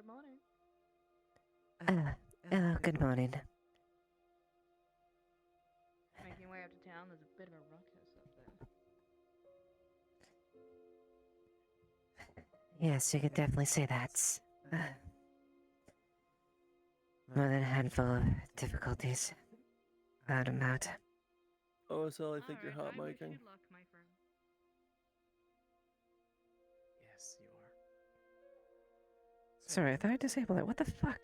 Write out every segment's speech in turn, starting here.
morning. Good morning. Making your way up to town, there's a bit of a ruckus up there. Yes, you could definitely say that's more than a handful of difficulties. Without a doubt. OSL, I think you're hot I wish micing. you luck, my friend. Yes, you are. Sorry, I thought I disabled it. What the fuck?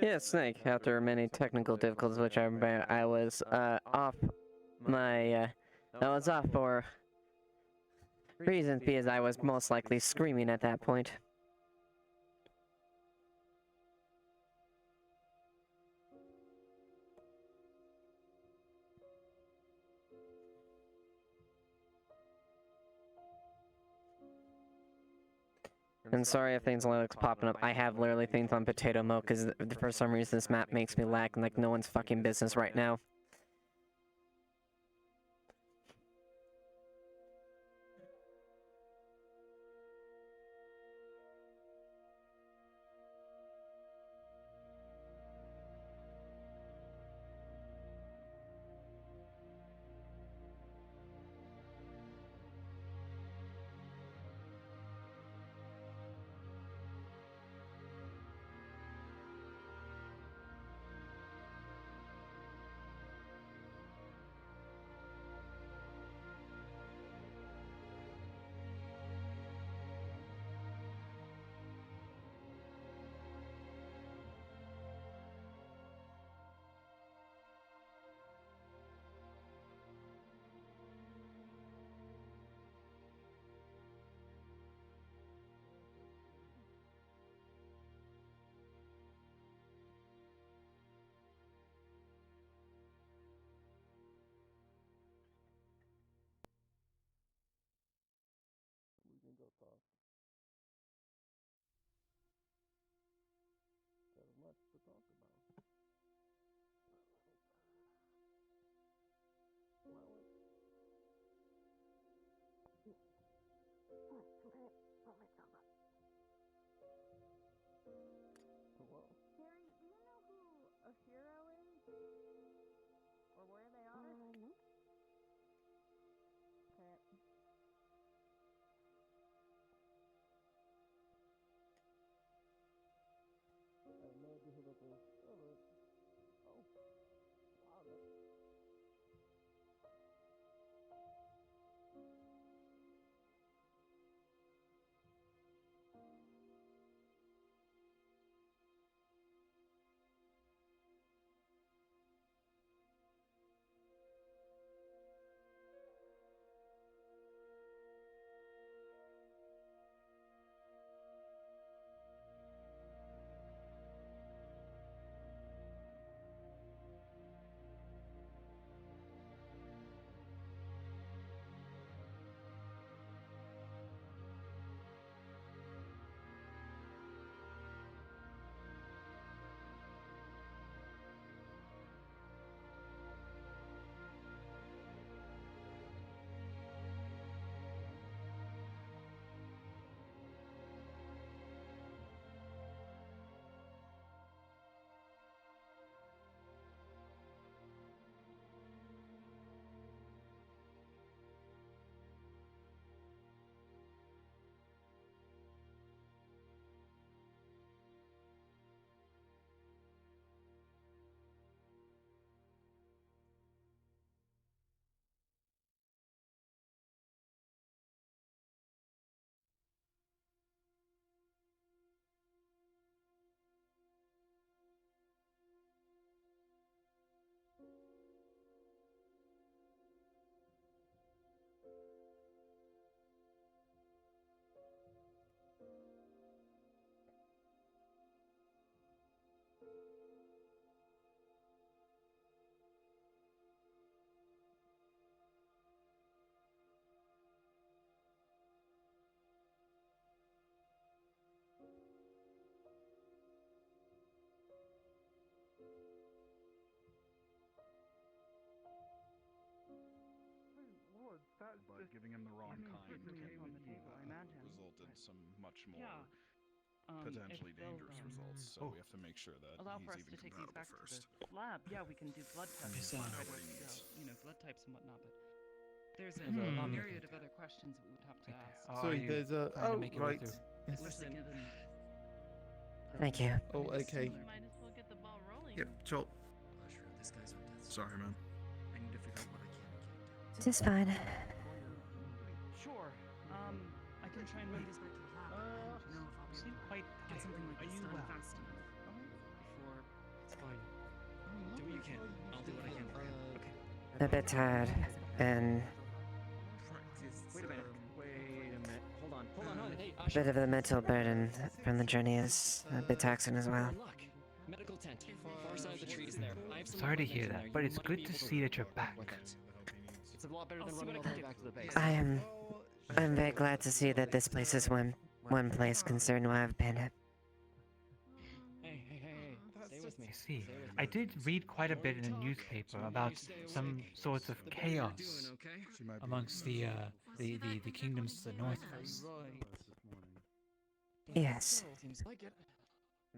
Yeah, Snake. After many technical difficulties, which I was off my I was off for reasons because I was most likely screaming at that point. And sorry if things like popping up. I have literally things on potato mode because for some reason this map makes me lag like no one's fucking business right now. We can go talk. There's much to talk about. Hello. Carrie, do you know who Oshiro is? Or where they are? No. Okay. I have no idea who that is. Oh, but... Oh. Wow, that's... but giving him the wrong kind on the table, I imagine. result in some much more Yeah. potentially If they'll, dangerous results. So we have to make sure that allow for us he's to even take these compatible back first. to the lab. Yeah, we can do blood tests. Yes, and know try what to he figure needs. out, blood types and whatnot. But there's a Hmm. myriad of other questions that we would have to ask. Sorry, there's a. trying to Oh, make your way right. through? Yes. Listen, Thank you. Oh, okay. Might as well get the ball rolling. Yep, Joel. Pleasure. This guy's on death. Sorry, man. I need to figure out what I can and can't do. Just fine. Sure. I can try and run this back to the lab. I don't know if I'll be able to Quite get something like this done well? fast enough before. It's fine. Do what you can. I'll do what I can for you. Okay. A bit tired, and Wait a minute. Wait a minute. Hold on. Hold on. Hey, a bit of the mental burden from the journey is a bit taxing as well. Luck. Medical tent. Far side of the trees there. I have some Sorry to equipment hear in that, there. but You it's might good be to able see that you're work back. with it. It's a lot better than I'll see running what all I the can way back to the base. I'm very glad to see that this place is one place concerned where I've been. Hey. Stay with me. I see. Stay with I me. did read quite a bit in the newspaper about some sorts of The baby, you chaos doing okay? She might be amongst the kingdoms to the northwest. Yes, Seems like it.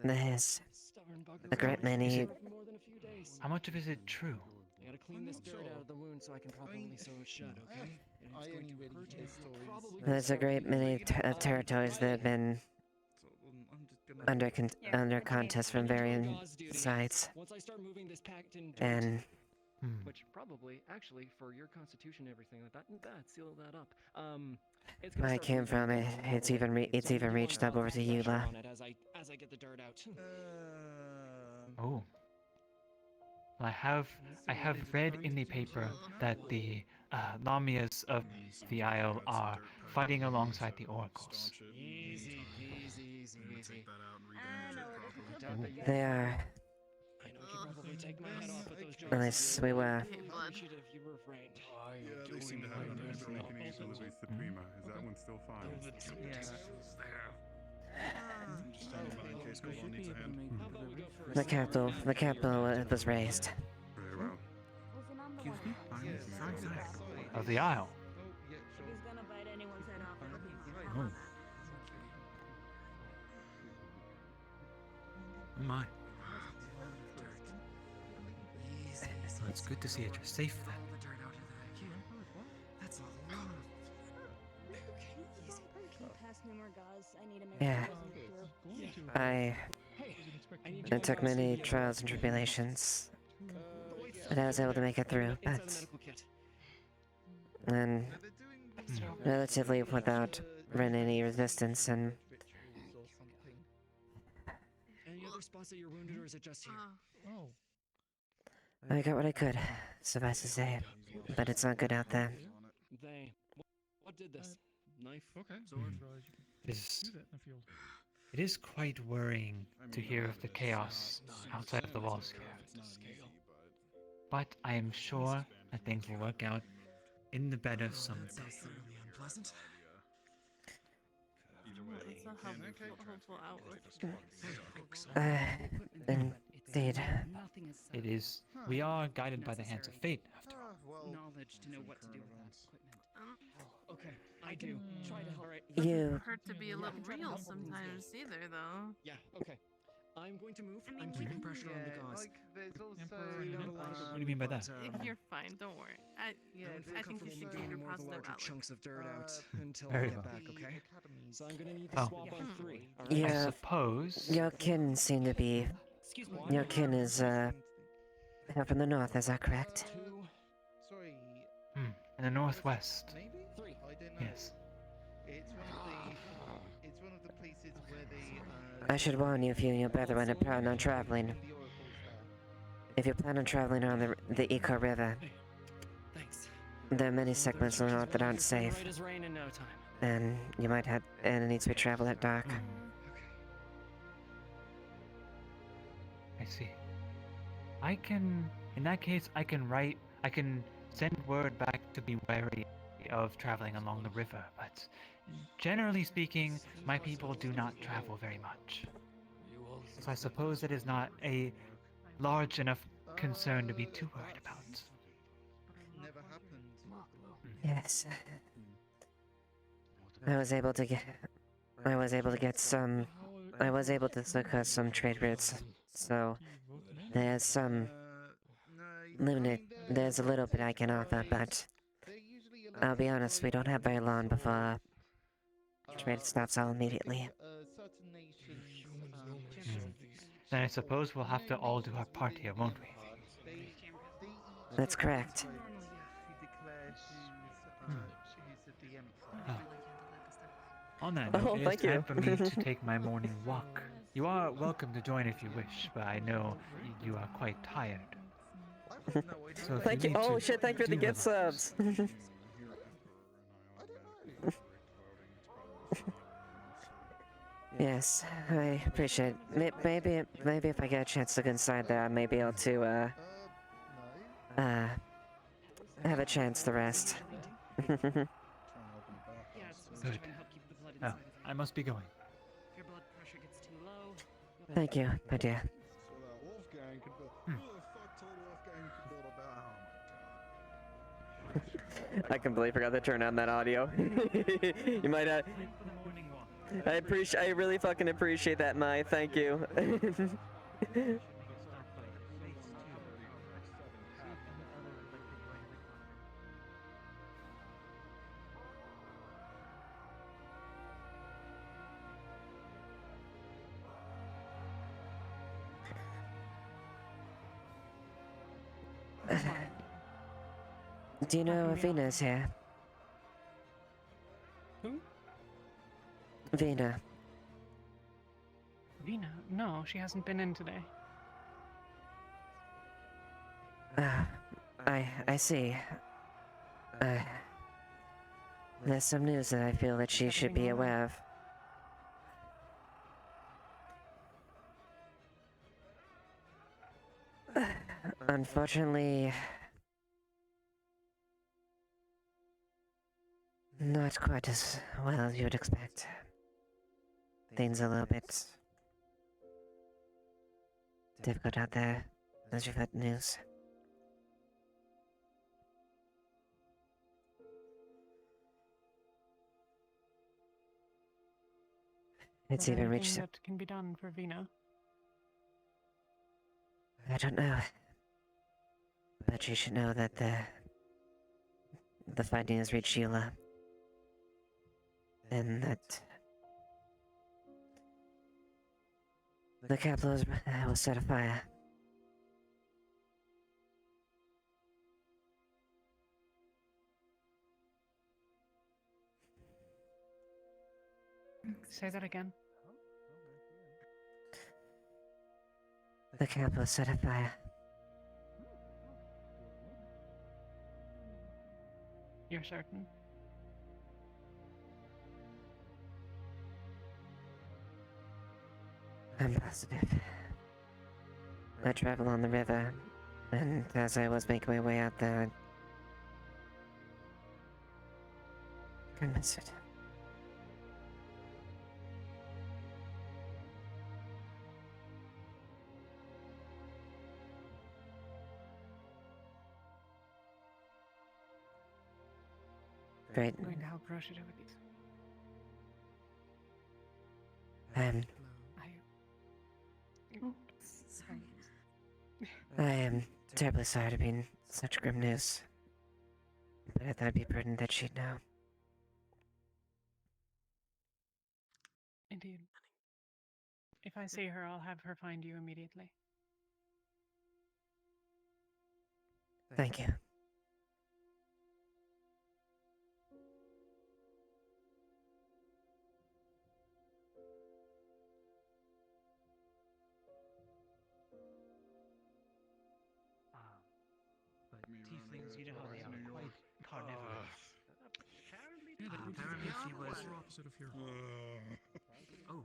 there's Stubborn bugger. a great many. More than a few days. How much of it is it true? I gotta clean this dirt out of the wound so I can properly sew it shut, okay? And it's going to hurt. It's probably gonna There's a start great with many you. territories that have been under contest from varying sides, Once I start moving this packed in dirt, and which probably, actually, for your constitution and everything like that, seal that up. It's where I came from, it's even reached up over to Eula. As I get the dirt out. Oh. Well, I have read in the paper that the Lamias of the Isle are fighting alongside the oracles. Easy peasy, easy. Take that out and rebandage it properly. They are. I know I could probably take my head off at those At least we were. appreciative you refrained. Yeah, they seem to have an Information is the Prima. Is that one still fine? I'm just standing by in case Cobalt needs a hand. How about we go for a The capital was raised. Very well. Excuse me? Of the Isle. If he's gonna bite anyone's head off, it'll be Oh. My. Well, it's good to see that you're safe then. all the dirt out of there. That's a lot. Okay, easy. Can you pass me more gauze? I need to make Yeah. sure it doesn't through. I. I need you It took guys to many get trials and tribulations, but I was able to make it through. inside the But medical kit. and relatively without running any resistance, and Any other spots that you're wounded, or is it just here? I got what I could. Suffice to say, but it's not good out there. They. What did this? Knife? Okay. It is quite worrying to hear of the chaos outside of the walls here. But I am sure that things will work out in the better someday. Really unpleasant. Either way, It's a hopeful outlook. Indeed. Nothing is It is. We are guided by the hands of fate, after all. knowledge to know what to do with that equipment. Okay, I do. Try to help. Alright. You. Hurt to be a little real sometimes either, though. Yeah, okay. I'm going to move. I'm keeping pressure on the gauze. What do you mean by that? You're fine, don't worry. I think you should getting keep your more of the positive larger outlook. chunks of dirt out until I Very get well. back, okay? So I'm gonna need to Oh. swap on 3. I Yeah. suppose. Your kin seem to be. Excuse me. Your kin is from the north. Is that correct? 2, Sorry, In the northwest. maybe? 3. I don't know. Yes. It's one of the places where they. I should warn you if you and your brethren are planning on traveling. The oracles there. If you plan on traveling on the Eco River, Thanks. there are many segments of the north that aren't safe, Right as rain in no time. and you might have, and it needs to be traveled at dark. Okay. I see. In that case, I can send word back to be wary of traveling along the river, but generally speaking, my people do not travel very much. So I suppose it is not a large enough concern to be too worried about. Never happened. Yes. I was able to get some. I was able to success some trade routes. So there's some there's a little bit I can offer, but I'll be honest, we don't have very long before trade stops all immediately. Then I suppose we'll have to all do our part here, won't we? That's correct. On that note, it is thank you. time for me to take my morning walk. You are welcome to join if you wish, but I know you are quite tired. So if Thank you. need Oh to shit! Thank you for the do gift subs. Yes, I appreciate it. Maybe if I get a chance to go inside there, I may be able to have a chance to rest. Good. Oh, I must be going. If your blood pressure gets too low, Thank you, my dear. I completely forgot to turn on that audio. You might I really fucking appreciate that, Mai. Thank you. Do you know if Vina's here? Who? Vina. Vina? No, she hasn't been in today. I see. There's some news that I feel that she should be aware of. Unfortunately, not quite as well as you would expect. Things are a little bit difficult out there, as you've heard news. It's even reached. That can be done for Vina. I don't know, but you should know that the fighting has reached Sheila, and that the capital was set afire. Say that again. The capital was set afire. You're certain? I'm positive. I travel on the river, and as I was making my way out there, I missed it. Great. I'm going to help Rashida with these. Sorry. I am terribly sorry to be in such grim news, but I thought it'd be prudent that she'd know. Indeed. If I see her, I'll have her find you immediately. Thank you. But tieflings, you know how they are quite carnivorous. Apparently she was... opposite of here. Oh,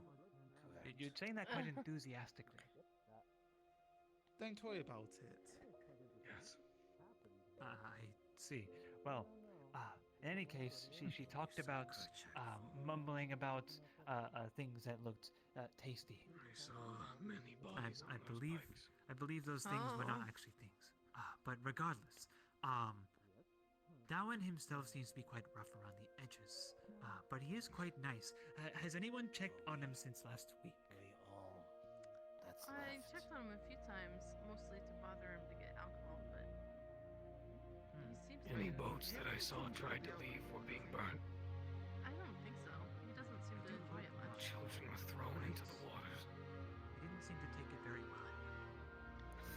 you're saying that quite enthusiastically. Don't worry about it. Yes. I see. Well, in any case, she talked about mumbling about things that looked tasty. I saw many bodies. I believe those things were not Oh. actually things. But regardless, Darwin himself seems to be quite rough around the edges, but he is quite nice. Has anyone checked on him since last week? I checked on him a few times, mostly to bother him to get alcohol, but he seems to Any be... boats that I saw tried to leave were being burned. I don't think so. He doesn't seem to enjoy it much. Children were thrown into the waters. He didn't seem to take it very well.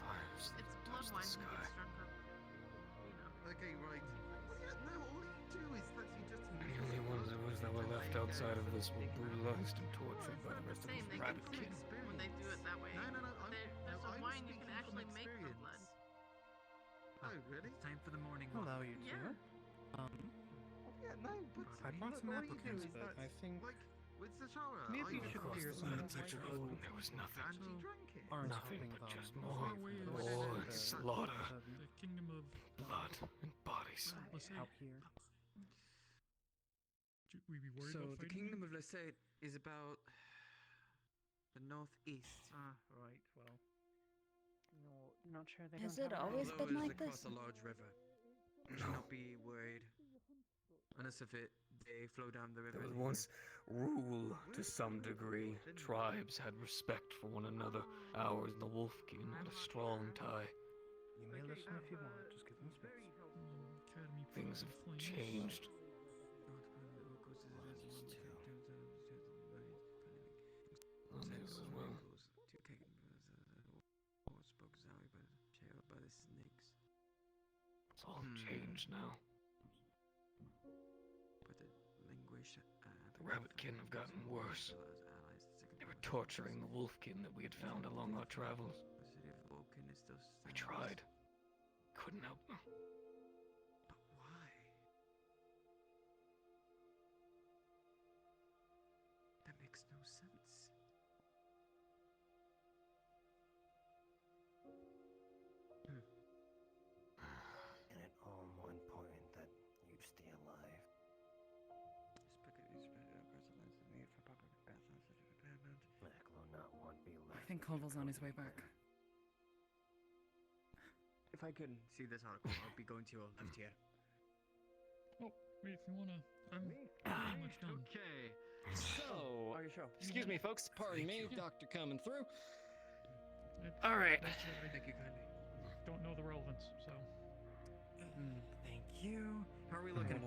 Fires It's blood touched the wine who sky. gets drunk up, you know. Okay, right. Well, yeah, no, all you do is that you just. The only ones that were left outside of this were brutalized and tortured by the rest of Same, his they get rabbit sick kin. when they do it that way. No. There's a I'm wine you speaking can from actually make from experience. blood. Oh, really? Time for the morning Allow walk. you to. Yeah. Yeah, no, but I brought some all you do applicants, is but that, I think like, with the shower, maybe you I should Across clear the some lands I people traveled, who there was nothing. and she drank it. aren't Nothing helping but them just away more from war and the- slaughter. The kingdom of Blood and bodies. Lestate. out here. Should we be worried So about the fighting kingdom them? of Lestate is about the northeast. Right, well. No, not sure they Has don't it have always Although been it is like across this? a large river. You should not be worried. Unless if they flow down the river. There was once rule to some degree. Tribes had respect for one another. Ours, the Wolfkin, had a strong tie. You may listen if you want, just give them space. Academy Things have Flames. changed. On this as well. It's all changed now. The rabbitkin have gotten worse. They were torturing the wolfkin that we had found along our travels. We tried. Couldn't help them. But why? That makes no sense. And at all one point that you stay alive. Not one be I left. think Koval's on his way back. If I could see this article, I'll be going to your left here. Oh, wait, if you wanna, I'm pretty much done. Okay. So, excuse me, folks. Pardon me, doctor coming through. All right. Thank you kindly. Don't know the relevance, so. Thank you. How are we looking?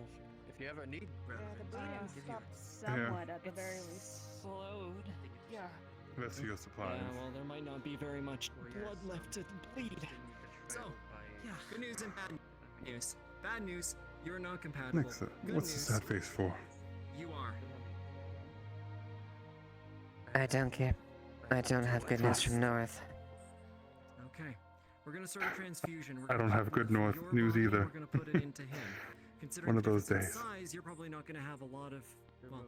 If you ever need relevance, The bleeding I'll give you stopped it. somewhat at the very least. Slowed. Yeah. Let's see your supplies. Yeah, well, there might not be very much blood left to bleed. So, yeah, good news and bad news. Bad news, you're not compatible. Nixa, Good what's the news, sad face for? you are. I don't care. I don't have good news from North. Okay, we're gonna start a transfusion. We're I gonna don't take have blood good from North your news body, either. We're gonna put it into him. Considering One of the those difference in days. size, you're probably not gonna have a lot of. Well,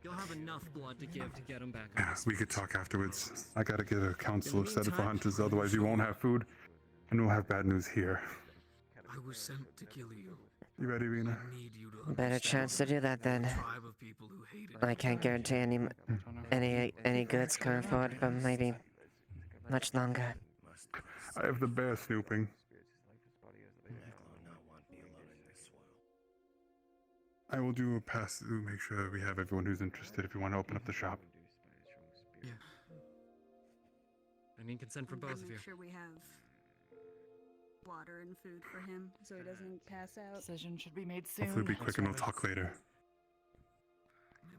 you'll have enough blood to give to get him back. Yeah, we could talk afterwards. I gotta get a council set for hunters, otherwise you won't have food, and we'll have bad news here. I was sent to kill you. You ready, Rena? I need you to Better chance to do that then. tribe of people who hated I can't guarantee any goods going forward, but maybe much longer. I have the bear snooping. I will do a pass to make sure we have everyone who's interested if you want to open up the shop. Yeah. I need consent from both of you. Make sure we have water and food for him so he doesn't pass out. Decision should be made soon. Hopefully be quick and we'll talk later.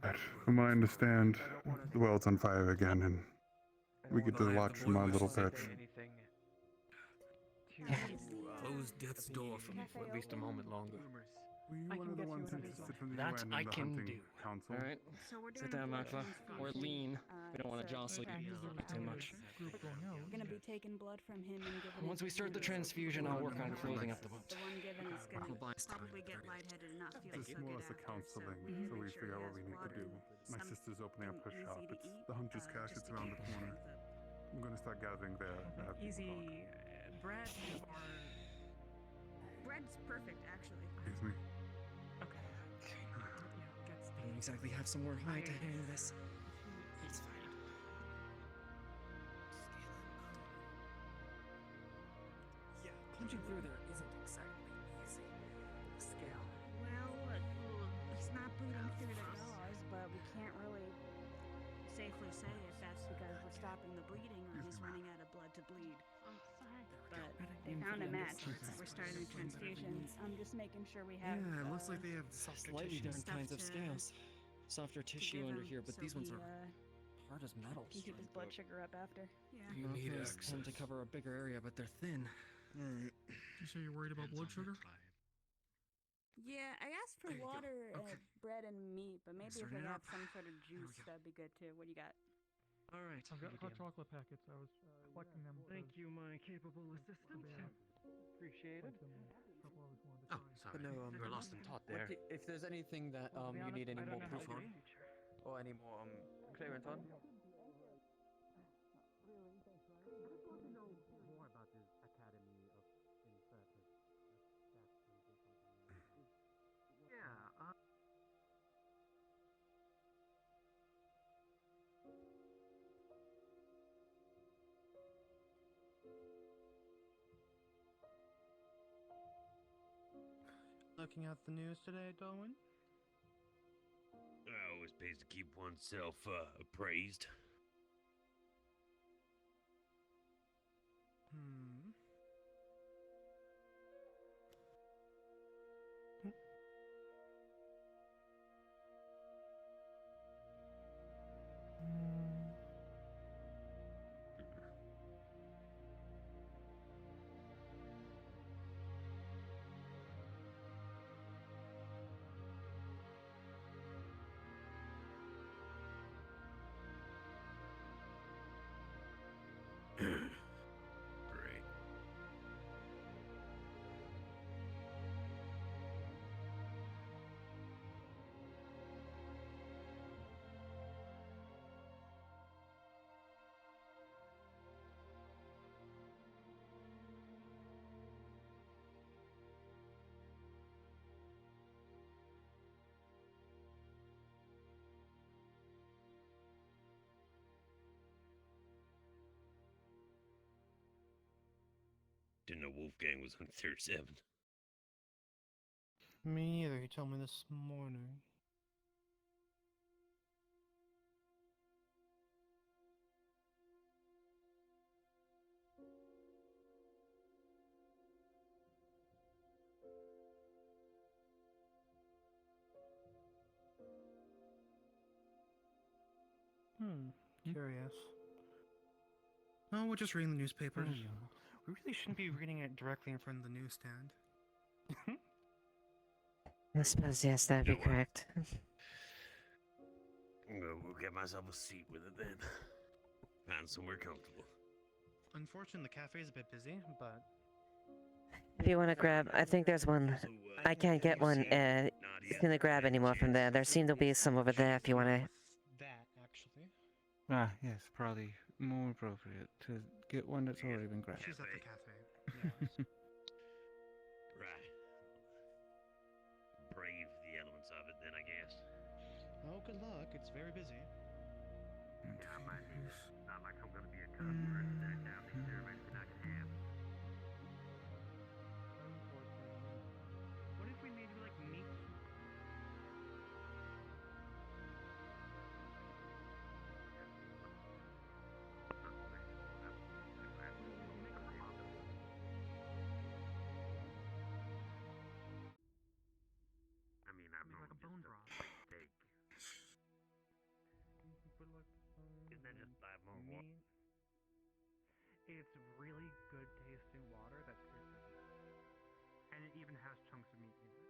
But from what I understand, the world's on fire again and we get to watch from our little perch. Close death's door for me for at least a moment longer. Were you one of the ones interested from the That UN I in the can hunting do. council? All right. So we're Sit doing down, blood Makla. Or transfusion. lean. We don't want to So jostle okay. you too much. We're gonna be taking blood from him and giving Once it we to start the him. transfusion, I'll work on closing up the wound. The one given is gonna We'll buy stuff. probably get lightheaded and not feel It's so more or good less a after, counseling, so we need so to we make sure figure out he what we has need to water do. My and sister's opening up her something shop. easy to It's eat, the Hunter's Cash. just It's to around the keep him corner. the- I'm gonna start gathering there. Easy. Bread or. Bread's perfect, actually. Excuse me. Okay. I don't exactly have somewhere high to hang this. It's fine. Yeah, punching through there isn't exactly easy. The scale safely say if that's because we're stopping the bleeding or he's running out of blood to bleed. I'm sorry. But they found a match. We're starting a transfusion. I'm just making sure we have. Yeah, it looks like they have slightly different stuff kinds of to- scales. Softer tissue give under him here, but so these ones he, are hard as metal. Can keep his blood sugar up after. Yeah. You need Those tend to access. cover a bigger area, but they're thin. You say you're worried about blood sugar? Yeah, I asked for water, bread, and meat, but maybe if Starting they it have up. some sort of There we juice, go. that'd be good too. What do you got? All right. I've got hot chocolate packets. I was collecting them. Thank you, my capable assistant. Appreciate it. Oh, sorry. But no, We're lost in thought there. If there's anything that you need any more proof on, or any more clearance on. More about this Academy of Inserters. Yeah, Looking at the news today, Darwin? Always pays to keep oneself appraised. Great. Didn't know Wolfgang was on tier 7. Me neither, he told me this morning. Curious. Oh, we're just reading the newspaper. We really shouldn't be reading it directly in front of the newsstand. I suppose, yes, that'd be correct. We'll get myself a seat with it then. Find somewhere comfortable. Unfortunately, the cafe's a bit busy, but... If you want to grab, I think there's one. I can't get one to grab anymore from there. There seem to be some over there if you want to. That, actually. Ah, yes, probably more appropriate to get one that's already been grabbed. She's at the cafe. Right. Brave the elements of it then, I guess. Oh, good luck. It's very busy. Yeah, I might need it. Not like I'm gonna be a customer and stack down these there everything I can have. What if we made you like meat soup? I mean, I've known like a just bone a broth. straight steak. Isn't that just 5 more water? It's really good tasting water that's crispy. And it even has chunks of meat in it.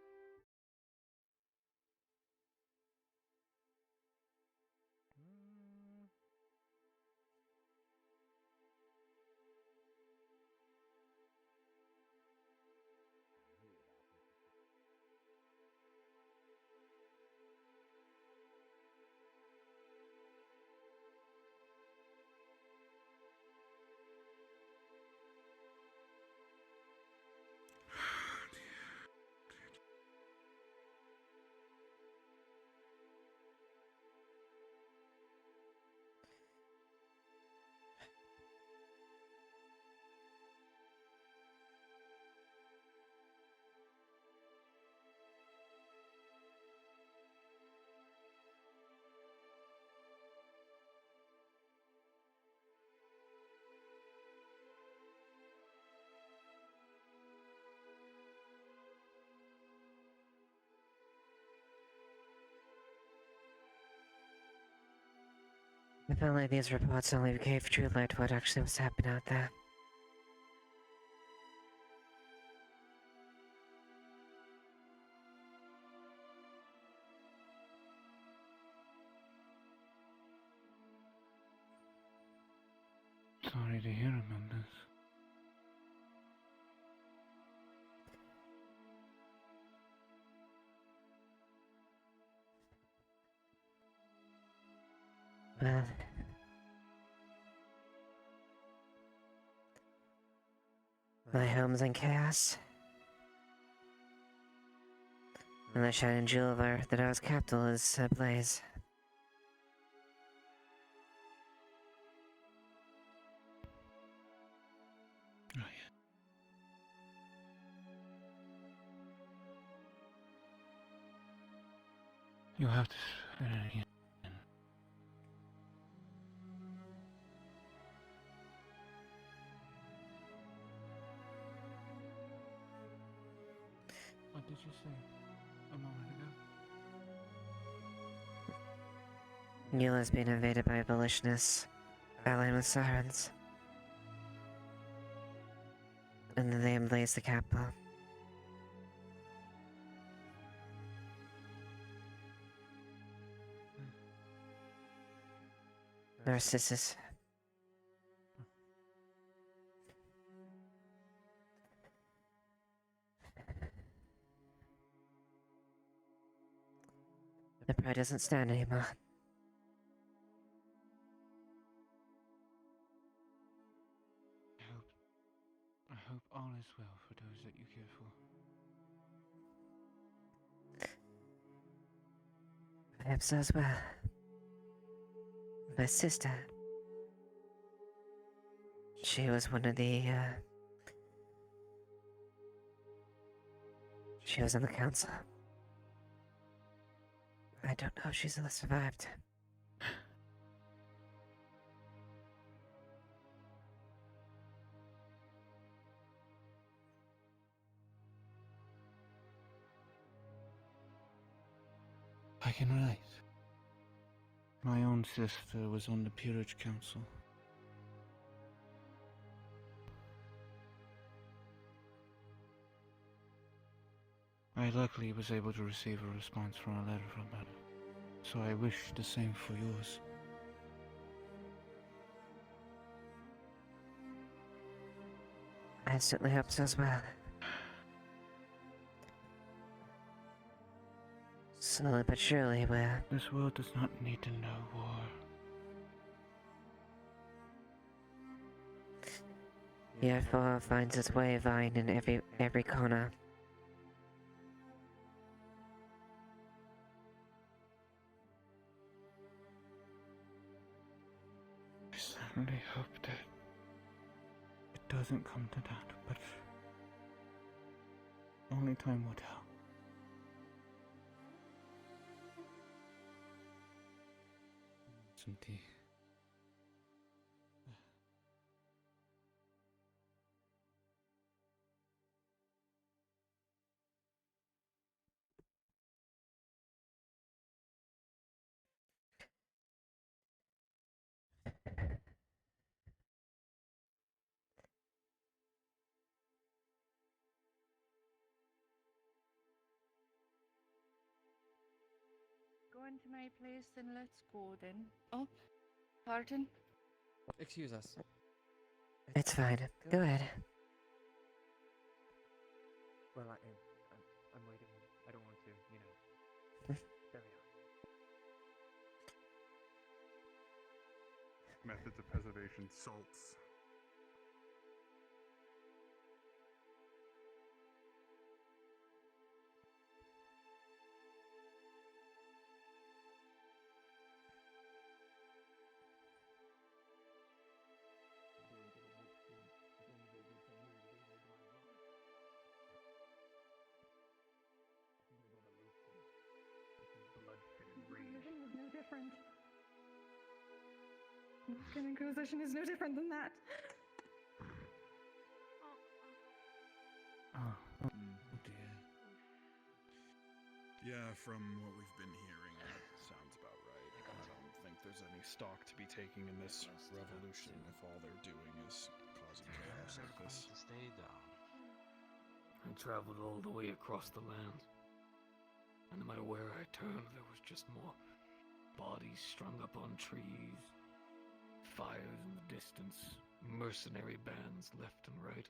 If only these reports only gave true light to what actually was happening out there. Sorry to hear about this. Well, my home's in chaos, and the shining jewel of our Earth's capital is ablaze. Oh, yeah. You'll have to say that again. What did you say a moment ago? Eula's being invaded by abolitionists, allied with sirens. And then they ablaze the capital. Narcissus. The pride doesn't stand anymore. I hope all is well for those that you care for. I hope so as well. My sister. She was one of the, She was on the council. I don't know if she's survived. I can relate. My own sister was on the Peerage Council. I luckily was able to receive a response from a letter from her, so I wish the same for yours. I certainly hope so as well. Slowly but surely, This world does not need to know war. Year 4 finds its way vying in every corner. I certainly hope that it doesn't come to that, but only time will tell. Some tea. Go into my place, then let's go then. Oh, pardon? Excuse us. It's fine. Go ahead. Well, I'm waiting. I don't want to, you know. There we are. Methods of preservation, salts. Is no different. An Inquisition is no different than that. Oh dear. Yeah, from what we've been hearing, that sounds about right. I don't think there's any stock to be taken in this revolution if all they're doing is causing chaos like this. Stay down. I traveled all the way across the land, and no matter where I turned, there was just more bodies strung up on trees, fires in the distance, mercenary bands left and right.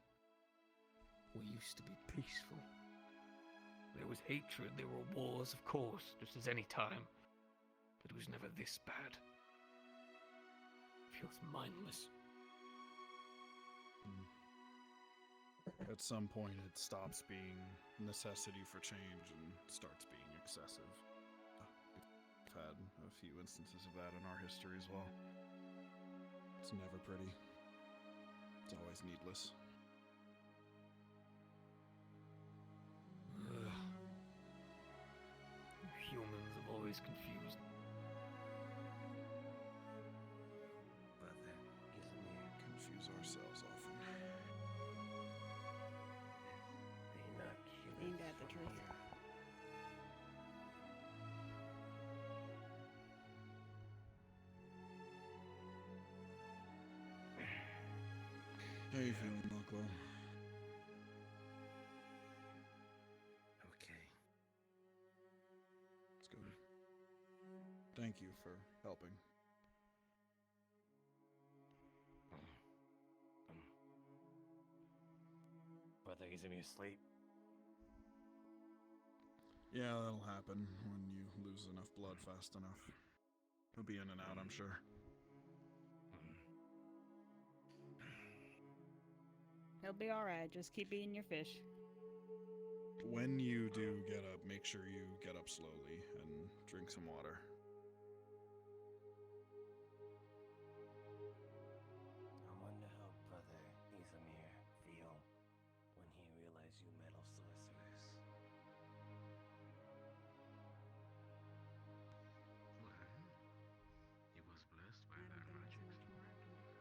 We used to be peaceful. There was hatred, there were wars, of course, just as any time. But it was never this bad. It feels mindless. At some point, it stops being necessity for change and starts being excessive. We've had a few instances of that in our history as well. It's never pretty. It's always needless. Humans have always confused. Brother, isn't here? Confuse ourselves often. They're not killing Aimed at the from truth. here. How you feeling, Bucklow? Okay. It's good. Thank you for helping. Brother, isn't he asleep? Yeah, that'll happen when you lose enough blood fast enough. He'll be in and out, I'm sure. He'll be alright. Just keep eating your fish. When you do get up, make sure you get up slowly and drink some water. I wonder how Brother Izamir feel when he realized you metal sorcerers. Well, he was blessed by that magic. He nodded with me.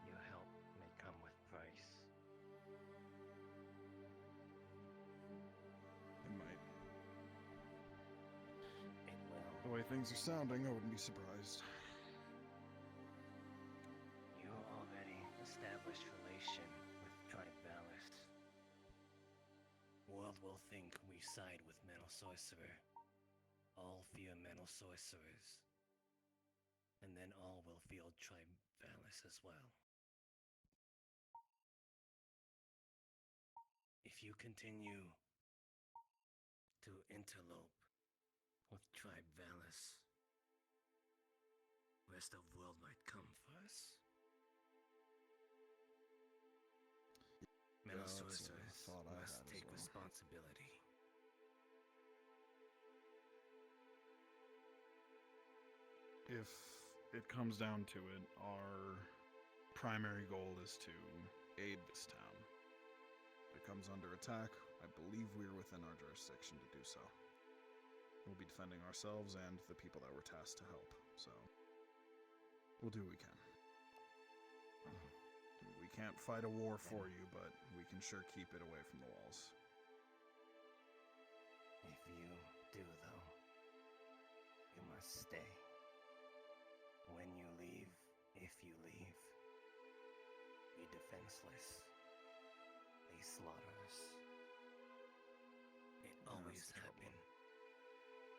Your help may come with price. It might. It will. The way things are sounding, I wouldn't be surprised. You already established relation with Tribe Valis. World will think we side with Metal Sorcerer. All fear Metal Sorcerers. And then all will feel Tribe Valis as well. If you continue to interlope with Tribe Valis, rest of world might come for us. Metal that's a sorcerers thought I must had as take well. responsibility. If it comes down to it, our primary goal is to aid this town. If it comes under attack, I believe we're within our jurisdiction to do so. We'll be defending ourselves and the people that we're tasked to help, so we'll do what we can. We can't fight a war for you, but we can sure keep it away from the walls. If you do, though, you must stay. When you leave, if you leave, be defenseless. They slaughter us. It always happened.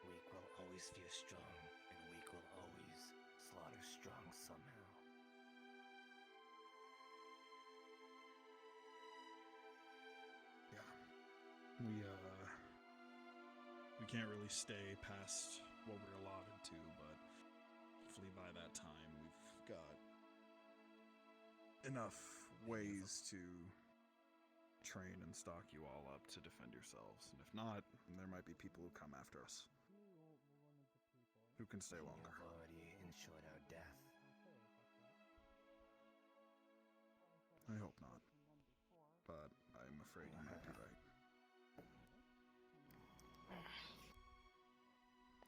Weak will always fear strong, and weak will always slaughter strong somehow. Yeah. We can't really stay past what we're allotted to, but hopefully by that time we've got enough ways to train and stock you all up to defend yourselves. And if not, there might be people who come after us. Who can stay longer. You've already ensured our death. I hope not. But I'm afraid you might be right.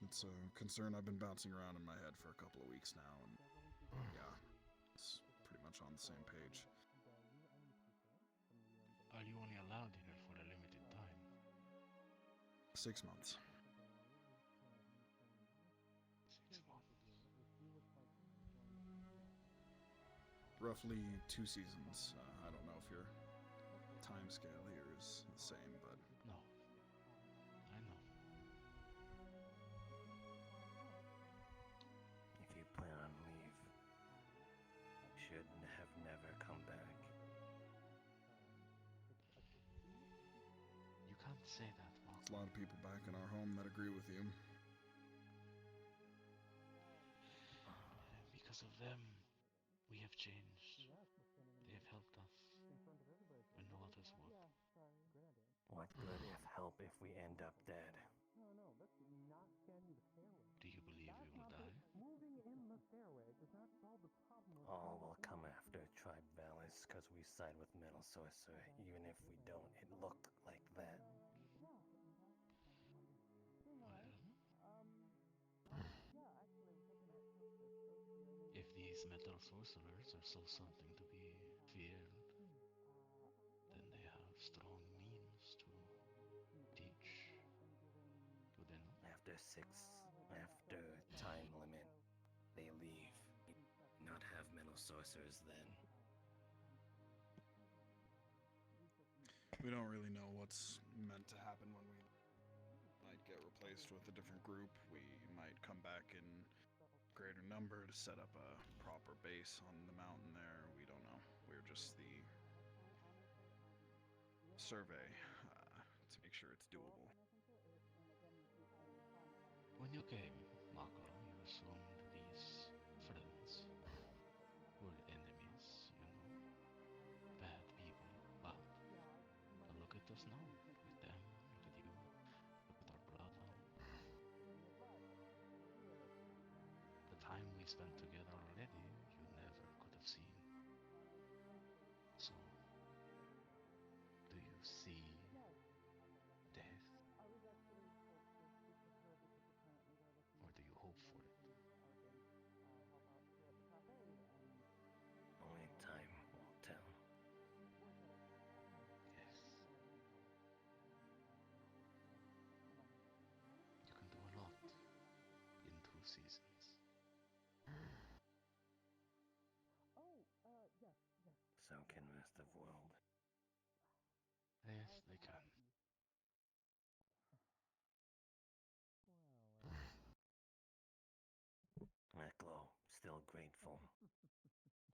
It's a concern I've been bouncing around in my head for a couple of weeks now, and yeah, it's pretty much on the same page. Are you only allowed here for a limited time? 6 months. 6 months. Roughly 2 seasons. I don't know if your time scale here is the same, but... No. I know. If you plan on leave, you should have never come back. You can't say that, Mark. There's a lot of people back in our home that agree with you. Because of them, we have changed. They have helped us when no others would. What good if help if we end up dead? Do you believe we will die? All will come after Tribe Valis because we side with Metal Sorcerer. Even if we don't, it looked like that. If these metal sorcerers are so something to be feared, then they have strong means to teach. Do they not? After time limit, they leave. Not have Metal Sorcerers then. We don't really know what's meant to happen when we might get replaced with a different group. We might come back in greater number to set up a proper base on the mountain there. We don't know. We're just the survey to make sure it's doable. When you came, Mako, you assumed these friends were enemies, you know, bad people. But look at us now, with them, look at you, look at our brother. The time we spent together already, you never could have seen. So, do you see death? Or do you hope for it? Only time will tell. Yes. You can do a lot in 2 seasons. So can rest of world. Yes, they can. Aklo, still grateful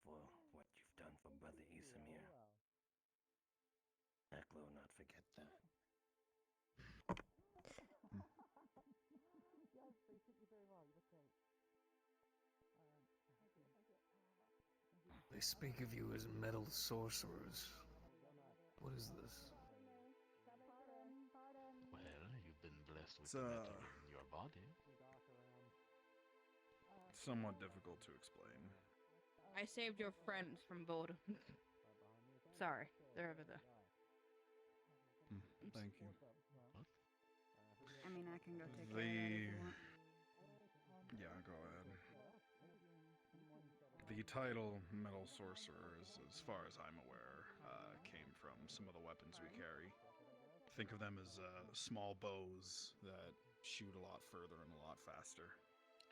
for what you've done for Brother Isamir. Aklo, not forget that. They speak of you as metal sorcerers. What is this? Well, you've been blessed with the metal in your body. Somewhat difficult to explain. I saved your friends from boredom. Sorry, they're over there. Thank you. I mean, I can go take care of that if you want. Yeah, go ahead. The title Metal Sorcerers, as far as I'm aware, came from some of the weapons we carry. Think of them as small bows that shoot a lot further and a lot faster.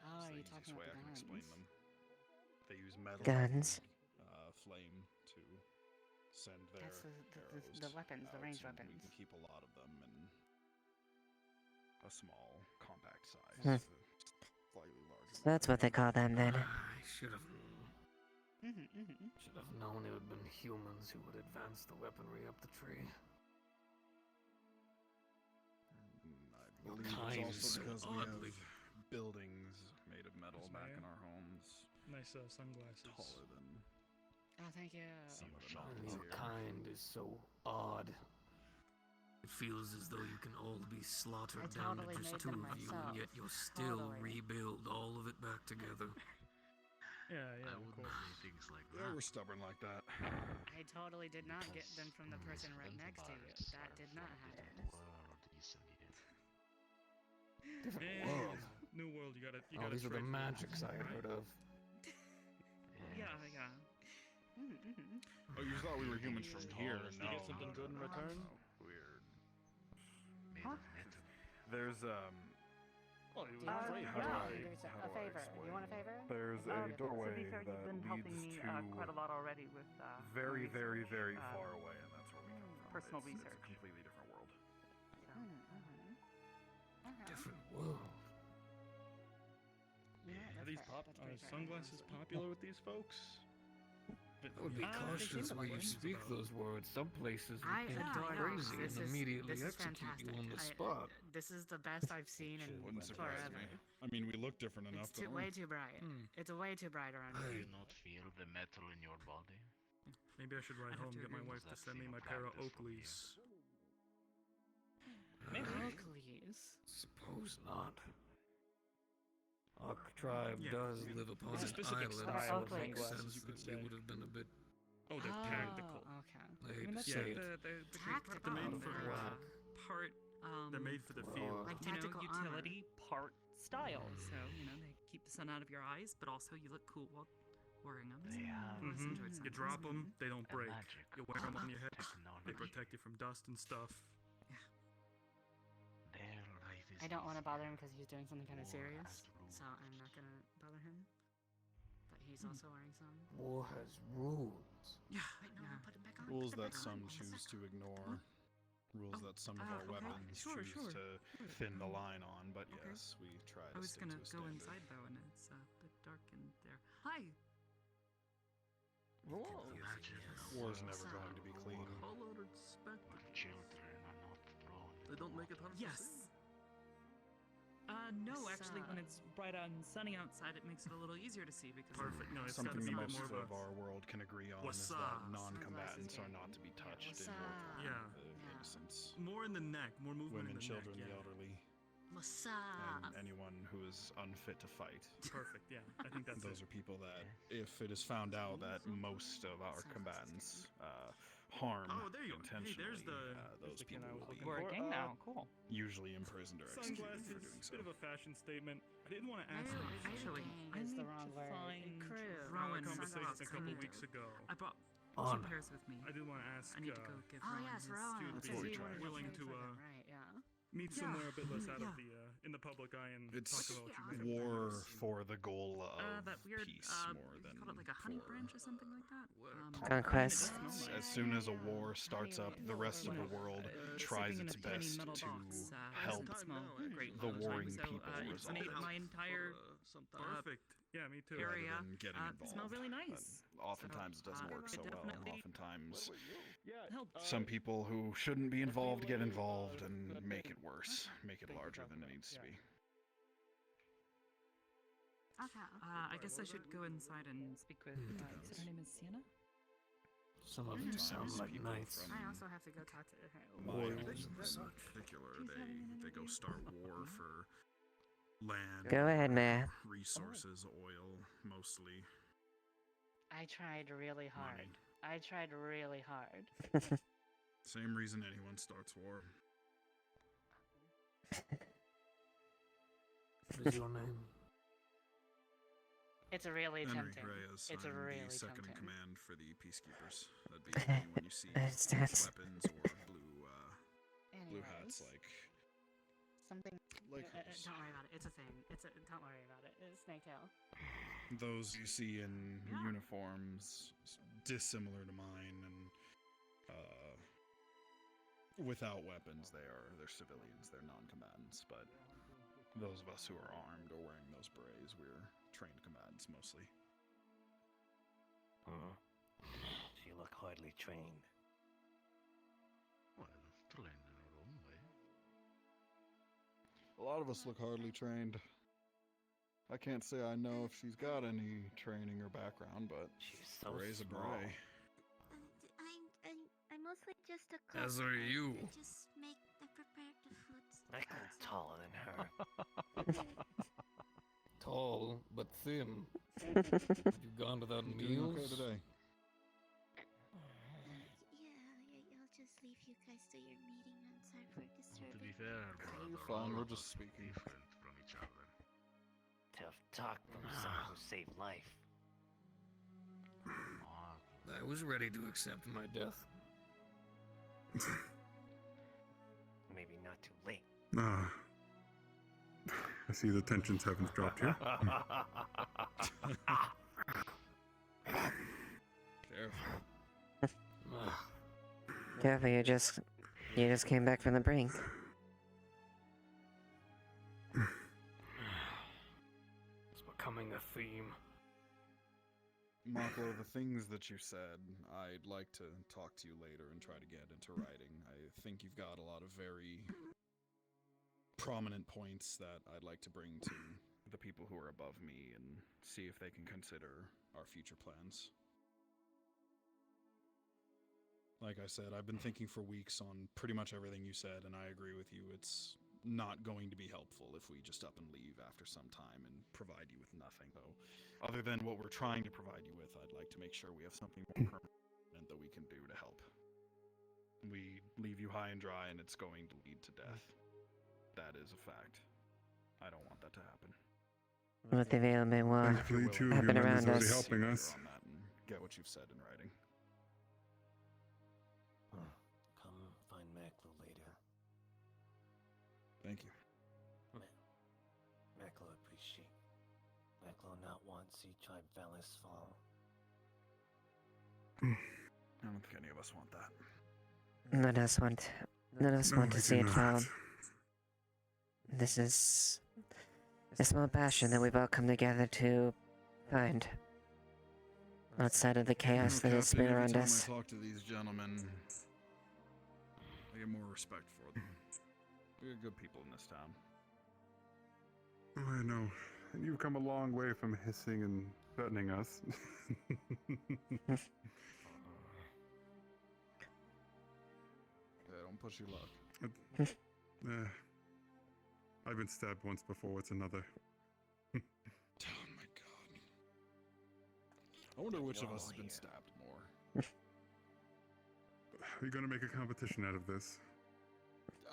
Oh, It's the you're talking easiest way about I the can explain guns. them. They use metal Guns. flame to send their That's arrows the weapons, the out, ranged and weapons. We can keep a lot of them in a small, compact size. Hmm. Slightly larger. So that's what they call them then. I should have known it would have been humans who would advance the weaponry up the tree. I believe it's also because we have buildings made of metal back in our homes. Nice sunglasses. taller than Oh, thank you. some of the nobles Your here. kind is so odd. It feels as though you can all be slaughtered I down totally to just made two them of you, and myself. yet you'll still Totally. rebuild all of it back together. Yeah, I of wouldn't course. say things like Yeah, that. we're stubborn like that. I totally did not get them from the person right next to you. That did not happen. Different Yeah, world. New world, you gotta Oh, these are the trade for magics I right? heard of. Yeah. Oh, you thought we were humans from here? You No. get something good in return? Weird. Huh? There's Oh, it was How do great. I- There's how a do I favor. You want a explain? favor? There's a To doorway be fair, that you've been helping leads me to quite a lot already with very, very, research, very far away, and that's where we come from. personal It's a research. completely different world. Different world. Are these sunglasses popular with these folks? I would be cautious where you speak those words. Some places would I think adore you're those. crazy and immediately this is execute you on the fantastic. spot. This is the best I've seen in Wouldn't surprise forever. me. I mean, we look different enough, It's way too bright. It's way too bright around Do here. you not feel the metal in your body? Maybe I should ride I'd have home to and get my agree. wife to send me my pair of Oakleys. Oakleys. Suppose not. Our tribe does live upon It's a an specific island, style so of it makes sunglasses, sense you could that we say. would have been a bit Oh, they're tactical. Okay. I hate to that's say it. The great part Tactical. about They're made them, for, they're part They're made for the field. Like you know, tactical armor. utility, part style. So they keep the sun out of your eyes, but also you look cool while wearing them. They have Always enjoyed You sunglasses. drop them, they don't break. magic You wear them on your head, they technology. protect you from dust and stuff. Their life is I don't want to easier. bother him because he's doing something kind of War serious, has rules. so I'm not gonna bother him. But he's also wearing some. War has rules. Yeah, I know. Put it back on. Rules put it that back some on. choose to ignore. Rules that some of our okay. weapons Sure, choose sure. to thin the line on, but Okay. yes, we try I to was stick gonna to a go standard. inside though, and it's a bit dark in there. Hi. Imagine a War's world never going to be clean. where children are not thrown. They don't make it 100%. Yes. No, actually, when it's bright out and sunny outside, it makes it a little easier to see because Perfect. No, it's Something gotta be most more of of a our world can agree on What's is up? that non-combatants are not to be touched in your time. Yeah. Innocents. More in the neck, more movement Women, in the children, neck. the Yeah. elderly, What's and up? anyone who is unfit to fight. Perfect. Yeah, I think that's Those it. are people that, if it is found out that most of our combatants harm Oh, there you go. Hey, intentionally, there's the those the kid people I was will be looking we're a for. gang now. Cool. usually imprisoned or executed for Sunglasses, doing so. bit of a fashion statement. I didn't want to ask Maybe you. Actually, gang I is the need wrong to word. find Crew. Our Rowan conversation a sunglasses. couple weeks ago. I brought On. two pairs with me. I did want to ask. I need to go give Oh Rowan yes, his. Rowan. You'd Because be he wanted to willing trade to for them, right? Yeah. meet Yeah. somewhere a bit less out Yeah. of the in the public eye and It's talk about what you war for the goal of That weird, peace more than call it like a honey for branch or something like that. Conquest. As soon as a war starts up, the rest of the world tries Sleeping in its a tiny best metal to box, help doesn't smell great the all the time, warring so, people it resolve made it. my entire Perfect. Yeah, me too. area rather than getting involved. smell really nice. Oftentimes it doesn't work it so well. definitely Oftentimes helped. some people who shouldn't be involved get involved and make it worse, make it larger than it needs to be. Okay. I guess I should go inside and speak with. You said her name is Sienna. Some of you sound like people knights. from I also have to go talk to her. my Oils own and in such. particular, they go start war for land. Go ahead, Matt. Resources, oil, mostly. I tried really hard. Money. I tried really hard. Same reason anyone starts war. What is your name? It's really Henry tempting. Reyes. It's I'm really the second in tempting. command for the peacekeepers. That'd be anyone you see That's- with weapons or blue hats Anyways. like Something. like don't hers. worry about it. It's a thing. Don't worry about it. It's Snaketail. Those you see in uniforms dissimilar to mine and without weapons, they're civilians, they're non-combatants, but those of us who are armed or wearing those berets, we're trained combatants mostly. You look hardly trained. Well, trained in our own way. A lot of us look hardly trained. I can't say I know if she's got any training or background, but she's so Bray's a small. Bray. I'm mostly just a cook. As are you. I just prepare the foods. I am taller than her. Tall, but thin. Have you gone without You doing meals? okay today? Yeah, I'll just leave you guys to your meeting. I'm sorry for disturbing. To be fair, You're brother, fine, all we're of just us speaking. different from each other. Tough talk from someone who saved life. I was ready to accept my death. Maybe not too late. Ah. I see the tensions haven't dropped here. Careful, you just came back from the brink. It's becoming a theme. Mako, the things that you said, I'd like to talk to you later and try to get into writing. I think you've got a lot of very prominent points that I'd like to bring to the people who are above me and see if they can consider our future plans. Like I said, I've been thinking for weeks on pretty much everything you said, and I agree with you. It's not going to be helpful if we just up and leave after some time and provide you with nothing. So, other than what we're trying to provide you with, I'd like to make sure we have something more permanent that we can do to help. We leave you high and dry, and it's going to lead to death. That is a fact. I don't want that to happen. What the ailment will Thankfully, two of your happen men around is already us. helping us. On that and get what you've said in writing. Come find Maklo later. Thank you. Maklo appreciate. Maklo not want see tribe Valis fall. I don't think any of us want that. None of us want No, to we see do it fall. not. This is a small passion that we've all come together to find. Outside of the chaos that has been Captain, every around time us. I talk to these gentlemen, I get more respect for them. We're good people in this town. Oh, I know. And you've come a long way from hissing and threatening us. Yeah, don't push your luck. I've been stabbed once before, what's another? Oh my god. I wonder which of us has been stabbed more. Are you gonna make a competition out of this?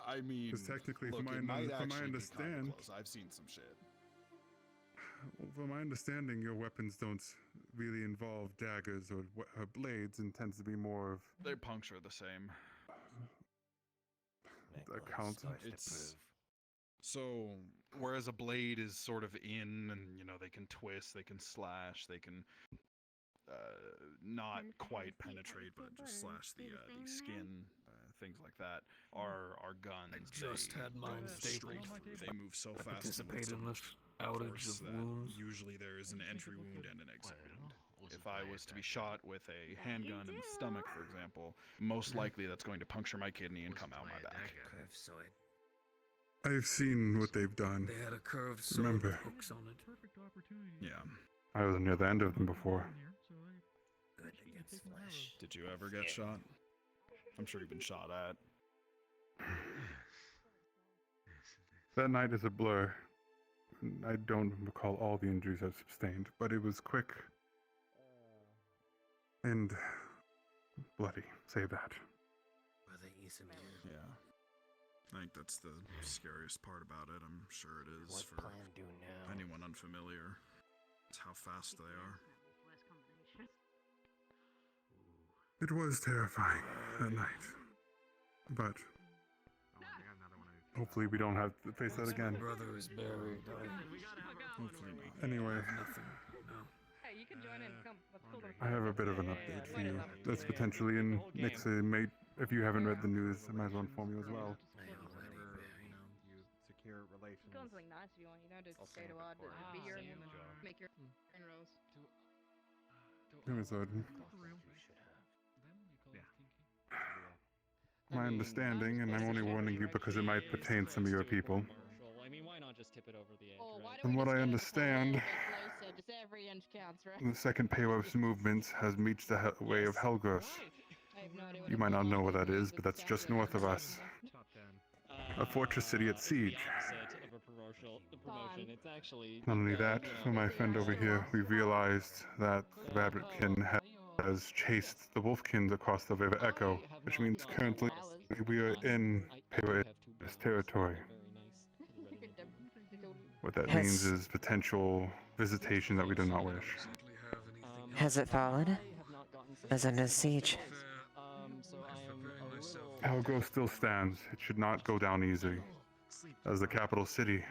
I mean, Because technically, look, from it might my actually be kinda understand, close. I've seen some shit. from my understanding, your weapons don't really involve daggers or blades, and tends to be more of They puncture the same. that counts. It's so whereas a blade is sort of in, and you know they can twist, they can slash, they can not quite penetrate, but just slash the skin, things like that. Our guns. I just had mine stapled. straight through. They move so I fast. and with participated so in much this outage force of that wounds. usually there is an entry wound and an exit wound. If I was to be shot with a handgun in the stomach, for example, most likely that's going to puncture my kidney and come out my back. Curved sword. I've seen what they've done. They had a curved sword Remember, with hooks on it. Perfect opportunity. Yeah. I was near the end of them before. Good against flesh. Did you ever get shot? I'm sure you've been shot at. That night is a blur. I don't recall all the injuries I've sustained, but it was quick and bloody. Say that. Brother Isamir. Yeah. I think that's the scariest part about it. I'm sure it is What for plan do now? anyone unfamiliar. It's how fast they are. It was terrifying that night. But hopefully we don't have to face that again. My brother is buried. Hopefully not. Anyway, Hey, you can join in. Come, let's kill them. I have a bit of an update for you. That's potentially in Nick's mate. If you haven't read the news, I might as well inform you as well. Secure relations. Kill something nice if you want. You know, just say to odd, be your woman, make your inroads. Give me a sword. My understanding, and I'm only warning you because it might pertain some of your people. I mean, why not just tip it over the edge? Oh, right? From what I understand, Just every inch counts, right? the second POV's movement has reached the way of Helgos. You might not know what that is, but that's just north of us. A fortress city at siege. Not only that, for my friend over here, we realized that the Rabbitkin has chased the Wolfkins across the River Echo, which means currently we are in POV's territory. What that means is potential visitation that we do not wish. Has it fallen? Is under siege? Helgo still stands. It should not go down easy. As the capital city,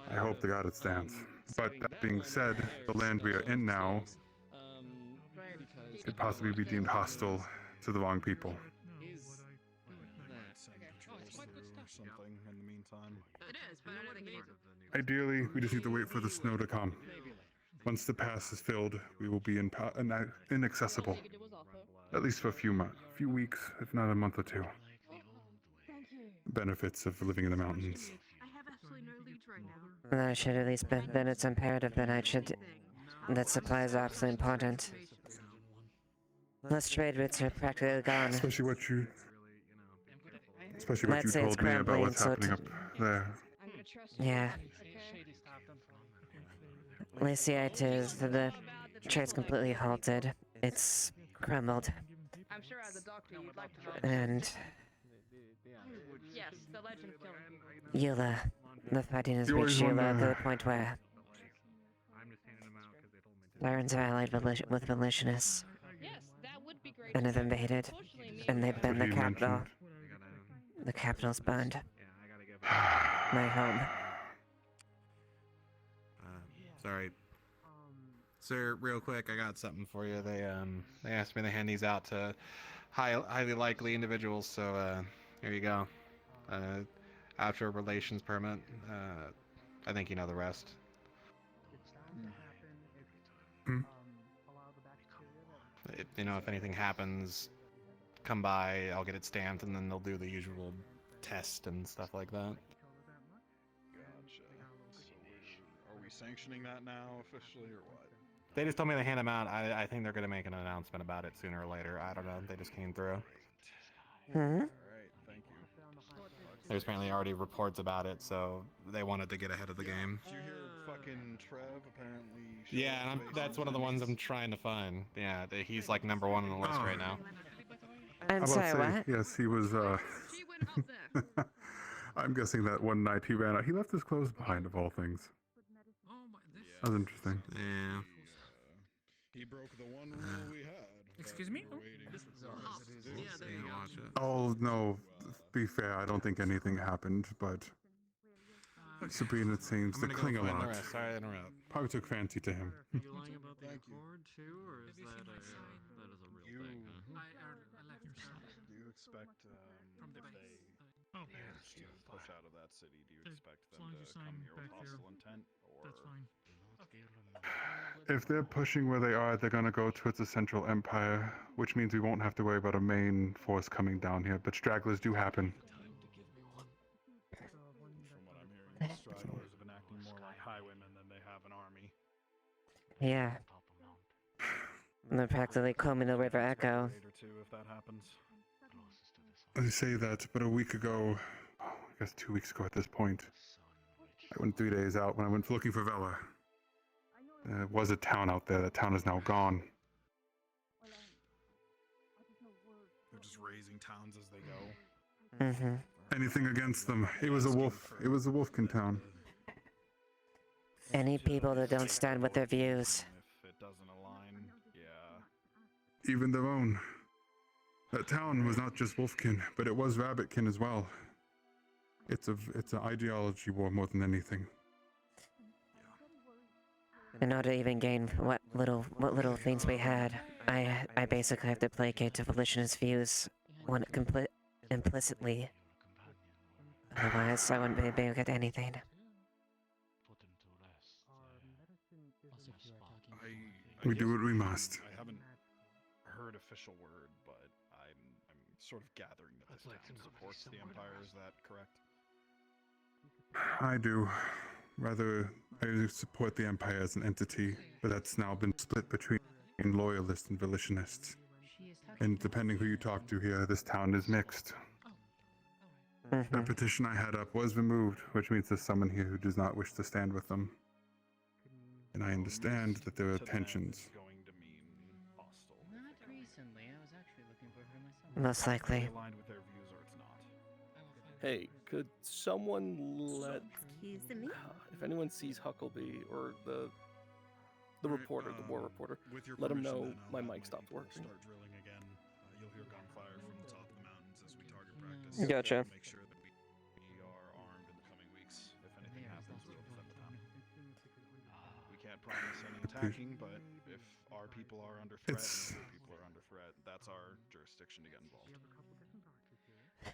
I hope to God it stands. But that being said, the land we are in now could possibly be deemed hostile to the wrong people. Something in the meantime. It is, but I don't think Ideally, we just need to wait for the snow to come. Once the pass is filled, we will be inaccessible. At least for a few weeks, if not a month or two. Benefits of living in the mountains. I have absolutely no leads right now. That should at least be, then it's imperative that I should... That supplies are absolutely important. Most trade routes are practically gone. Especially what you told me about what's happening up there. Yeah. Lysiite is the trade's completely halted. It's crumbled. I'm sure as a doctor you'd like to know. And Yes, the legend killed Eula, the fighting has reached Eula to the point where Barons are allied with Volutionists and have invaded, and they've been the capital. The capital's burned. My home. Sorry. Sir, real quick, I got something for you. They asked me to hand these out to highly likely individuals, so here you go. Outdoor relations permit. I think you know the rest. If anything happens, come by, I'll get it stamped, and then they'll do the usual test and stuff like that. Gotcha. So are we sanctioning that now officially, or what? They just told me to hand them out. I think they're going to make an announcement about it sooner or later. I don't know. They just came through. Alright, thank you. There's apparently already reports about it, so they wanted to get ahead of the game. Did you hear fucking Trev apparently? Yeah, and that's one of the ones I'm trying to find. Yeah, he's like #1 on the list right now. I'm sorry, what? Yes, he was, I'm guessing that one night he ran out. He left his clothes behind, of all things. That was interesting. Yeah. He broke the one rule we had. Excuse me? Oh, no, to be fair, I don't think anything happened, but Sabrina seems to cling a lot. Sorry to interrupt. Probably took fancy to him. Are you lying about the Accord too, or is that a real thing? Do you expect if they manage to push out of that city, do you expect them to come here with hostile intent, or? That's fine. If they're pushing where they are, they're going to go towards the Central Empire, which means we won't have to worry about a main force coming down here, but stragglers do happen. From what I'm hearing, stragglers have been acting more like highwaymen than they have an army. Yeah. They're practically combing the River Echo. If that happens. I say that, but a week ago, I guess 2 weeks ago at this point, I went 3 days out when I went looking for Vela. There was a town out there. That town is now gone. They're just raising towns as they go. Mm-hmm. Anything against them. It was a wolf. It was a Wolfkin town. Any people that don't stand with their views. If it doesn't align, yeah. Even their own. That town was not just Wolfkin, but it was Rabbitkin as well. It's an ideology war more than anything. In order to even gain what little things we had, I basically have to placate to Volitionist views implicitly. Otherwise, I wouldn't be able to get anything. We do what we must. I haven't heard official word, but I'm sort of gathering that this town supports the Empire. Is that correct? I do. Rather, I support the Empire as an entity, but that's now been split between loyalists and volitionalists. And depending who you talk to here, this town is mixed. That petition I had up was removed, which means there's someone here who does not wish to stand with them. And I understand that there are tensions. Not recently. I was actually looking for her myself. Most likely. Aligned with their views or it's not. Hey, could someone let... Excuse me? If anyone sees Huckleby or the reporter, the war reporter, With your let him permission, know then, I'll my have mic stopped people working. Start drilling again. You'll hear gunfire from the top of the mountains as we target practice. Gotcha. Make sure that we are armed in the coming weeks. If anything happens, we'll defend the town. We can't promise any attacking, but if our people are under threat and other people are under threat, that's our jurisdiction to get involved.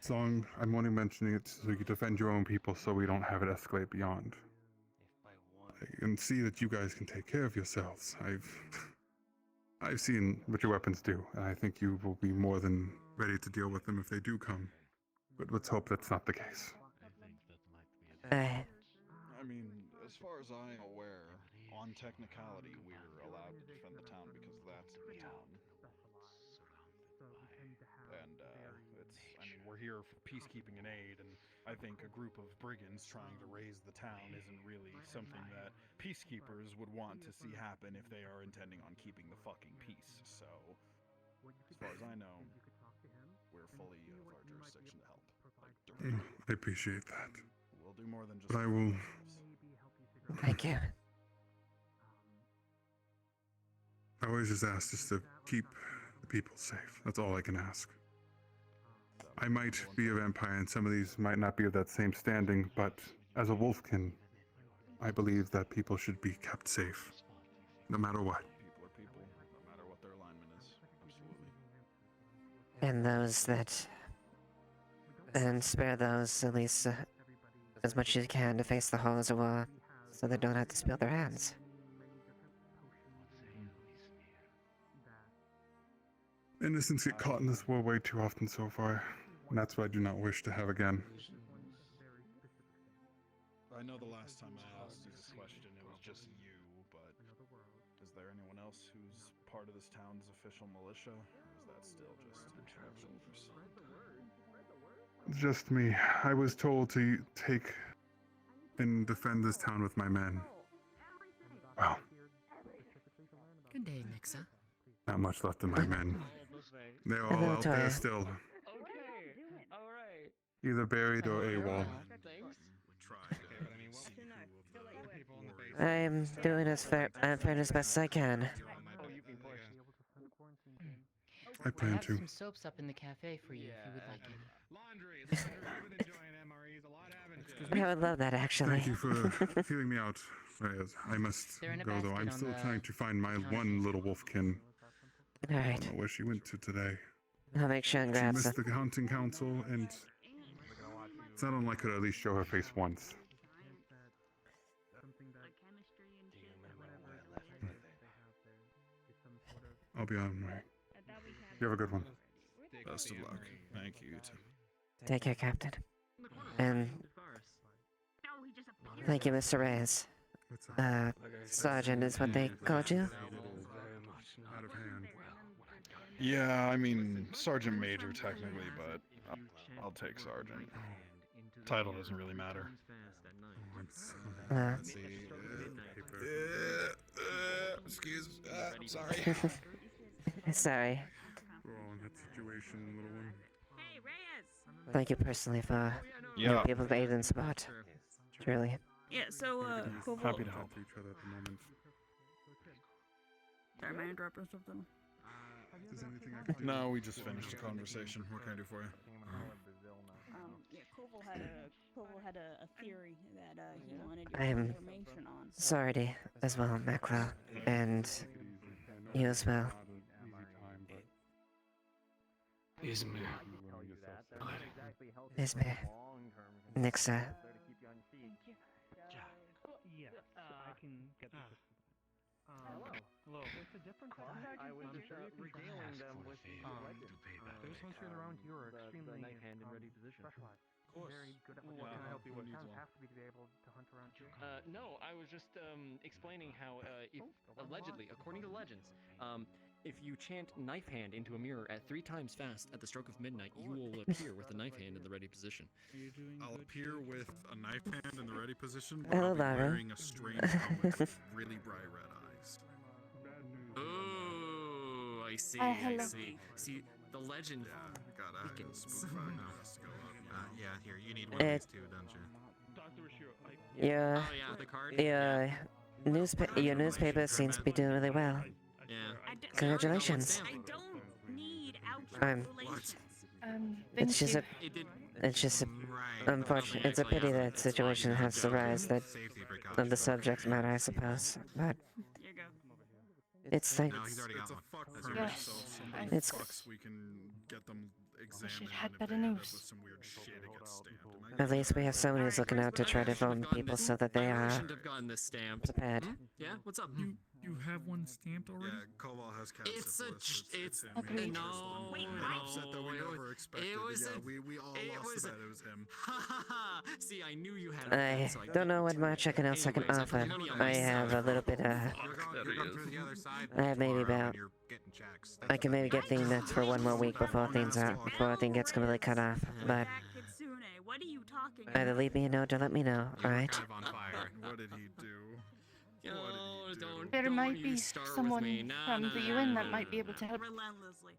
I'm only mentioning it so you can defend your own people so we don't have it escalate beyond. I can see that you guys can take care of yourselves. I've seen what your weapons do, and I think you will be more than ready to deal with them if they do come. But let's hope that's not the case. I mean, as far as I'm aware, on technicality, we're allowed to defend the town because that's the town. And we're here for peacekeeping and aid, and I think a group of brigands trying to raise the town isn't really something that peacekeepers would want to see happen if they are intending on keeping the fucking peace. So, as far as I know, we're fully of our jurisdiction to help. I appreciate that. We'll do more than just. But I will. Thank you. I always just ask just to keep the people safe. That's all I can ask. I might be of Empire, and some of these might not be of that same standing, but as a Wolfkin, I believe that people should be kept safe, no matter what. People are people, no matter what their alignment is. Absolutely. And those that... And spare those, at least, as much as you can to face the horrors of war, so they don't have to spill their hands. Innocents get caught in this war way too often so far, and that's what I do not wish to have again. I know the last time I asked you this question, it was just you, but is there anyone else who's part of this town's official militia, or is that still just shoulders? It's just me. I was told to take and defend this town with my men. Well, Good day, Nixa. not much left of my men. They're all out there still, either buried or AWOL. I'm doing as fair as best as I can. I plan have to. some soaps up in the cafe for you if you would like it. I would love that, actually. Thank you for hearing me out. I must They're in a go, though. I'm basket still on the trying to find my one little wolfkin. I Alright. don't know where she went to today. I'll make sure and She grab missed some. the hunting council, and it's not unlike her to at least show her face once. I'll be on my way. You have a good one. Best of luck. Thank you, you too. Take care, Captain. And thank you, Mr. Reyes. Sergeant is what they called you? Out of hand. Yeah, I mean, Sergeant Major technically, but I'll take Sergeant. Title doesn't really matter. Let's see. Excuse me. Sorry. Sorry. We're all in that situation, little one. Thank you personally for Yeah. your people's aid and support. Truly. Yeah, so, Happy to help. Each other at the moment. Sorry, am I interrupting something? Is there anything I can do? No, we just finished the conversation. What can I do for you? Yeah, Koval had a theory that he wanted your I'm information on. So. sorry as well, Macro. And you as well. Ismir. Ismir. Nixa. Yes, I can get this. Hello. It's a different contact. I was regaling them with those hunters around here are extremely knife hand in ready position. Specialized. very good at what What can I help you with? needs Towns one? have to be able to hunt around too. No, I was just explaining how if allegedly, according to legends, if you chant knife hand into a mirror at 3 times fast at the stroke of midnight, you will appear with a knife hand in the ready position. I'll appear with a knife hand in the ready position, but Hello, I'll be Barbara. wearing a strange helmet with really bright red eyes. Oh, I see. hello. I see. See, the legend Gotta weakens. spook fire now has to go up. Yeah, here, you need one of It- these too, don't you? Your, Oh, yeah, the card? your, your newspaper seems to be doing really well. Yeah. Congratulations. I don't need I'm- relations. It's just a, It did. it's just a, unfortunate. It's a pity that situation has to rise that of the subject matter, I suppose. But Here you go. it's like No, he's already got It's a one. fuck That's permit, Yes, so if somebody It's- fucks, we can get them examined. had and if better they end up news. with some weird shit, it gets stamped. at least we have someone who's looking out to try to inform people so that they I are shouldn't have gotten this stamped. prepared. Yeah, what's up? You have one stamped already? Yeah, Koval has cat It's a syphilis. it's him. Agreed. no. Wait, I'm what? upset that we never expected. It was Yeah, a- we all it lost was the a- bet. It was him. See, I knew you had. I so don't know what much I can else I can Anyways, I put offer. money on I my have side. a little bit You're of. going, you're going through the other side I have maybe tomorrow, about. and you're getting checks. I can maybe get things nuts for one more week before things gets completely cut off. But Kitsune, what are you talking either leave me a note or let me know. All right. Kind of on fire. What did he do? Oh, don't. There don't might you be start with someone me. No, from no, the no, UN no, that no, might be no, able no. to help Relentlessly.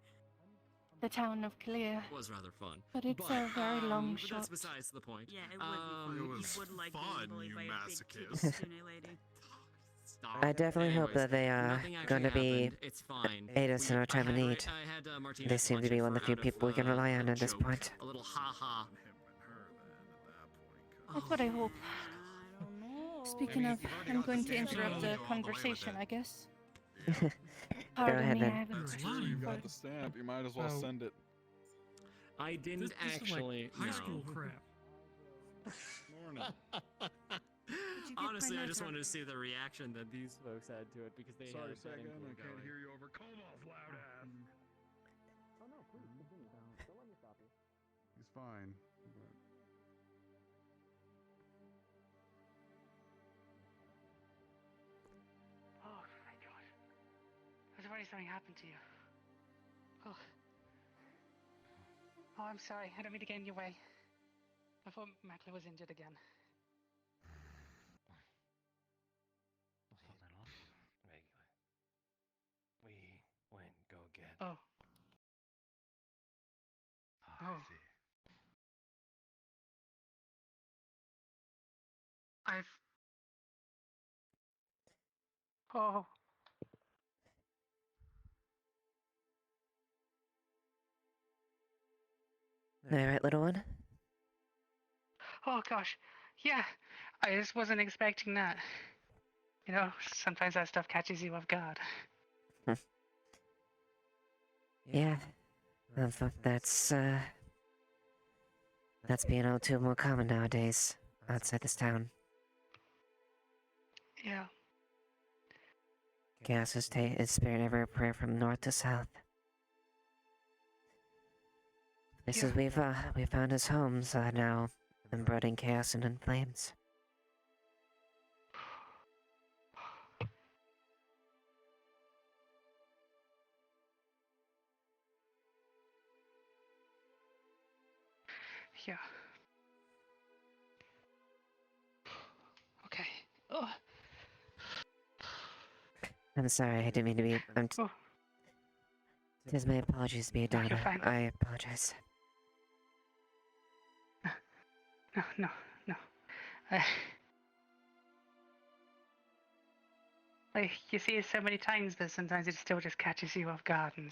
the town of Kalia. It was rather fun. But it's a very long but shot. That's besides the point. Yeah, it would be fun. It You was would like fun, being bullied you by a big masochist. Kitsune lady. Stop. I definitely hope Anyways, that they are nothing actually going to be happened. It's fine. aid us in our time of need. I had Martinez They seem to watch be it one of the for few out people we can rely on a at this joke, point. A little ha-ha. That's what I hope. I don't know. Speaking of, you've already I'm got the going to stamp, so interrupt you'll the go all the way with conversation, it. I guess. Go Pardon ahead me, then. I haven't That's true. You got the stamp. You might as well Oh. send it. I didn't This actually. is like high school no. crap. Morning. Honestly, I just wanted to see the reaction that these folks had to it because they Sorry, had say betting again. pool I can't going. hear you over Koval's loud ass. Oh no, please continue. Don't let me stop you. He's fine. Oh my god. Has already something happened to you? Oh. Oh, I'm sorry. I don't mean to get in your way. I thought Mackler was injured again. We went go get. Oh. Oh. I've. Oh. All right, little one. Oh gosh. Yeah. I just wasn't expecting that. You know, sometimes that stuff catches you off guard. Yeah. That's being all too more common nowadays outside this town. Yeah. Chaos is sparing every prayer from north to south. Places we found as homes are now embroidered in chaos and in flames. Yeah. Okay. Oh. I'm sorry, I didn't mean to be. Oh. It is my apologies to be a No, you're downer. fine. I apologize. No. Like, you see it so many times, but sometimes it still just catches you off guard, and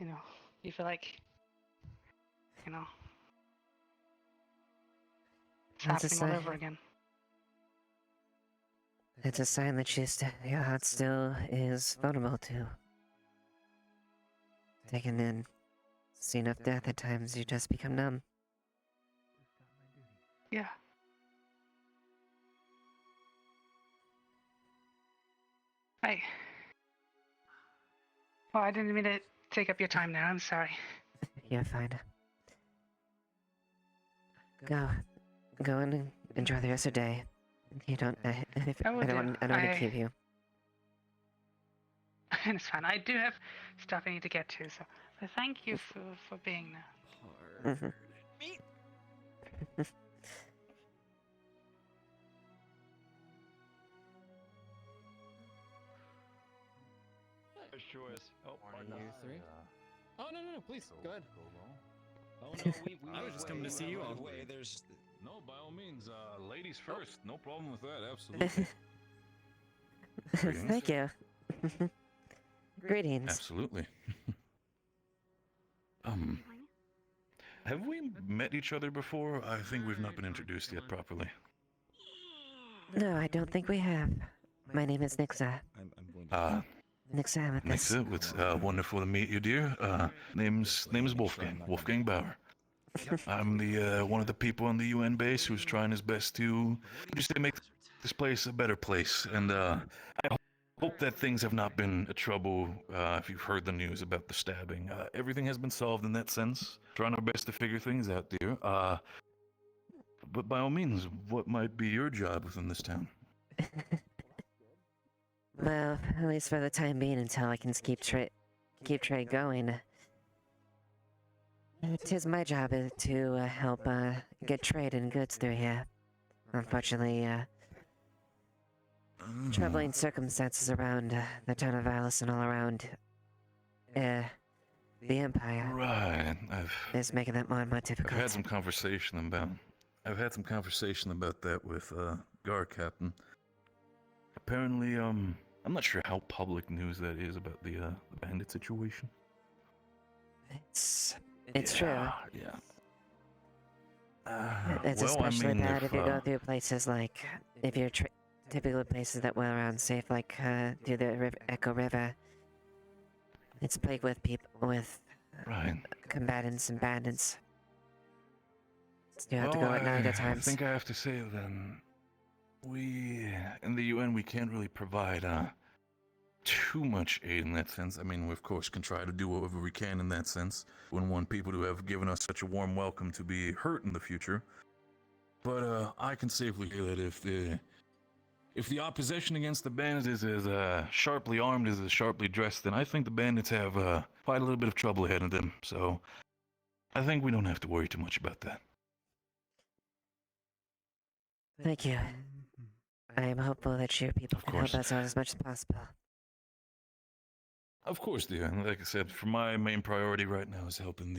you know, you feel like, you know, it's That's a happening all sign. over again. It's a sign that your heart still is vulnerable to taking in. See enough death at times, you just become numb. Yeah. Hey. Oh, I didn't mean to take up your time now. I'm sorry. You're fine. go and enjoy the rest of your day. You don't. I will don't want to keep you. It's fine. I do have stuff I need to get to, so but thank you for being there. Mhm. Sure is. Oh, pardon You us. three? Oh no, please go ahead. Oh no, we I was just coming to see you all. There's no, by all means, ladies first. No problem with that. Absolutely. Thank you. Greetings. Absolutely. Have we met each other before? I think we've not been introduced yet properly. No, I don't think we have. My name is Nixa. Nixa Amethyst. Nixa, it's wonderful to meet you, dear. Name's Wolfgang. Wolfgang Bauer. I'm the one of the people on the UN base who's trying his best to just make this place a better place. And I hope that things have not been a trouble. If you've heard the news about the stabbing, everything has been solved in that sense. Trying our best to figure things out, dear. But by all means, what might be your job within this town? Well, at least for the time being, until I can keep trade going. It is my job to help get trade and goods through here. Unfortunately, troubling circumstances around the town of Alice and all around the Empire. Right. Is making that more and more difficult. I've had some conversation about that with Guard Captain. Apparently, I'm not sure how public news that is about the bandit situation. It's true. Yeah. It's well, especially I mean, bad if you go through places like, if you're typically places that well around safe, like through the Echo River. It's plagued with people, with combatants and bandits. You have to go at night at times. I think I have to say then, we in the UN we can't really provide too much aid in that sense. I mean, we of course can try to do whatever we can in that sense. Wouldn't want people to have given us such a warm welcome to be hurt in the future. But I can safely say that if the opposition against the bandits is as sharply armed as sharply dressed, then I think the bandits have quite a little bit of trouble ahead of them. So I think we don't have to worry too much about that. Thank you. I am hopeful that you people can help us out as much as possible. Of course, dear. And like I said, for my main priority right now is helping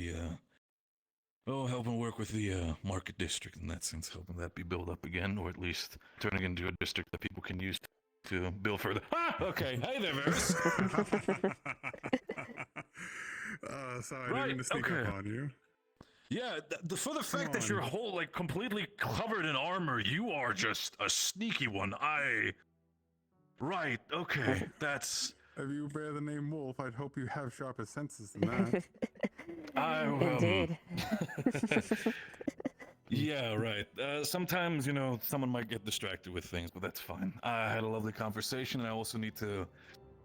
helping work with the market district in that sense, helping that be built up again, or at least turning it into a district that people can use to build further. Ah, okay. Hey there, Varys. Sorry, I didn't mean to sneak up on you. Yeah, for the fact that you're whole, like, completely covered in armor, you are just a sneaky one. Right, okay, that's... If you bear the name Wolf, I'd hope you have sharper senses than that. Indeed. Yeah, right. Sometimes, someone might get distracted with things, but that's fine. I had a lovely conversation, and I also need to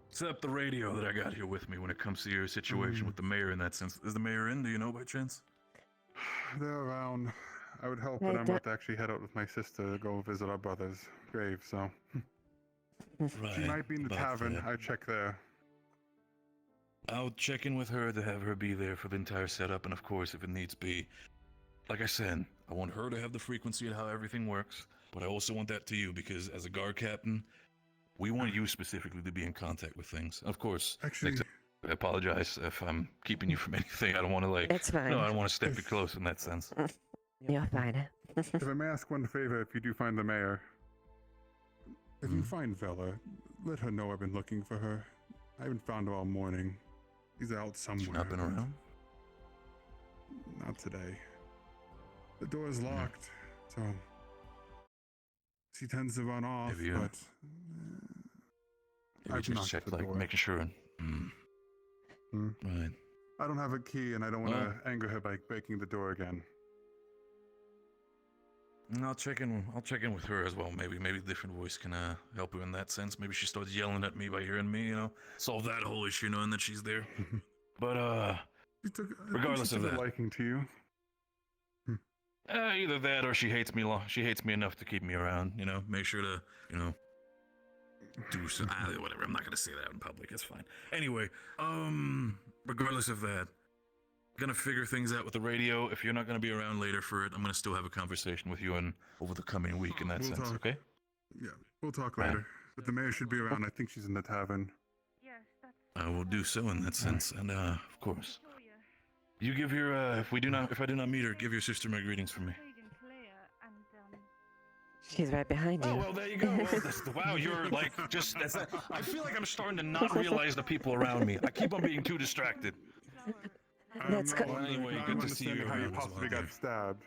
set up the radio that I got here with me when it comes to your situation with the mayor in that sense. Is the mayor in? Do you know by chance? They're around. I would help, but I'm about to actually head out with my sister to go visit our brother's grave, so... She might be in the tavern. I check there. I'll check in with her to have her be there for the entire setup, and of course, if it needs be, like I said, I want her to have the frequency of how everything works, but I also want that to you, because as a guard captain, we want you specifically to be in contact with things. Of course, actually, I apologize if I'm keeping you from anything. I don't want to It's fine. No, I don't want to step you close in that sense. You're fine. If I may ask one favor, if you do find the mayor, if you find Vela, let her know I've been looking for her. I haven't found her all morning. He's out somewhere. She's not been around? Not today. The door is locked, so she tends to run off, but I've just checked, like, making sure. Right. I don't have a key, and I don't want to anger her by breaking the door again. I'll check in with her as well. Maybe a different voice can help her in that sense. Maybe she starts yelling at me by hearing me, solve that whole issue knowing that she's there. But regardless of that, liking to you. Either that or she hates me. She hates me enough to keep me around. You know, make sure to, you know, do so. Whatever. I'm not gonna say that in public. It's fine. Anyway, regardless of that, gonna figure things out with the radio. If you're not gonna be around later for it, I'm gonna still have a conversation with you and over the coming week in that We'll sense. talk. Okay? Yeah, we'll talk Right. later. But the mayor should be around. I think she's in the tavern. I will do so in that sense, and of course, you give your if I do not meet her, give your sister my greetings for me. She's right behind you. Oh well, there you go. Well, wow, you're like just. I feel like I'm starting to not realize the people around me. I keep on being too distracted. That's good. Well, anyway, I'm good to see you understanding how you around as possibly well, got stabbed.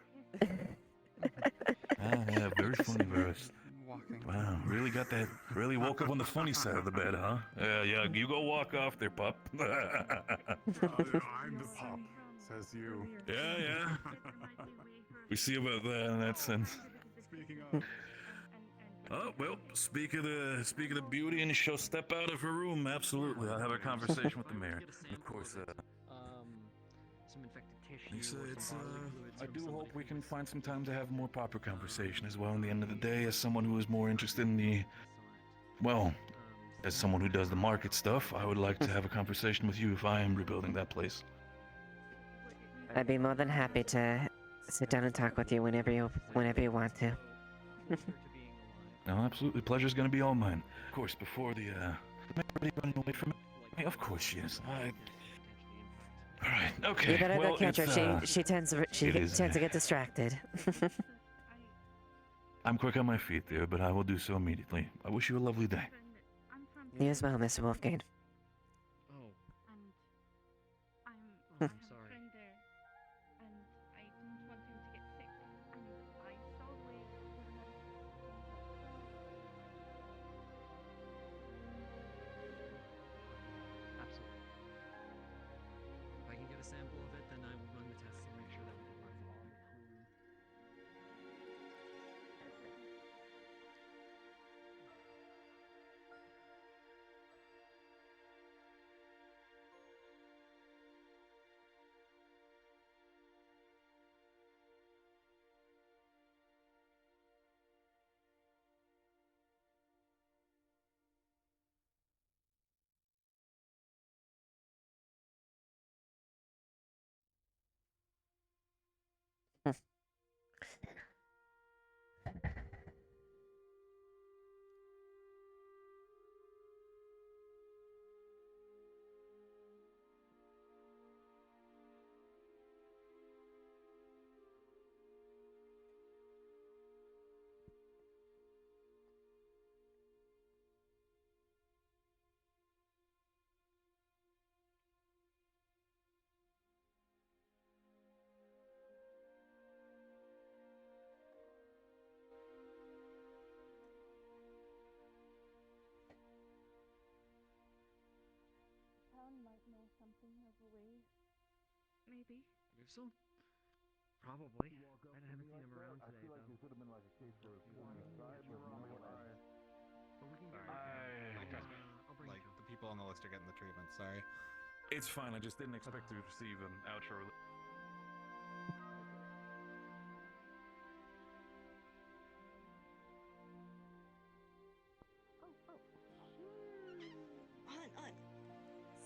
yeah, very funny, Varys. Wow, really got that. Really woke up on the funny side of the bed, huh? Yeah. You go walk off there, pup. I'm the pup, says you. Yeah. We see about that in that sense. Speaking of. Oh well, speak of the beauty, and she'll step out of her room. Absolutely, I'll have a conversation with the mayor. Of course, Some infected tissue. it's I do hope we can find some time to have a more proper conversation as well. In the end of the day, as someone who is more interested in as someone who does the market stuff, I would like to have a conversation with you if I am rebuilding that place. I'd be more than happy to sit down and talk with you whenever you want to. No, absolutely. Pleasure's gonna be all mine. Of course, before the mayor running away from me. Of course she is. All right. Okay. You better well, go catch her. it's, She tends to get distracted. I'm quick on my feet there, but I will do so immediately. I wish you a lovely day. You as well, Mr. Wolfgang. I'm sorry. Absolutely. If I can get a sample of it, then I will run the tests and make sure that it runs all through. Might know something of a way. Maybe. Believe so? Probably. I haven't seen him around today, though. could have been like a case for But we can get I'll bring Like, it to him. the people on the list are getting the treatment, sorry. It's fine. I just didn't expect to receive an outro.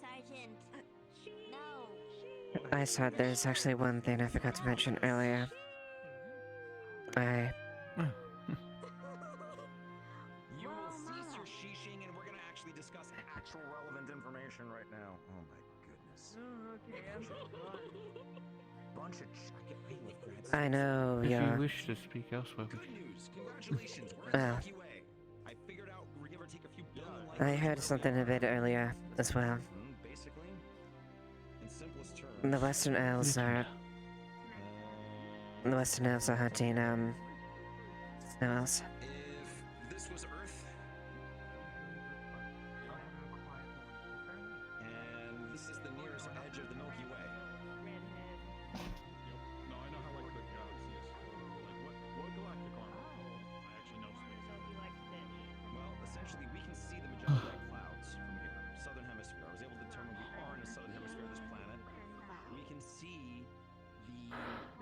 Sergeant. No. I saw there's actually one thing I forgot to mention earlier. You will cease your sheeshing, and we're gonna actually discuss actual relevant information right now. Oh my goodness. Bunch of I get with grants. I know, If yeah. you wish to speak elsewhere, we Good can. news. Congratulations. We're Well. in QA. I figured out we're give or take a few billion I heard something a bit earlier as well. Basically, in simplest terms. The Western Elves are hunting snow elves. If this was Earth, and this is the nearest edge of the Milky Way. No, I know how like the galaxy is. Like what galactic armor? I actually know space. Well, essentially, we can see the Magellan White Clouds from here, southern hemisphere. I was able to determine we are in the southern hemisphere of this planet. We can see the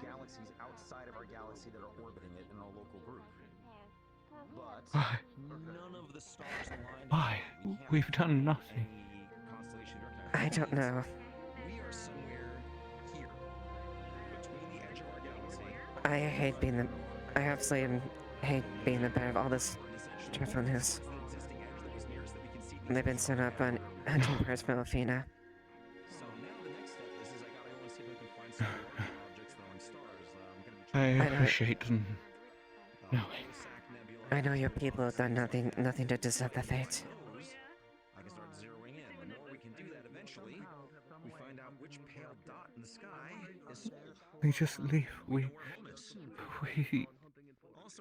galaxies outside outside of our galaxy that are orbiting it in a local group. But Why? none of the stars aligned. Why? We've done nothing. Constellation direct. I don't know. We are somewhere here, between the edge of our galaxy. I hate being the. I absolutely hate being the bearer of all this dreadful news. They've been set up on hunting personal Athena. So now the next step is I gotta go and see if I can find some larger objects throwing stars. I'm gonna be I I know- appreciate them. No. I know your people have done nothing to deserve the fate. I can start zeroing in. The more we can do that, eventually, we find out which pale dot in the sky is soul. We just leave. We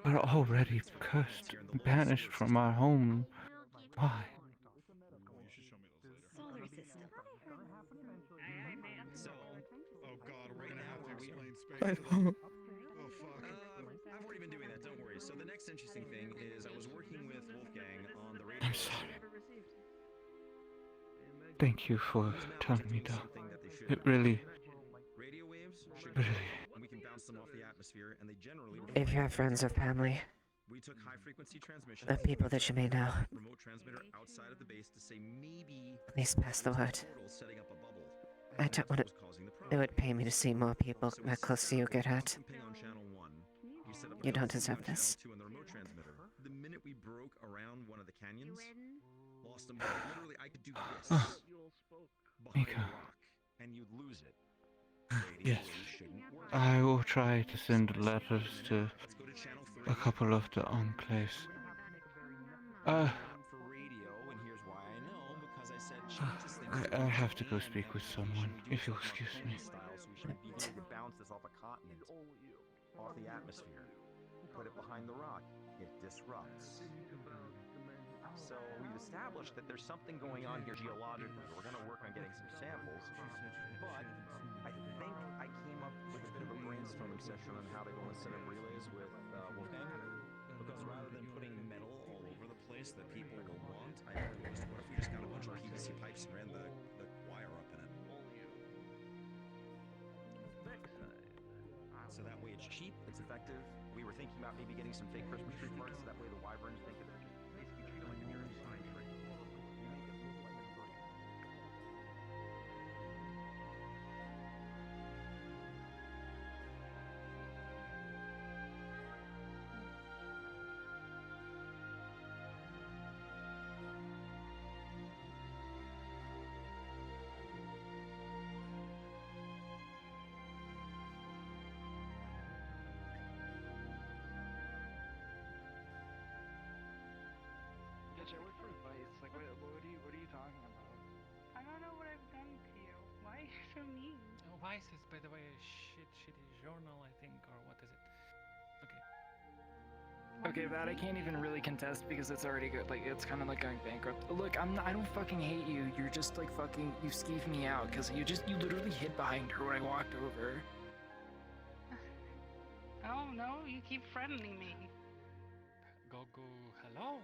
are already cursed, banished from our home. Why? Solar system. So, oh god, we're gonna have to explain space. I to them. don't- Oh fuck. I've already been doing that, don't worry. So the next interesting thing is I was working with Wolfgang on the radio. I'm sorry. Thank you for telling me that. It really, Radio waves should really. and we can bounce them off the atmosphere, and they generally. If you have friends or family, We took high frequency transmissions. the people that you may know, Remote transmitter outside of the base to say maybe. please pass the word. Portal setting up a bubble. I don't want to. It would pay me to see more people that close to you get hurt. Ping on channel 1. We set up a You don't ping deserve on this. channel 2 on the remote transmitter. The minute we broke around one of the canyons, lost them. Literally, I could do this behind Mika. a rock, and you'd lose it. Yes. I will try to send letters to a couple of the enclaves. For radio, and here's why I know, because I said changes things. I have to go speak with someone, if you'll excuse me. Style, so we should be able to bounce this off a continent, off the atmosphere. Put it behind the rock. It disrupts. So we've established that there's something going on here geologically. We're going to work on getting some samples. But I think I came up with a bit of a brainstorming session on how to go and set up relays with Wolfgang. Because rather than putting metal all over the place that people will want, I proposed, what if we just got a bunch of PVC pipes and ran the wire up in it? So that way it's cheap, it's effective. We were thinking about maybe getting some fake Christmas tree parts, so that way the wyverns think that they're just basically treated like a nearest sign tree. You make it look like a bird. I work for advice. Like, what are you talking about? I don't know what I've done to you. Why are you so mean? Oh, Vice is, by the way, a shitty journal, I think, or what is it? Okay. Okay, that I can't even really contest because it's already good. Like, it's kind of like going bankrupt. Look, I don't fucking hate you. You're just like fucking, you skeeved me out because you literally hid behind her when I walked over. Oh no, you keep threatening me. Go, hello?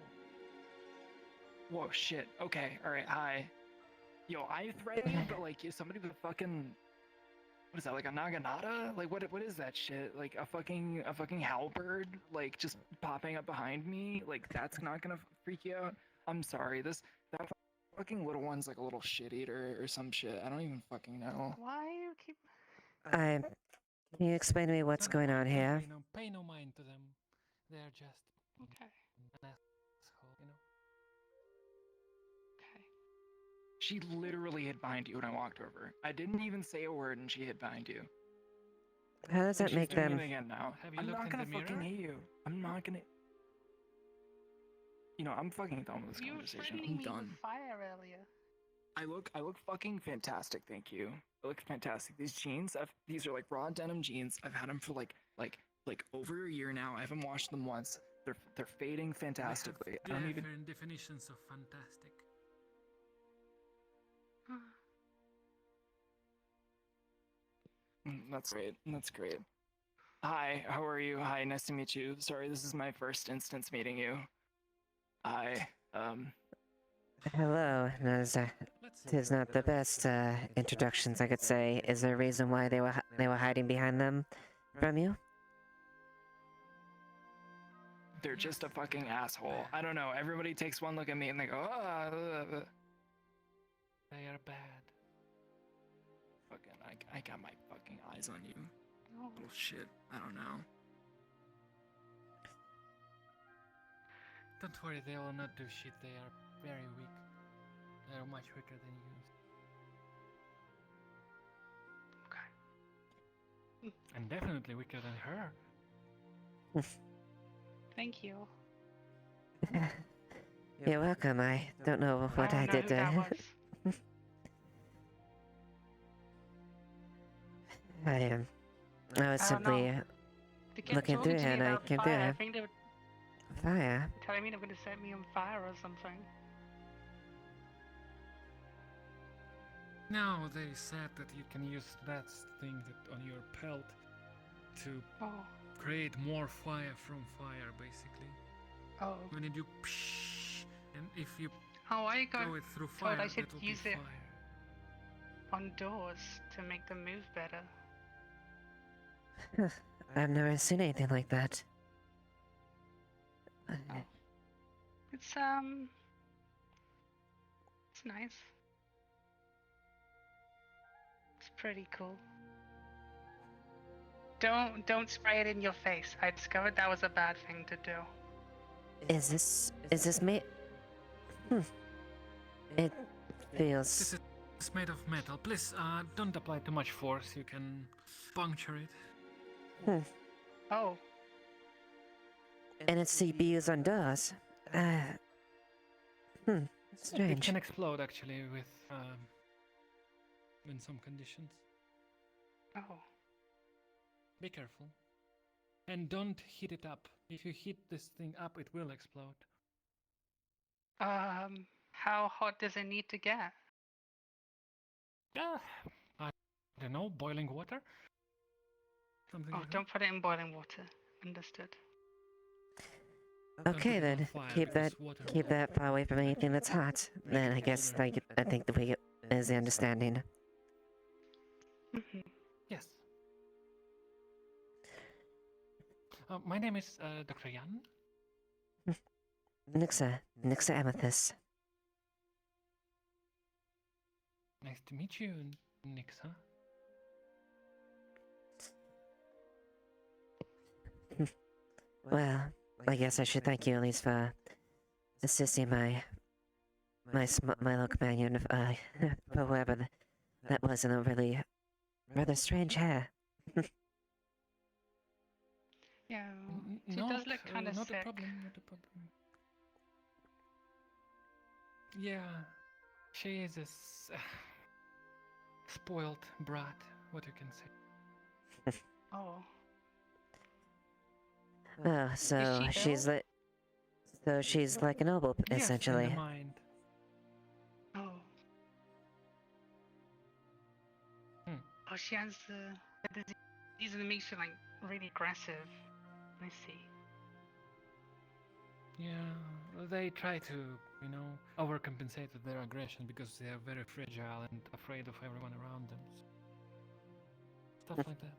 Whoa, shit. Okay, alright, hi. Yo, I threatened you, but like, somebody with a fucking... What is that, like a naginata? Like, what is that shit? Like, a fucking halberd? Like, just popping up behind me? Like, that's not gonna freak you out? I'm sorry, that fucking little one's like a little shit eater or some shit. I don't even fucking know. Why you keep... Can you explain to me what's going on here? Pay no mind to them. They're just Okay. an asshole, you know? Okay. She literally hid behind you when I walked over. I didn't even say a word and she hid behind you. How does And that she's make doing them? it again now. Have you I'm looked not in gonna the fucking mirror? hate you. I'm not gonna... You know, I'm fucking done with this You were conversation. threatening I'm me done. with fire earlier. I look fucking fantastic, thank you. I look fantastic. These jeans, these are like raw denim jeans. I've had them for like over a year now. I haven't washed them once. They're fading fantastically. I don't even... Different definitions of fantastic. That's great. That's great. Hi, how are you? Hi, nice to meet you. Sorry, this is my first instance meeting you. Hi, Hello. No, tis not the best introductions I could say. Is there a reason why they were hiding behind them from you? they're just a fucking asshole. I don't know. Everybody takes one look at me and they go, ah. They are bad. Fucking, I got my fucking eyes on you. Oh. Bullshit. I don't know. Don't worry, they will not do shit. They are very weak. They are much weaker than you. Okay. And definitely weaker than her. Thank you. You're welcome. I don't know what I did to. I was simply They kept looking talking through to it me and I about came fire. through I it. think they were Fire. telling me they were going to set me on fire or something. No, they said that you can use that thing that on your pelt to create more fire from fire, basically. Oh. When you do psh, and if you I got go it through told fire, I should that will use be it fire. on doors to make them move better. I've never seen anything like that. It's nice. It's pretty cool. Don't spray it in your face. I discovered that was a bad thing to do. Is this made? It feels. This is made of metal. Please, don't apply too much force. You can puncture it. Oh. And it's to be used on doors. It Strange. can explode actually with in some conditions. Oh. Be careful. And don't heat it up. If you heat this thing up, it will explode. How hot does it need to get? I don't know, boiling water? Something like Don't put it in boiling water. Understood. Okay then, keep that far away from anything that's hot. Then I guess I think the way is the understanding. Yes. My name is Dr. Jan. Nixa Amethyst. Nice to meet you, Nixa. Well, I guess I should thank you at least for assisting my little companion for whoever that was in a really rather strange hair. Yeah, she does look kind of not sick. a problem, not a problem. Yeah, she is a spoiled brat, what you can say. Oh. Oh, so she's like, a noble, essentially. Yes, in the mind. Oh. Oh, she has the disease that makes her like really aggressive. I see. Yeah, they try to, overcompensate with their aggression because they are very fragile and afraid of everyone around them. Stuff like that.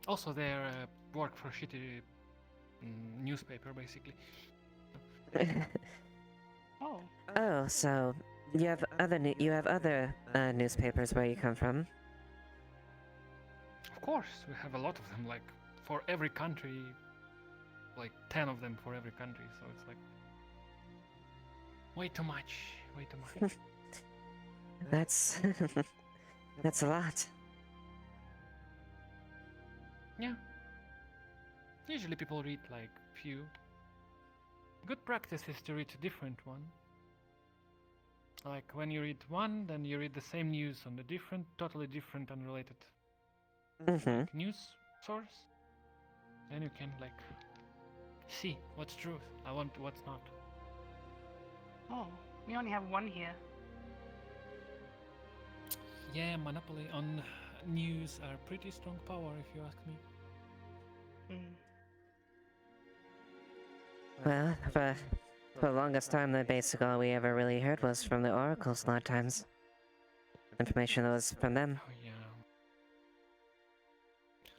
Also, they work for a shitty newspaper, basically. Oh. Oh, so you have other newspapers where you come from. Of course, we have a lot of them, like for every country, like 10 of them for every country, so it's like way too much. That's that's a lot. Yeah. Usually people read like few. Good practice is to read a different one. Like when you read one, then you read the same news on a totally different, unrelated like, news source. Then you can like see what's truth, what's not. Oh, we only have one here. Yeah, monopoly on news are pretty strong power, if you ask me. Well, for the longest time, the basic all we ever really heard was from the oracles a lot of times. Information that was from them. Oh yeah.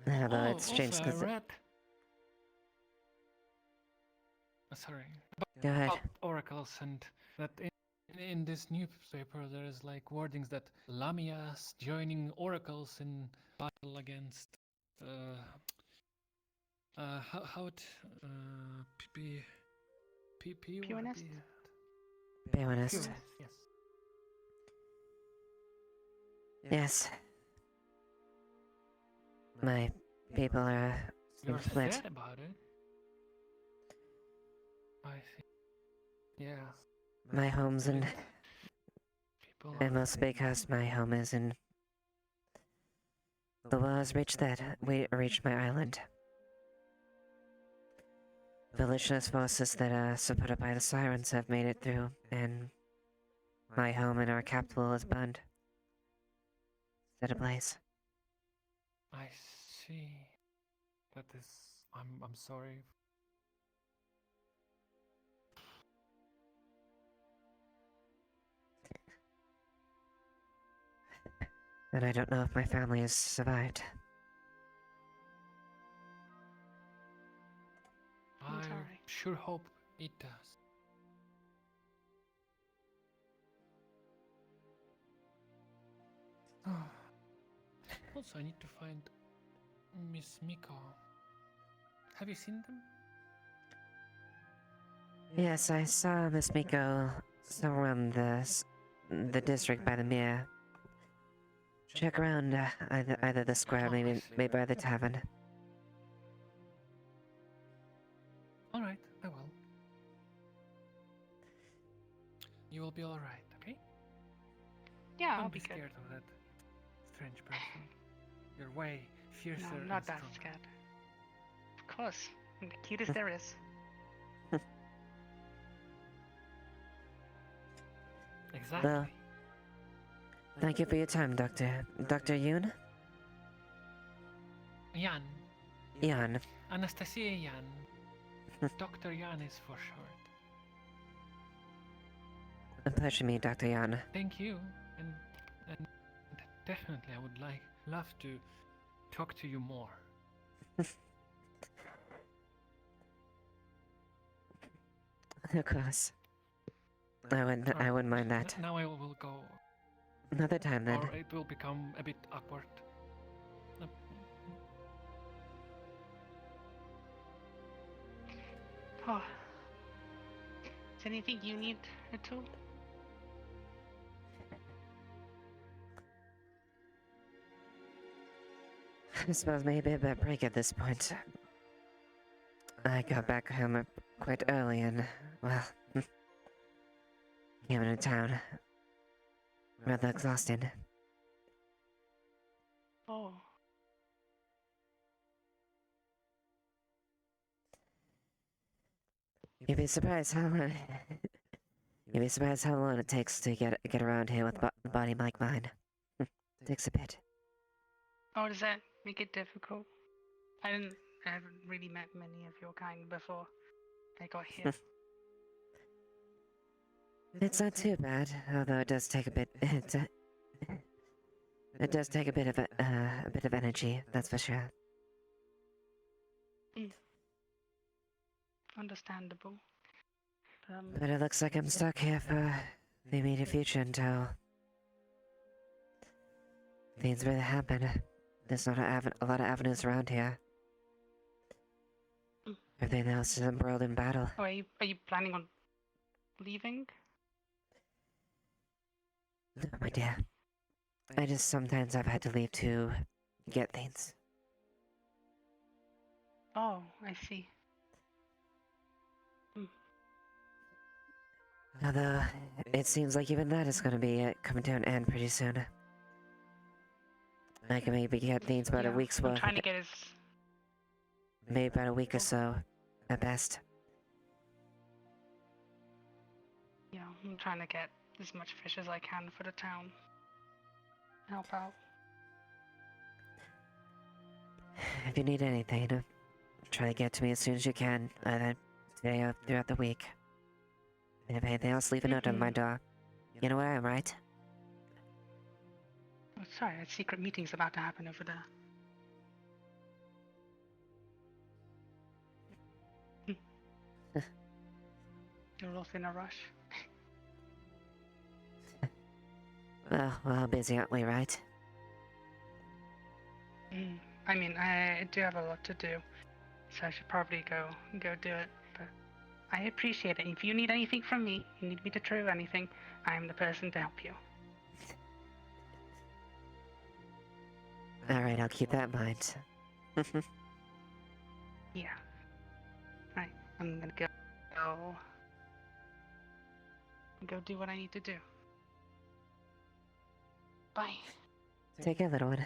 Although it's strange because... Sorry. Go ahead. About oracles, and that in this newspaper there is like wordings that Lamias joining oracles in battle against how it Pureness? Be honest. Yes. Yes. My people are You're split. sad about it. I see. Yeah. My home's in... People And mostly because my home is in... The war has reached reached my island. Volitionist forces that are supported by the sirens have made it through, and my home and our capital is burned. Set ablaze. I see. That is. I'm sorry. And I don't know if my family has survived. I sure hope it does. Also, I need to find Miss Miko. Have you seen them? Yes, I saw Miss Miko somewhere around the district by the mere. Check around either the square, maybe by the tavern. All right, I will. You will be all right, okay? Yeah, Don't I'll be be good. scared of that strange person. You're way fiercer. No, I'm and not that stronger. scared. Of course, I'm the cutest there is. Exactly. Well, thank you for your time, Dr. Yoon? Jan. Jan. Anastasia Jan. Dr. Jan is for short. A pleasure to meet Dr. Jan. Thank you, and definitely I would love to talk to you more. Of course. I wouldn't mind that. Now I will go. Another time then. Or it will become a bit awkward. Oh. Is anything you need at all? I suppose maybe a bit break at this point. I got back home quite early and, well, came into town. Rather exhausted. Oh. You'd be surprised how long... You'd be surprised how long it takes to get around here with a body like mine. Takes a bit. Oh, does that make it difficult? I haven't really met many of your kind before I got here. It's not too bad, although it does take a bit. It does take a bit of energy, that's for sure. Understandable. But it looks like I'm stuck here for the immediate future until things really happen. There's not a lot of avenues around here. Everything else is embroiled in battle. Oh, are you planning on leaving? No, my dear. Sometimes I've had to leave to get things. Oh, I see. Although, it seems like even that is gonna be coming to an end pretty soon. I can maybe get things about a week's I'm worth. trying to get his... Maybe about a week or so, at best. Yeah, I'm trying to get as much fish as I can for the town. Help out. If you need anything, try to get to me as soon as you can, either today or throughout the week. And if anything else, leave a note on my door. You know where I am, right? Oh, sorry, a secret meeting's about to happen over there. You're also in a rush. Well, we're all busy, aren't we, right? I mean, I do have a lot to do, so I should probably go do it. But I appreciate it. If you need anything from me, you need me to true anything, I'm the person to help you. Alright, I'll keep that in mind. Yeah. Right. I'm gonna go do what I need to do. Bye. Take care, little one.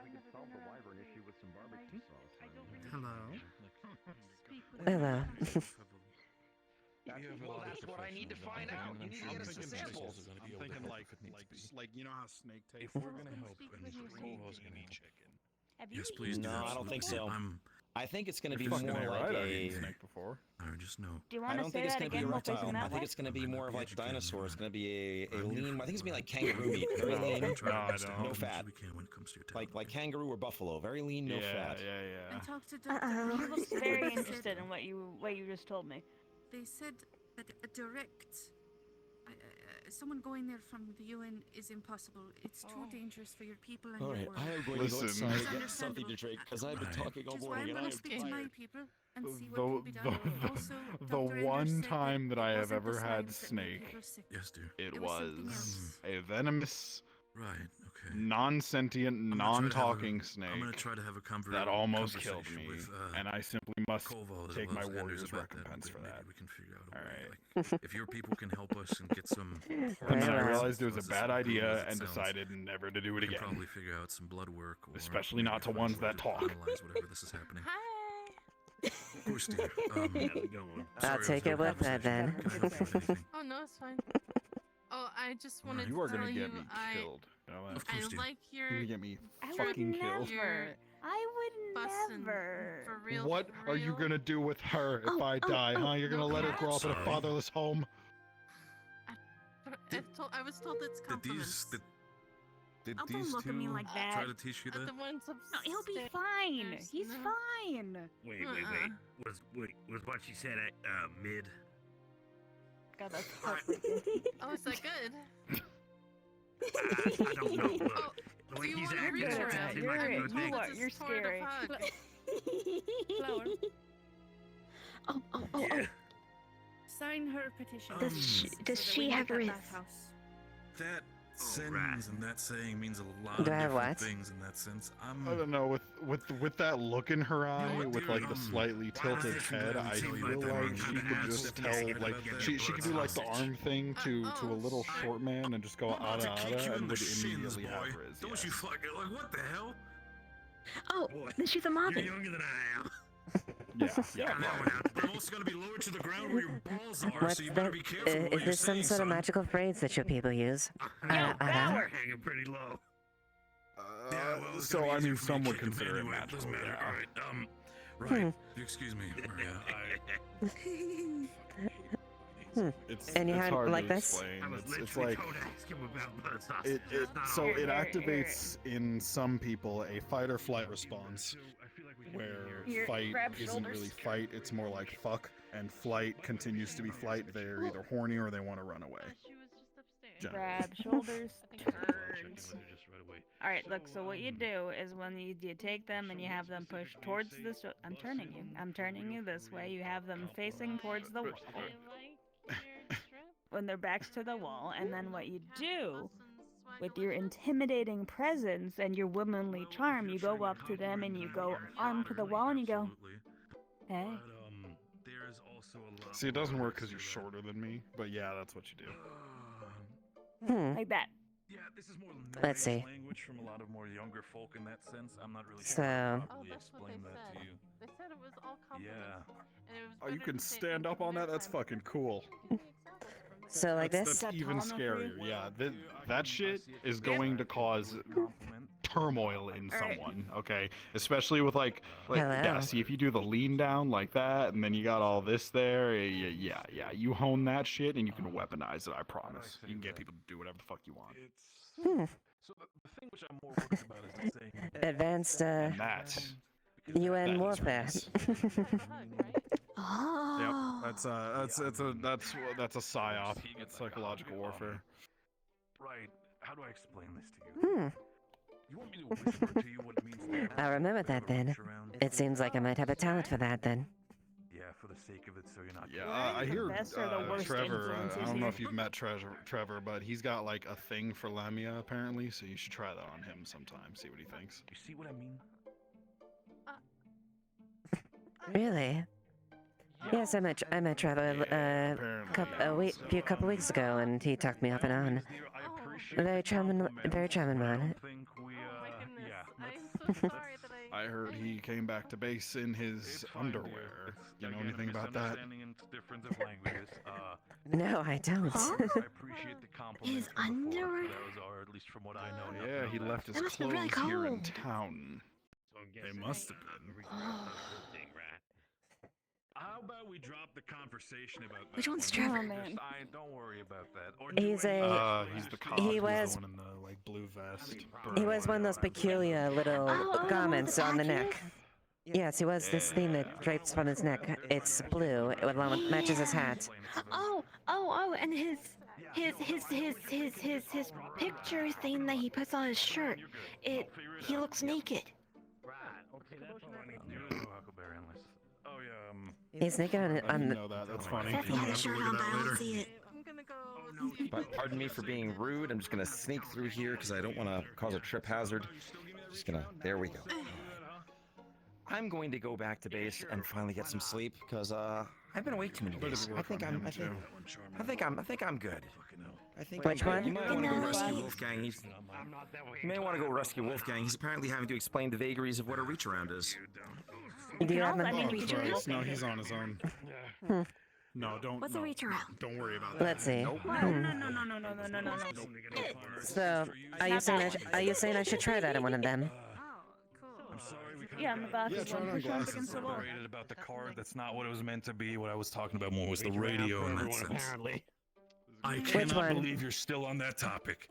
We could solve the wyvern issue with some barbecue sauce. Hello. Hello. That's what I need to find out. You need to get us some samples. I'm thinking like you know how snake taste. If we're gonna help and Corval's gonna eat chicken. Yes, please do. No, I don't think so. I think it's going to be You're more fucking like right, I a. ate snake before. I just know. Do you I want to don't say think it's that going to be again while reptile. facing I that think way? it's going to be more of like dinosaur. It's going to be a lean. I think it's going to be like kangaroo meat. Very lean. No fat. Like kangaroo or buffalo. Very lean, no fat. Yeah. I talked to Dr. You Hughes. look very They interested said- in what you just told me. They said that a direct, someone going there from the UN is impossible. It's too dangerous for your people and All your right, world. I am going to go outside and get something to drink because I've been talking all Which is why morning I'm and I going am to speak to my tired. people and see what can be done. Also, The Dr. Ender one said time that it I have wasn't the ever had science that made snake, people sick. Yes, dear. it It was something was else. a venomous, Right. Okay. non-sentient, I'm gonna try to have non-talking a- snake. I'm gonna try to have a that almost conversation killed me, with, and I simply must Koval as take well my as Anders warrior's about that, recompense but for maybe that. we can figure out a All way. right. Like, if your people can help us and get some. And then I hormones realized it was a as bad brutal as idea it and sounds, decided never to do we it can again. probably figure out some blood work, or Especially not to maybe ones find a way that to talk. analyze whatever this is happening. Of course, dear. How's it going? I'll take it with that then. Can I help you with anything? Oh no, it's fine. Oh, I just wanted You to are tell gonna you get me killed. Of course, I dear. like your You're gonna get me I fucking would killed. never. I would bussin' never. for real. What for are you real. gonna do with her if Oh, I oh, die, oh, huh? You're gonna no, let her grow up in a sorry. fatherless home? I was told it's Did compliments. did Oh, don't these look two at me like that. try to teach you that? The ones No, he'll be fine. upstairs, He's no. fine. Wait. Was what she said mid? God, that's heartbreaking. Oh, is that good? I don't know. Look, Oh, the way do you he's want to acting, reach it around? seems like a good thing. You're scary. Flower. Oh. Yeah. Sign her petition. Does so that she we can have get that wrist? house. That sentence right. and that saying means a lot of Do I have different what? things in that sense. I don't know, with that look in her eye, what, with dude, like the slightly tilted honestly, head, I I tell you feel that like I'm she kinda could ass just to tell, get like, about that she could do like the arm thing to a little short man and just go I'm about to ada kick you ada in and the would shins, immediately boy. have her as Don't yes. you fucking like what the hell? Oh, Boy, then she's a mommy. You're younger than I am. Yeah. Got that one out. I'm also gonna be lowered to the ground where your balls are, What's so you better that? be careful what Is you're this some saying, sort of son. magical phrase that your people use? We're hanging pretty low. Yeah, well, it's So gonna be I easier mean, for me some to would kick him consider it anyway. magical. Doesn't matter. Yeah. All right. Right. Excuse me. It's And you it's had hard like to this? explain. I was It's literally like told to ask him about blood sauce. it so it activates in some people a fight or flight response where Here, fight grab isn't shoulders. really fight, it's more like fuck, and flight continues to be flight. They're either horny or they want to run away. She was just upstairs. Generally. Grab shoulders, turns. All right, look. So what you do is when you take them and you have them push towards this. I'm turning you. I'm turning you this way. You have them facing towards the wall. When their backs to the wall, and then what you do with your intimidating presence and your womanly charm, you go up to them and you go onto the wall and you go, hey. There's also a lot See, it doesn't work because you're shorter than me, but yeah, that's what you do. Like that. Yeah, this is more Let's see. language from a lot of more younger folk in that sense. I'm not really So- sure how to Oh, properly that's what they explain that said. to you. They said it was all compliments. Yeah. And it was Oh, you better can to say stand up on that? That's maritime. fucking cool. So like That's this? even scarier. Yeah, that shit is going to cause turmoil in All right. someone. Okay, especially with like yeah. Hello. See, if you do the lean down like that, and then you got all this there, yeah. You hone that shit, and you can weaponize it. I promise. You can get people to do whatever the fuck you want. Hmm. So the thing which I'm more worried about is the saying. Advanced And that UN is warfare. Yep, that's a psyop. It's psychological warfare. Right. How do I explain this to you? Hmm. You want me to whisper to you what it means to I'll remember that then. It seems like I might have a talent for that then. Yeah, for the sake of it, so you're not. Yeah, I hear best or the worst Trevor. I influences don't know here? if you've met Trevor, but he's got like a thing for Lamia apparently. So you should try that on him sometime. See what he thinks. You see what I mean? Really? Yes, I met Trevor a couple weeks ago, and he talked me off and on. Very charming man. Oh my goodness. I'm so sorry that I heard he came back to base in his underwear. You know anything about that? Difference of languages. No, I don't. I appreciate the compliment. His underwear? Or at least from what I know. Yeah, he left his That must be clothes really here in cold. town. They must have been. How about we drop the conversation about that? Which one's one? Trevor? Just, don't worry about that. Or He's He's the cop. He He's was- the one in the like blue vest. He wears one of those peculiar little garments on the neck. Yes, he wears this thing that drapes from his neck. It's blue. It matches his hat. Oh, and his picture thing that he puts on his shirt. He looks naked. Oh yeah. He's naked I didn't on know that. That's funny. If he had a shirt on, but I don't see it. I'm gonna go. But pardon me for being rude. I'm just gonna sneak through here because I don't want to cause a trip hazard. Just gonna. There we go. I'm going to go back to base and finally get some sleep because I've been awake too many days. I think I'm good. I think Which one? You might want to go rescue Wolfgang. You may want to go rescue Wolfgang. He's apparently having to explain the vagaries of what a reach around is. Do you have I mean, a... reach around. No, he's on his own. Hmm. No, don't. What's a reach around? Don't worry about that. Let's see. No. So, are you saying I should try that on one of them? Yeah, I'm about Yeah, to try it on push glasses. against the wall. Worried about the card. That's not what it was meant to be. What I was talking about more was the radio in that sense. I Which cannot one? believe you're still on that topic.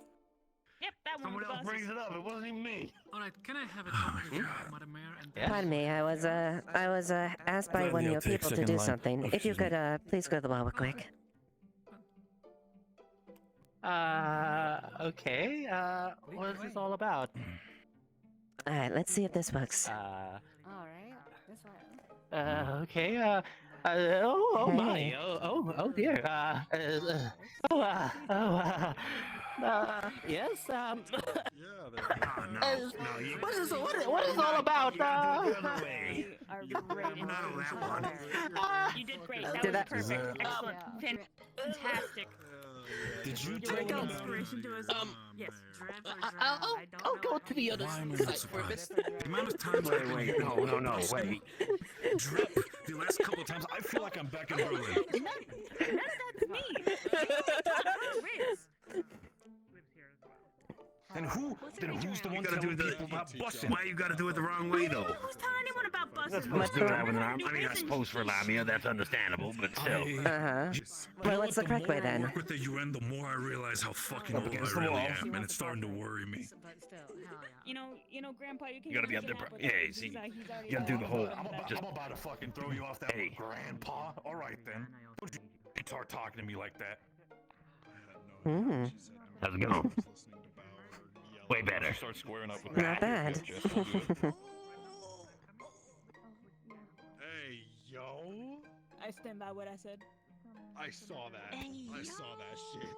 Yep, that one. Someone else brings it up. It wasn't even me. Alright, can I have a talk with you, Madam Mayor? And Pardon me, I was asked by one of your people to do something. If you could, please go to the wall real quick. Okay. What is this all about? Alright, let's see if this works. Alright, this one. Okay. Oh my. Hey. Oh dear. Yes. What is this all about? You did great. That Did was that- perfect. Excellent. Fantastic. Did you You're tell bringing them? inspiration to us. Yes. I'll go to the other Why am I side not for a bit. surprised? The amount of times Wait, no, wait. Drip. The last couple of times, I feel like I'm back in Berlin. None of that's me. Riz. And who's the one gotta do telling the people about busing? Why you gotta do it the wrong way though? Who's telling anyone about buses? That's supposed to do that with an arm. I mean, I suppose for Lamia, that's understandable, but still. Uh-huh. Well, what's the correct way The more I then? work with the UN, the more I realize how fucking Up old against I the really wall. am, and it's starting to worry me. You know, Grandpa, you can. You gotta be up there. Yeah, see, you gotta do the whole. Just I'm about to fucking throw you off that Hey. grandpa. All right then. Don't you start talking to me like that. Hmm. how's it going? Way better. Start squaring up with Not bad. Hey, yo! I stand by what I said. I saw that. I saw that shit.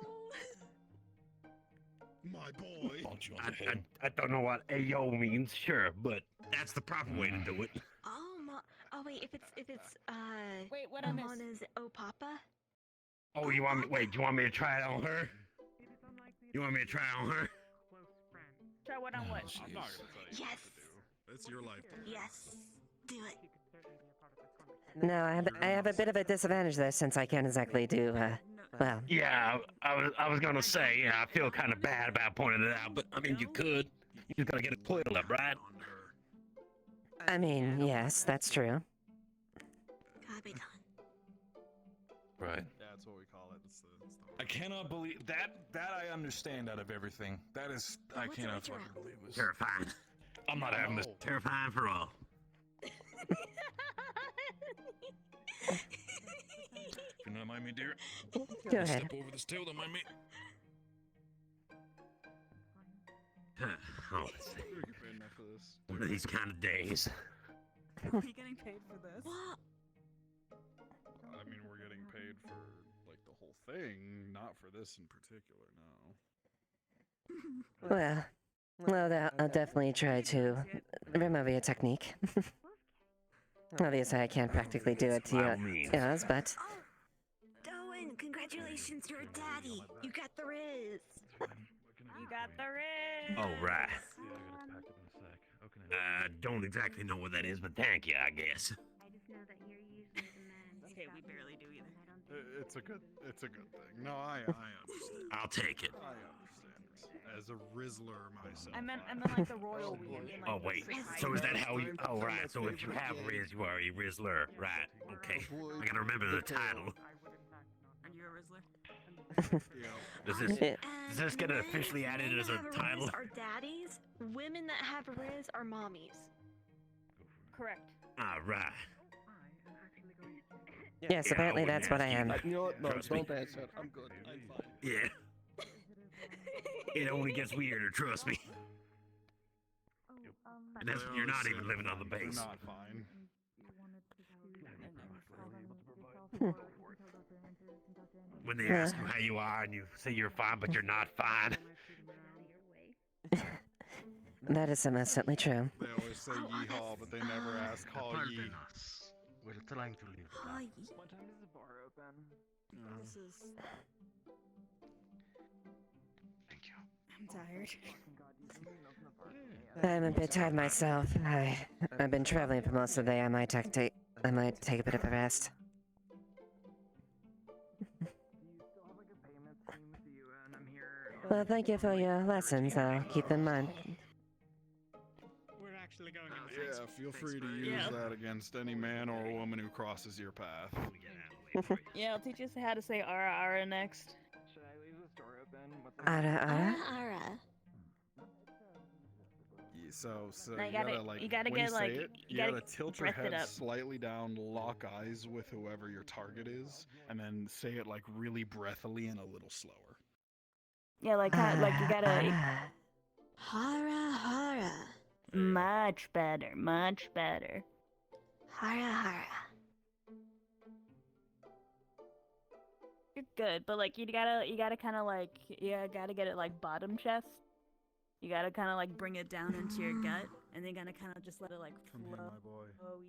My boy. I don't know what ayo means, sure, but that's the proper way to do it. Oh wait, if it's Wait, what I known missed? as Oh Papa? Oh, you want me? Wait, do you want me to try it on her? You want me to try on her? Try what on what? I'm not gonna tell you Yes. what to do. It's your life. Yes. Do it. No, I have a bit of a disadvantage there since I can't exactly do, well. Yeah, I was gonna say, yeah, I feel kind of bad about pointing it out, but I mean, you could. You just gotta get it coiled up, right? I mean, yes, that's true. Gotta be done. Right. Yeah, that's what we call it. It's the I cannot believe that. That I understand out of everything. That is, I cannot fucking believe this. Terrifying. I'm not having this. Terrifying for all. If you don't mind me, dear. Go ahead. Step over this table, don't mind me. Oh, let's see. One of these kind of days. Are we getting paid for this? I mean, we're getting paid for like the whole thing, not for this in particular. No. Well, I'll definitely try to remove your technique. Obviously, I can't practically do it to yours, but... Doan, congratulations, you're a daddy. You got the riz. You got the riz. All right. Don't exactly know what that is, but thank you, I guess. Okay, we barely do either. It's a good thing. No, I understand. I'll take it. I understand. As a Rizzler myself. I meant like the royal we. Like, Oh wait, so is that how you? Oh right, so if you have Riz, you are a Rizzler, right? Okay, I gotta remember the title. Are you a Rizzler? Does this get officially added as a title? Riz are daddies. Women that have riz are mommies. Correct. All right. Yes, apparently that's what I am. You know what? No, Trust me. don't answer. I'm good. I'm fine. Yeah. It only gets weirder, trust me. And that's when you're not even living on the base. Not fine. When they ask you how you are and you say you're fine, but you're not fine. That is most certainly true. They always say yeehaw, but they never ask haw ye. We're trying to leave. What time is the bar open? This is. Thank you. I'm tired. I'm a bit tired myself. I've been traveling for most of the day. I might take a bit of a rest. Well, thank you for your lessons. I'll keep them in mind. We're actually going Yeah, feel free to use that against any man or woman who crosses your path. Yeah, I'll teach us how to say ara ara next. Should I leave this door open? Ara ara? Ara. Yeah, so No, you gotta like you gotta when get you say like it, you you gotta gotta tilt your breath it head up. slightly down, lock eyes with whoever your target is, and then say it like really breathily and a little slower. Yeah, like you gotta. Hara hara. Much better, much better. Hara hara. You're good, but like you gotta kind of like gotta get it like bottom chest. You gotta kind of like Bring it down into your gut, and then gotta kind of just let it like Come here, flow my boy.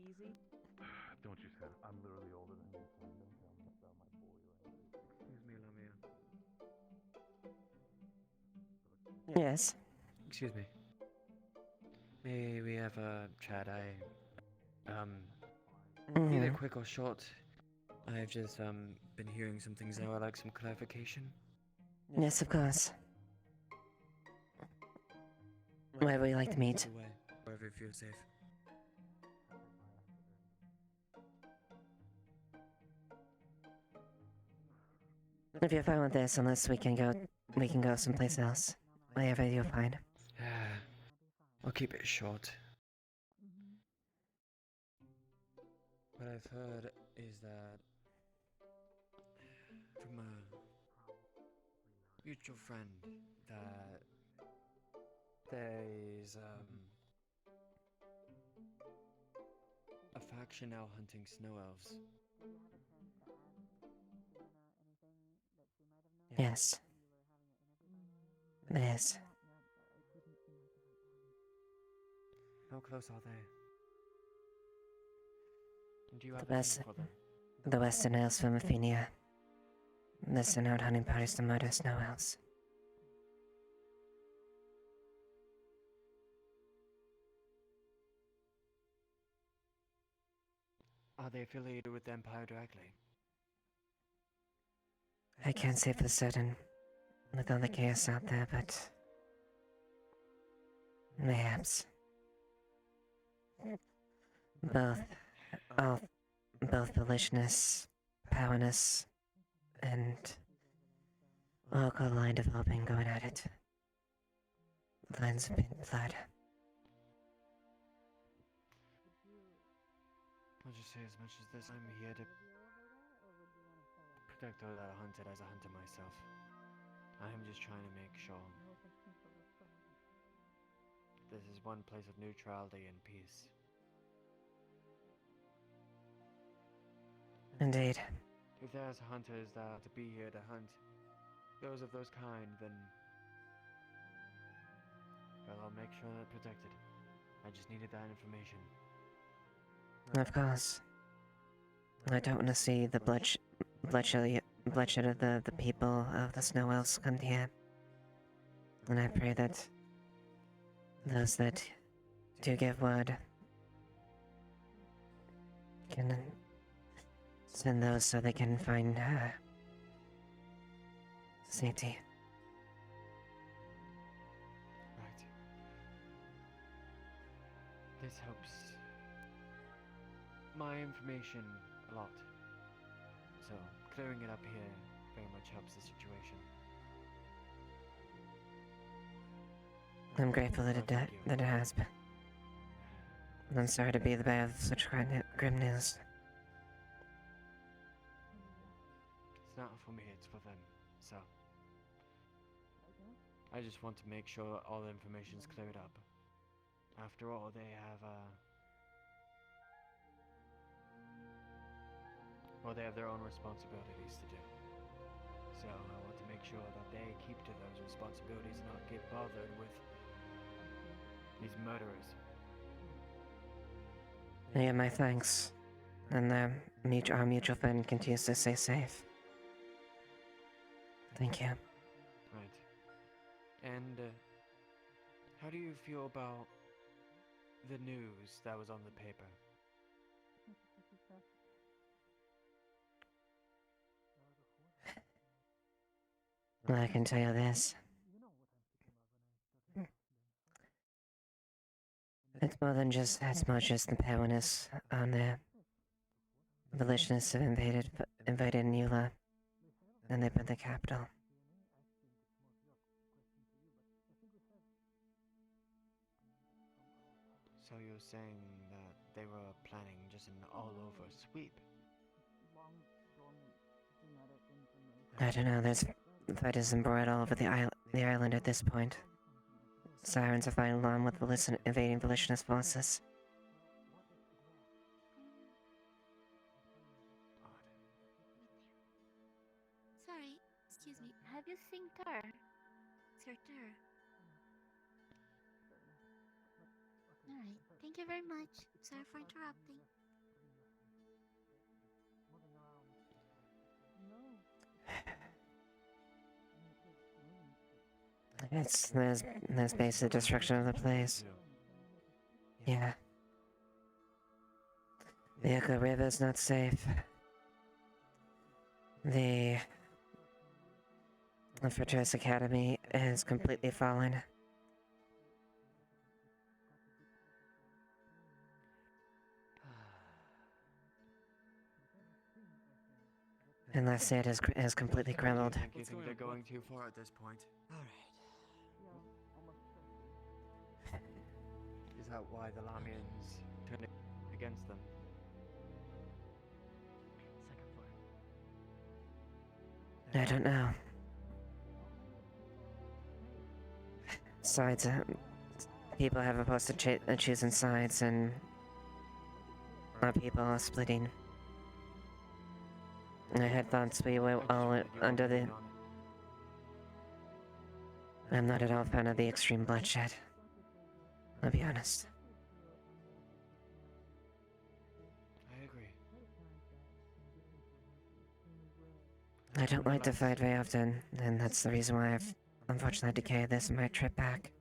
easy. Don't you say I'm literally older than you. So don't tell me about my boy right now. Excuse me, Lamia. Yes. Excuse me. May we have a chat? Either quick or short. I've just been hearing some things now. I'd like some clarification. Yes, of course. Where would you like to meet? Wherever you feel safe. If you're fine with this, unless we can go someplace else. Wherever you're fine. I'll keep it short. What I've heard is that from a mutual friend that there's a faction now hunting snow elves. Yes. Yes. How close are they? Do you The have best, anything for them? the western elves from Athenia. They send out hunting parties to murder snow elves. Are they affiliated with the Empire directly? I can't say for certain with all the chaos out there, but mayhaps. Both, all, both delicious, powerness, and local line developing going at it. Lines have been blood. I'll just say as much as this, I'm here to protect all that are hunted as a hunter myself. I'm just trying to make sure this is one place of neutrality and peace. Indeed. If there's hunters that are to be here to hunt those of those kind, then well, I'll make sure they're protected. I just needed that information. Of course. I don't want to see the bloodshed of the people of the Snow Elves come here. And I pray that those that do give word can send those so they can find safety. Right. This helps my information a lot. So, clearing it up here very much helps the situation. I'm grateful that it has been. I'm sorry to be the bearer of such grim news. It's not for me, it's for them. So, I just want to make sure all the information's cleared up. After all, they have, well, they have their own responsibilities to do. So, I want to make sure that they keep to those responsibilities and not get bothered with these murderers. Yeah, my thanks. And our mutual friend continues to stay safe. Thank you. Right. And, how do you feel about the news that was on the paper? Well, I can tell you this. It's more than just the powerness on there. The Villagenists have invaded Nula, and they've been the capital. So you're saying that they were planning just an all-over sweep? I don't know, there's fighters embroiled all over the island at this point. Sirens are fighting along with invading Volitionist forces. Sorry, excuse me. Have you seen her? Sir Tur. Alright, thank you very much. Sorry for interrupting. There's basic destruction of the place. Yeah. The Echo River's not safe. The Fortress Academy is completely fallen. And last State has completely crumbled. You think they're going too far at this point? Alright. Is that why the Lamians turned against them? I don't know. Sides, people have opposed to choosing sides, and our people are splitting. I had thoughts we were all under the... I'm not at all fan of the extreme bloodshed. I'll be honest. I agree. I don't like to fight very often, and that's the reason why I've unfortunately had to carry this on my trip back.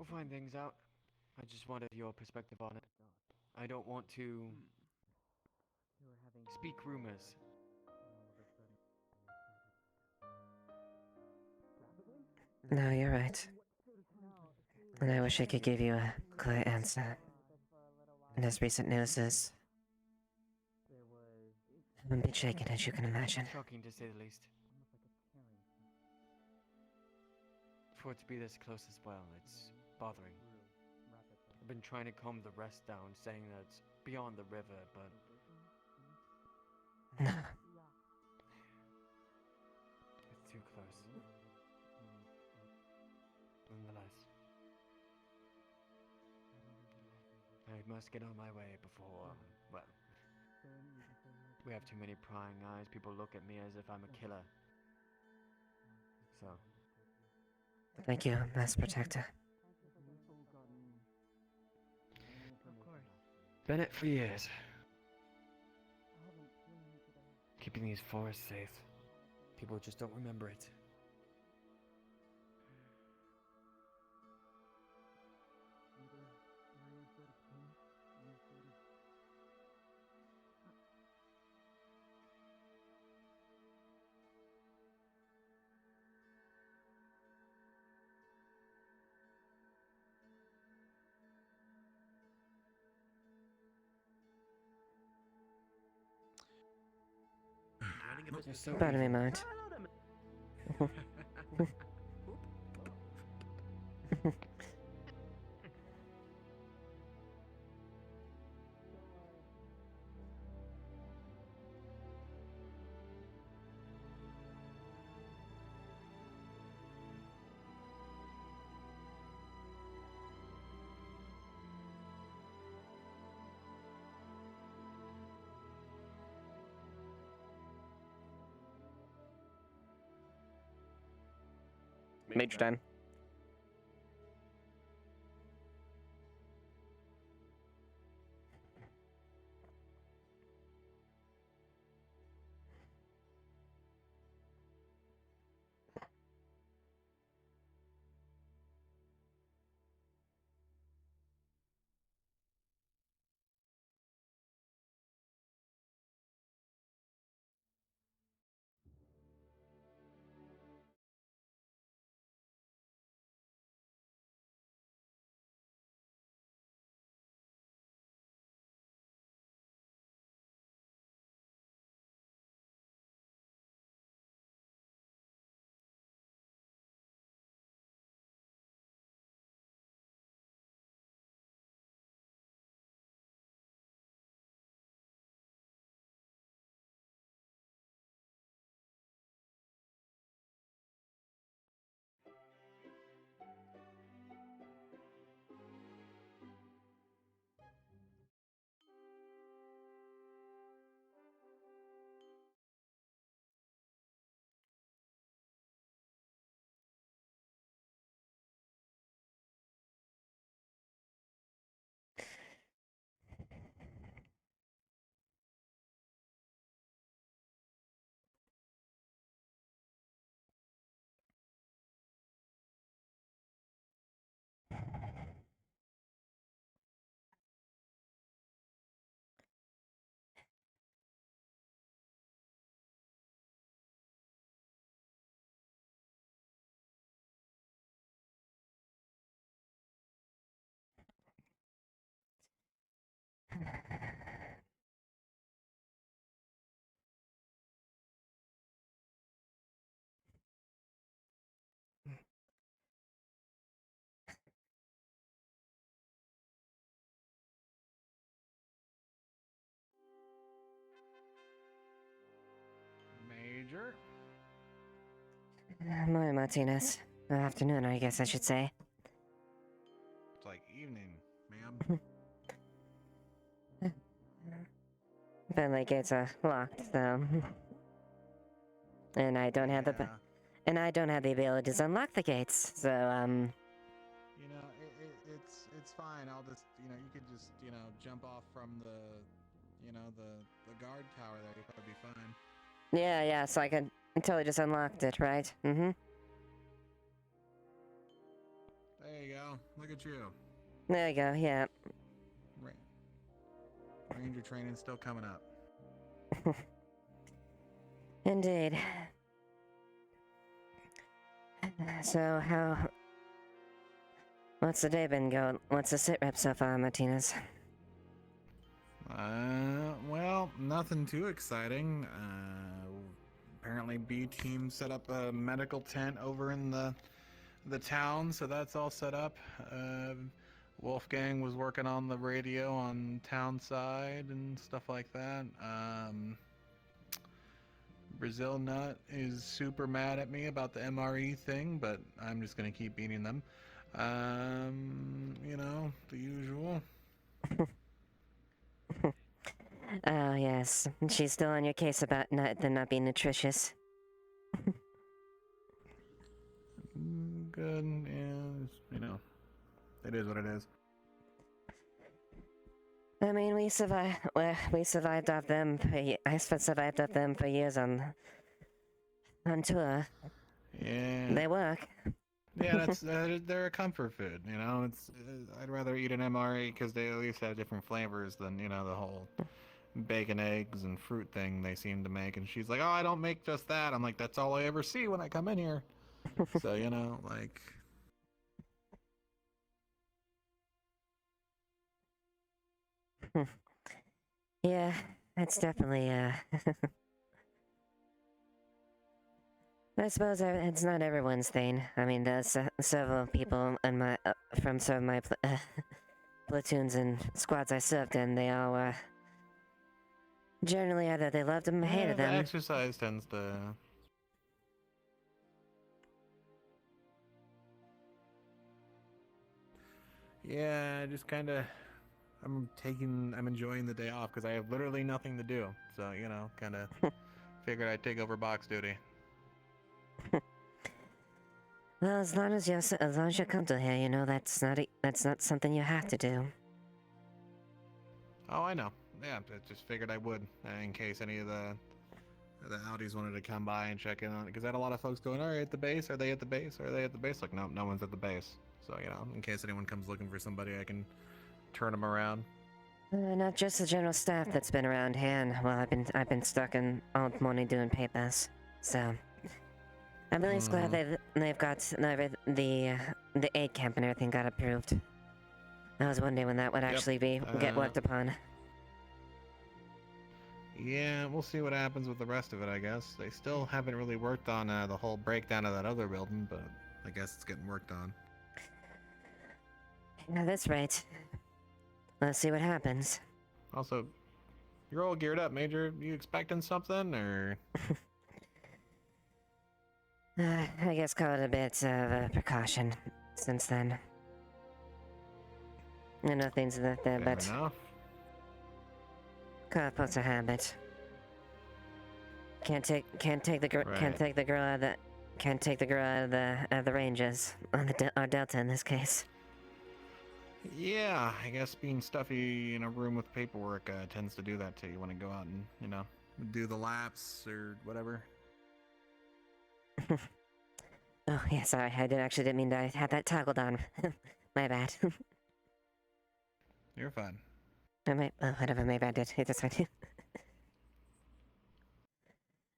We'll find things out. I just wanted your perspective on it. I don't want to speak rumors. No, you're right. And I wish I could give you a clear answer. And as recent news is, I'm a bit shaken, as you can imagine. Shocking to say the least. For it to be this close as well, it's bothering. I've been trying to calm the rest down, saying that it's beyond the river, but... No. It's too close. Nonetheless. I must get on my way before, well... We have too many prying eyes. People look at me as if I'm a killer. So... Thank you, Master Protector. Of course. Been it for years. Keeping these forests safe. People just don't remember it. Pardon me a moment. Major Dan. Major? Morning, Martinez. Afternoon, I guess I should say. It's like evening, ma'am. But gates are locked, so. And I don't have the ability to unlock the gates, so You know, it's fine. I'll just, you could just, jump off from the guard tower there. You'll probably be fine. Yeah, so I totally just unlocked it, right? Mm-hmm. There you go. Look at you. There you go, yeah. Ranger training's still coming up. Indeed. So, what's the day been going? What's the sit rep so far, Martinez? Well, nothing too exciting. Apparently B team set up a medical tent over in the town, so that's all set up. Wolfgang was working on the radio on town side and stuff like that. Brazil Nut is super mad at me about the MRE thing, but I'm just gonna keep beating them. You know, the usual. Oh, yes. She's still on your case about them not being nutritious. Good, yeah, you know, it is what it is. I mean, we survived off them. I survived off them for years on tour. Yeah. They work. Yeah, that's they're a comfort food. You know, it's I'd rather eat an MRE because they at least have different flavors than the whole bacon, eggs, and fruit thing they seem to make. And she's like, "Oh, I don't make just that." I'm like, "That's all I ever see when I come in here." So like. Yeah, that's definitely, I suppose it's not everyone's thing. I mean, there's several people in from some of my platoons and squads I served in, they all, generally either they loved them or hated The them. exercise tends to... Yeah, just kind of... I'm enjoying the day off because I have literally nothing to do. So, kind of figured I'd take over box duty. Well, as long as you're comfortable here, that's not something you have to do. Oh, I know. Yeah, I just figured I would in case any of the Audis wanted to come by and check in on it, because I had a lot of folks going, "Are they at the base? Are they at the base? Are they at the base?" Like, no one's at the base. So, in case anyone comes looking for somebody, I can turn them around. Not just the general staff that's been around here. And, well, I've been stuck in all morning doing papers, so I'm really glad they've got the aid camp and everything got approved. I was wondering when that would actually get worked upon. Yeah, we'll see what happens with the rest of it, I guess. They still haven't really worked on the whole breakdown of that other building, but I guess it's getting worked on. Yeah, that's right. Let's see what happens. Also, you're all geared up, Major. You expecting something, or...? I guess call it a bit of a precaution since then. Nothing's that there, but... Fair enough. What's a habit? Can't take the girl out of the Rangers on or Delta in this case. Yeah, I guess being stuffy in a room with paperwork tends to do that to you when you go out and do the laps or whatever. Oh yeah, sorry, I didn't mean to have that toggled on. My bad. You're fine. Whatever, maybe I did. It's fine.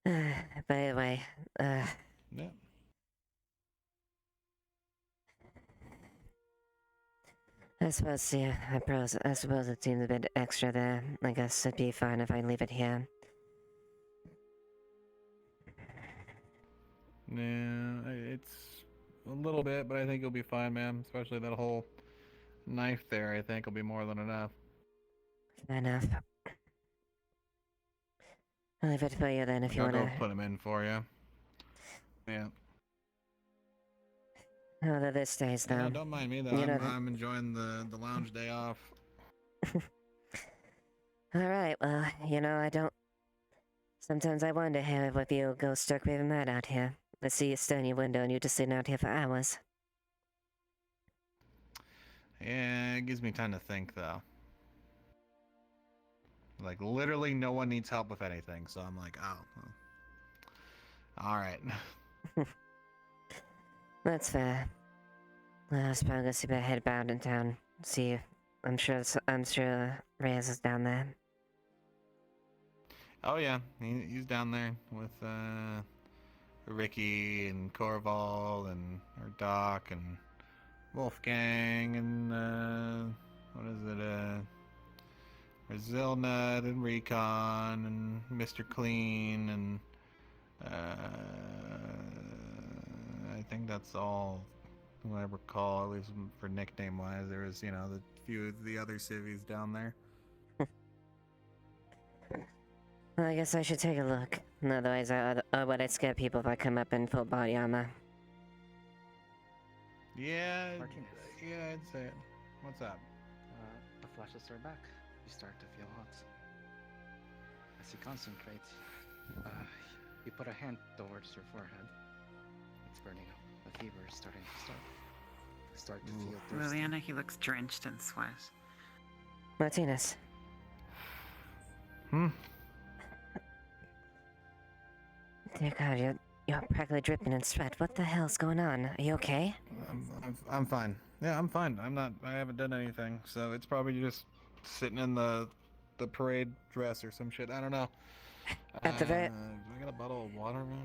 By the way, yeah. I suppose it seems a bit extra there. I guess it'd be fine if I leave it here. Yeah, it's a little bit, but I think you'll be fine, ma'am. Especially that whole knife there, I think will be more than enough. Fair enough. I'll leave it for you then if you want to... I'll go put them in for you. Yeah. Oh, this stays though. Yeah, don't mind me though. I'm enjoying the lounge day off. Alright, well, I don't... Sometimes I wonder if you go stark raving mad out here. I see you staring your window and you're just sitting out here for hours. Yeah, it gives me time to think though. Like, literally no one needs help with anything, so I'm like, oh. Well. Alright. That's fair. I was probably gonna see my head bound in town. See, I'm sure Reyes is down there. Oh yeah, he's down there with Ricky and Corval and our Doc and Wolfgang and what is it? Brazilnut and Recon and Mr. Clean and I think that's all who I recall, at least for nickname wise. There was, the few of the other civvies down there. Well, I guess I should take a look. Otherwise, would I scare people if I come up in full body armor? Yeah, Martinez. yeah, I'd say it. What's up? The flashes are back. You start to feel hot. As you concentrate, you put a hand towards your forehead. It's burning up. The fever is starting to start. You start to feel thirsty. Leliana, he looks drenched in sweat. Martinez. Dear God, you're practically dripping in sweat. What the hell's going on? Are you okay? I'm fine. Yeah, I'm fine. I haven't done anything, so it's probably just sitting in the parade dress or some shit. I don't know. At the very... Do I got a bottle of water around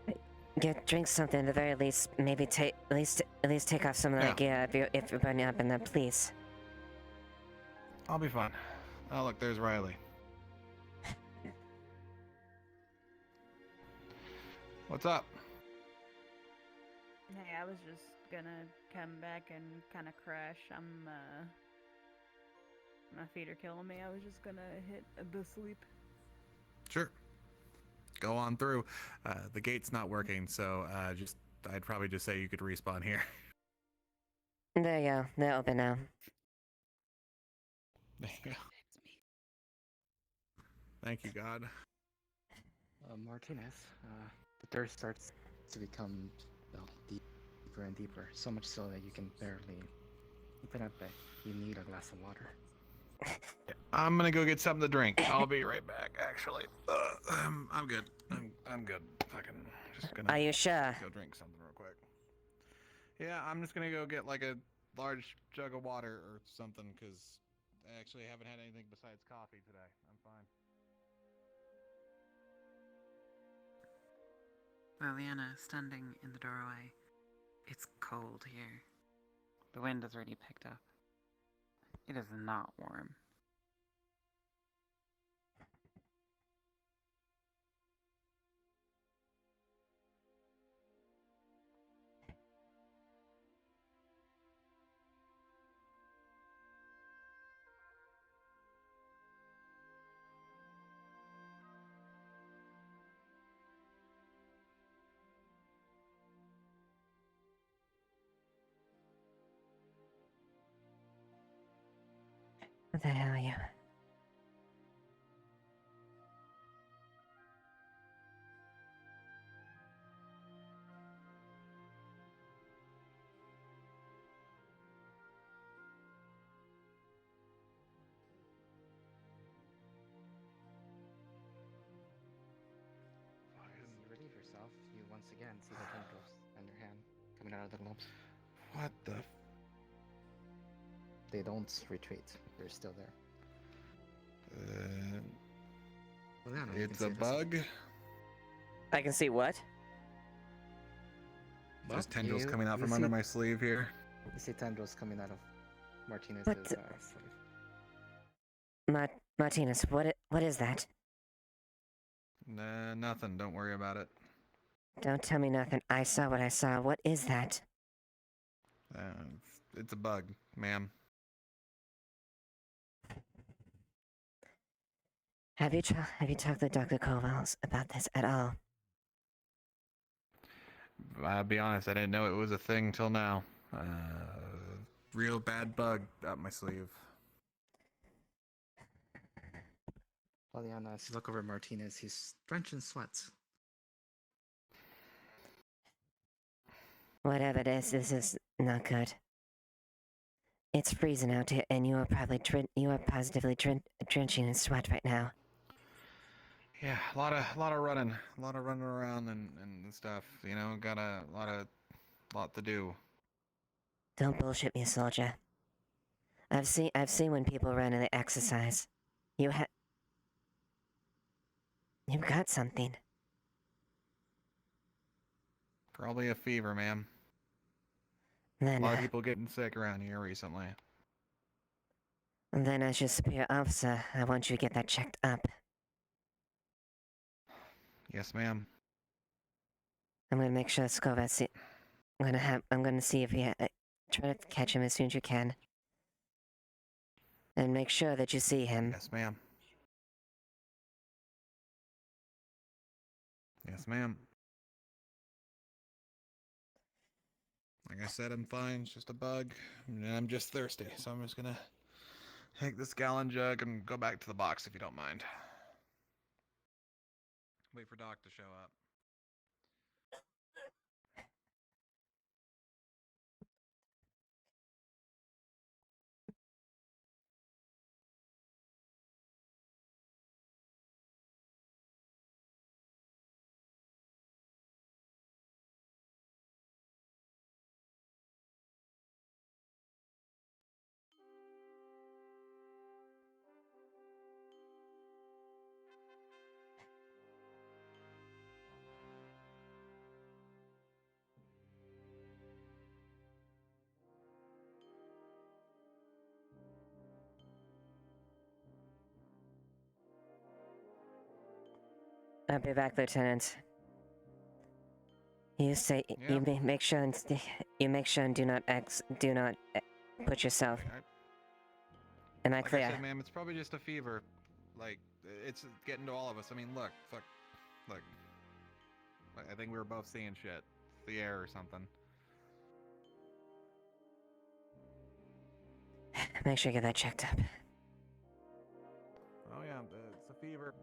here? Get drink something at the very least. Maybe take at least take off some of that gear if you're burning up in there, please. I'll be fine. Oh look, there's Riley. What's up? Hey, I was just gonna come back and kind of crash. My feet are killing me. I was just gonna hit the sleep. Sure. Go on through. The gate's not working, so I'd probably just say you could respawn here. There you go. They're open now. There you go. Thank you, God. Martinez, the thirst starts to become deeper and deeper, so much so that you can barely open up it. You need a glass of water. I'm gonna go get something to drink. I'll be right back. Actually, I'm good. I'm good. Fucking just gonna. Are you sure? Go drink something real quick. Yeah, I'm just gonna go get like a large jug of water or something because I actually haven't had anything besides coffee today. I'm fine. Leliana, standing in the doorway. It's cold here. The wind has already picked up. It is not warm. What the hell are you? As you relieve yourself, you once again see the tendrils on your hand coming out of the globes. What the? They don't retreat. They're still there. Leliana, you It's can a see this. bug. I can see what? There's tendrils coming out from under my sleeve here. You see tendrils coming out of Martinez's What the- sleeve. Martinez, what is that? Nah, nothing. Don't worry about it. Don't tell me nothing. I saw what I saw. What is that? It's a bug, ma'am. Have you talked to Dr. Kovals about this at all? I'll be honest, I didn't know it was a thing till now. Real bad bug up my sleeve. Leliana, as you look over Martinez, he's drenched in sweat. Whatever it is, this is not good. It's freezing out here, and you are positively drenching in sweat right now. Yeah, a lot of running, around and stuff. Got a lot to do. Don't bullshit me, soldier. I've seen when people run and they exercise. You've got something. Probably a fever, ma'am. Then, A lot of people getting sick around here recently. then as your superior officer, I want you to get that checked up. Yes, ma'am. I'm gonna make sure Scovet see. I'm gonna see if you try to catch him as soon as you can, and make sure that you see him. Yes, ma'am. Yes, ma'am. Like I said, I'm fine. It's just a bug. And I'm just thirsty, so I'm just gonna take this gallon jug and go back to the box if you don't mind. Wait for Doc to show up. I'll be back, Lieutenant. You say you make sure and do not put yourself. Am I Like clear? I said, ma'am, it's probably just a fever. Like, it's getting to all of us. I mean, look. I think we were both seeing shit. The air or something. Make sure you get that checked up. Oh yeah, it's a fever.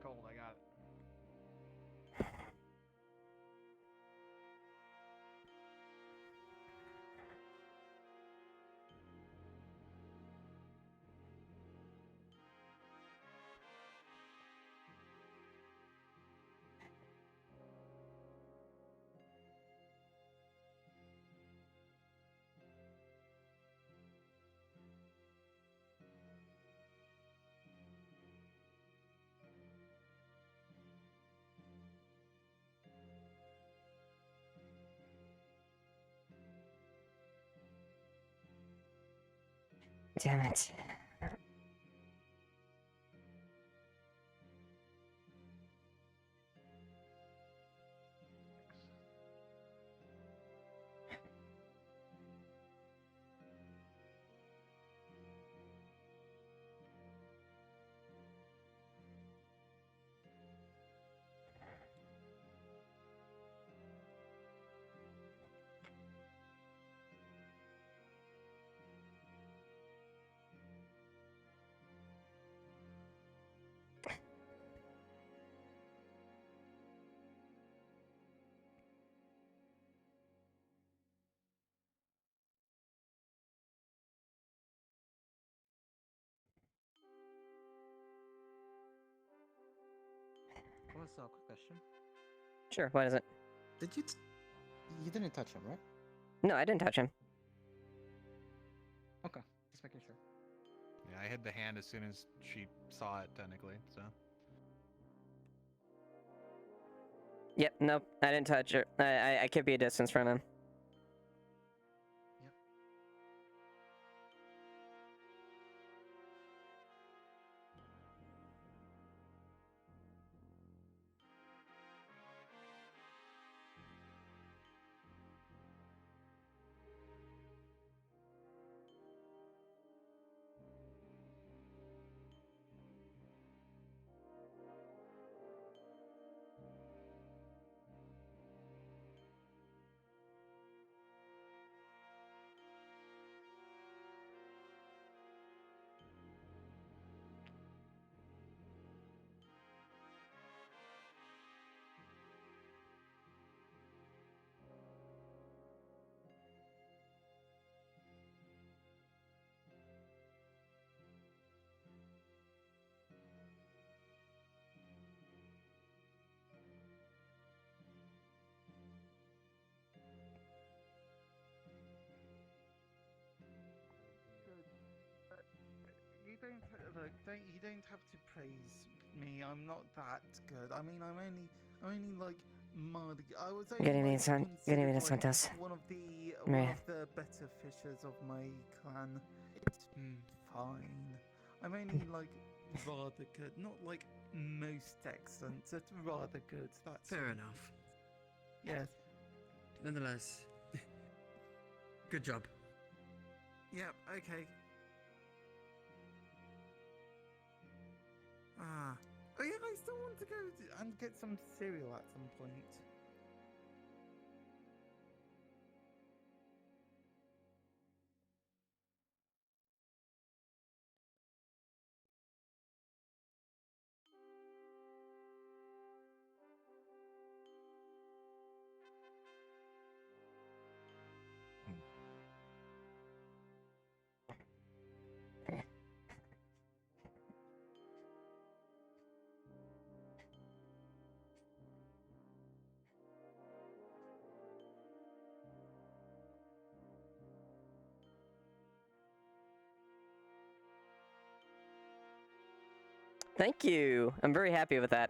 Cold, I got it. Damn it. What's up? Quick question. Sure, what is it? Did you? You didn't touch him, right? No, I didn't touch him. Okay, just making sure. Yeah, I hid the hand as soon as she saw it, technically, so. Yep, nope, I didn't touch her. I kept a distance from him. You don't have to praise me. I'm not that good. I mean, I'm only like mud. I was only Good evening, like, son. Good evening, considered, like, Santos. one of the Maria. better fishers of my clan. It's fine. I'm only like rather good, not like most excellent, just rather good. That's Fair all. enough. Yes. Nonetheless, good job. Yep. Okay. Oh yeah, I still want to go and get some cereal at some point. Thank you. I'm very happy with that.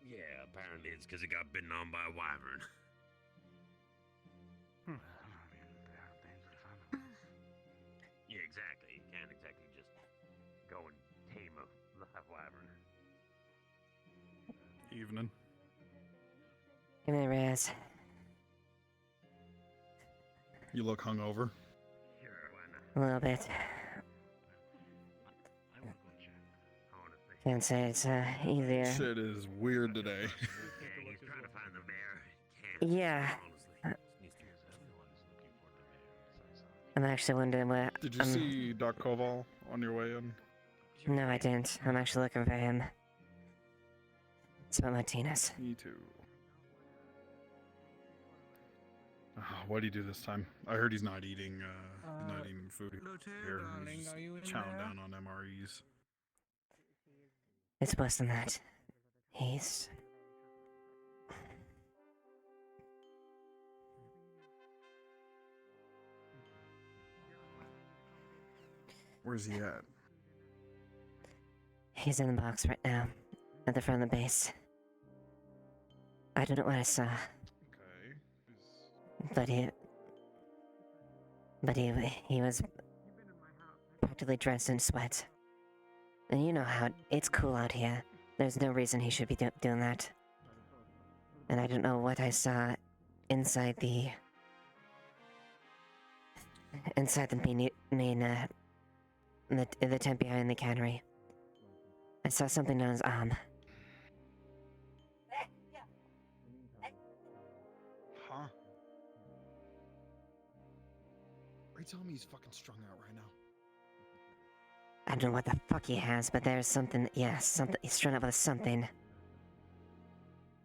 Yeah, apparently it's because it got bitten on by a wyvern. Yeah, exactly. You can't exactly just go and tame a live wyvern. Evening. Give me a Raz. You look hungover. A little bit. Can't say it's easier. Shit is weird today. He's trying to find the bear. Yeah. I'm actually wondering where. Did you see Doc Koval on your way in? No, I didn't. I'm actually looking for him. It's about Martinez. Me too. What did he do this time? I heard he's not eating. He's not eating food here. He's just chowing down on MREs. It's worse than that. He's. Where's he at? He's in the box right now, at the front of the base. I don't know what I saw. Okay. But he was practically drenched in sweat. And you know how it's cool out here. There's no reason he should be doing that. And I don't know what I saw inside the main the tent behind the cannery. I saw something on his arm. Huh? Are you telling me he's fucking strung out right now? I don't know what the fuck he has, but there's something. Yeah, something. He's strung up with something.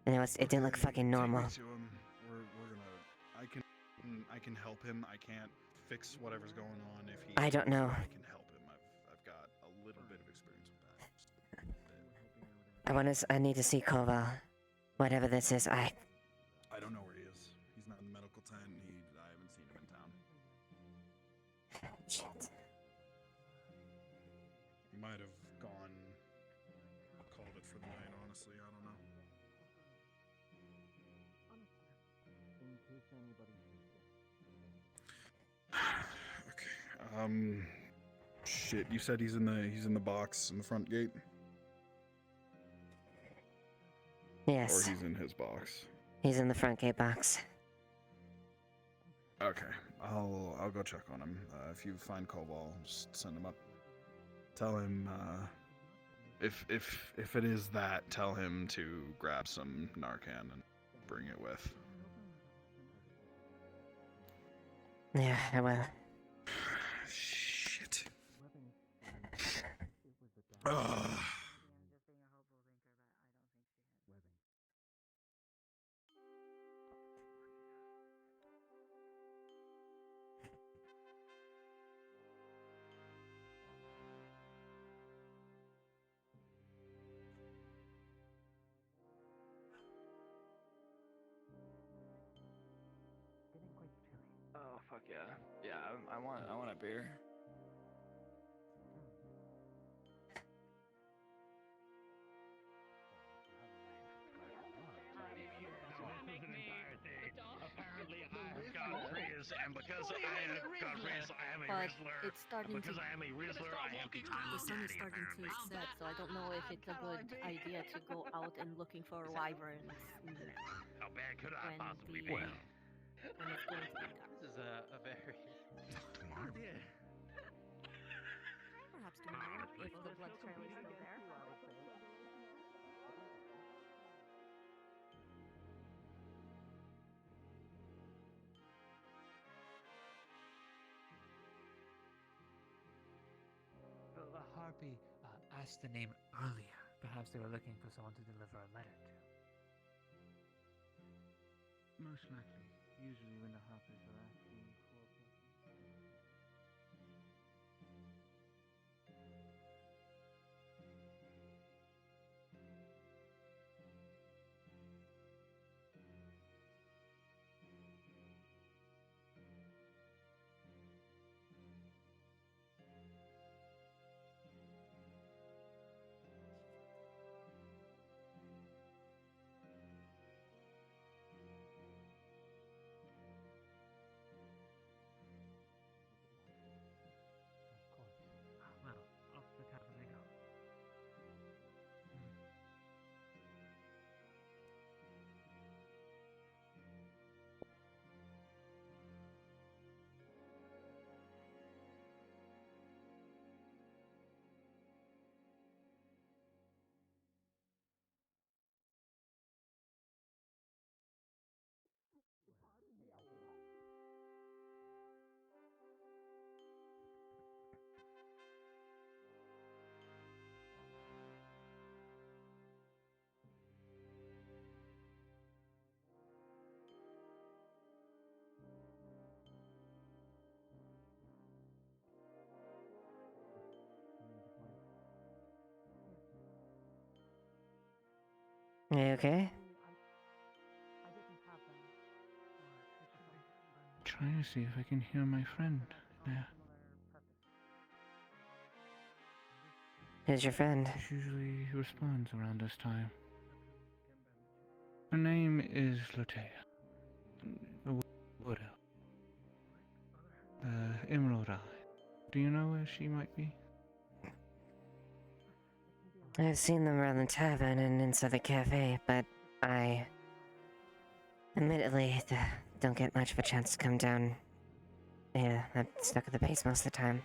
And it didn't look fucking normal. Take me to him. We're gonna. I can help him. I can't fix whatever's going on if he. I don't know. I can help him. I've got a little bit of experience with that. I need to see Koval. Whatever this is, I don't know where he is. He's not in the medical tent. I haven't seen him in town. Shit. He might have gone. Called it for the night. Honestly, I don't know. Okay. Shit. You said he's in the box in the front gate. Yes. Or he's in his box. He's in the front gate box. Okay. I'll go check on him. If you find Koval, just send him up. Tell him, if it is that, tell him to grab some Narcan and bring it with. Yeah, I will. Shit. Ugh. Oh fuck yeah. Yeah, I want a beer. Apparently I have got Riz, and because I have got Riz, I am a But Rizzler. it's starting Because to. I am a Rizzler, I am the time The sun is daddy, starting to apparently. set, so I don't know if it's a good idea to go out and looking for wyverns. How bad could I when possibly the, be? When it's going to be dark. This is a very Tomorrow? idea. Perhaps tomorrow, if the blood trail is still there. The harpy asked the name earlier. Perhaps they were looking for someone to deliver a letter to. Most likely. Usually when the harpers are asking for a person. Well, off the tavern they go. Are you okay? Trying to see if I can hear my friend there. Who's your friend? She usually responds around this time. Her name is Lotea. The widow. Emerald Eye. Do you know where she might be? I've seen them around the tavern and inside the cafe, but I admittedly don't get much of a chance to come down. Yeah, I'm stuck at the base most of the time.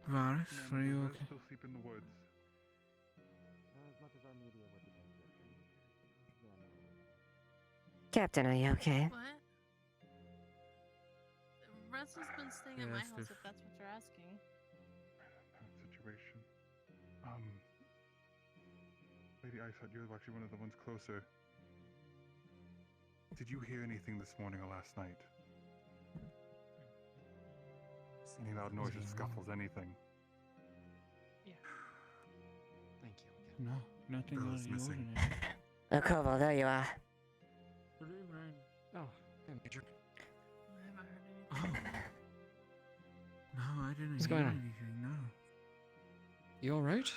Varus, are you okay? Still sleep in the woods. Captain, are you okay? What? Russ has been staying at my Yes, house if- if that's what you're asking. Situation. Lady Iceheart, you're actually one of the ones closer. Did you hear anything this morning or last night? Any loud noises, scuffles, anything? Yeah. Thank you. No, nothing out Bella's of the missing. ordinary. Oh, Koval, there you are. Oh, hey, Major. I haven't heard anything. No, I didn't What's hear going on? anything, no. You alright?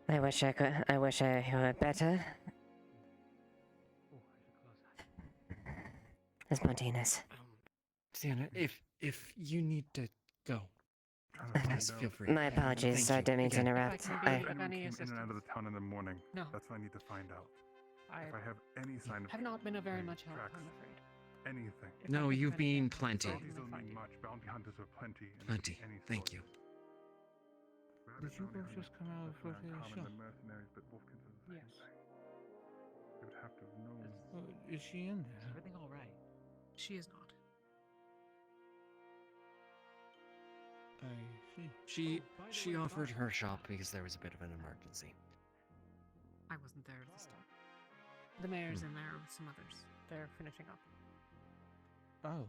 I wish I were better. It's Martinez. Sienna, if you need to go, Yes, feel free. My apologies, I didn't mean to interrupt. If anyone came in and out of the town in the morning, No. that's what I need to find out. If I have any sign of have not been a very much help, tracks, I'm afraid. anything. No, you've been plenty. Bounties don't mean much. Bounty hunters are plenty. in Plenty. any Thank sort. you. Rabbit Did you bounty both just come out hunters for are the uncommon show? than mercenaries, but Wolfkins are the same Yes. thing. They would have to have known. Is she in there? Everything all right? She is not. I see. She offered her shop because there was a bit of an emergency. I wasn't there at the start. The mayor's in there with some others. They're finishing up. Oh,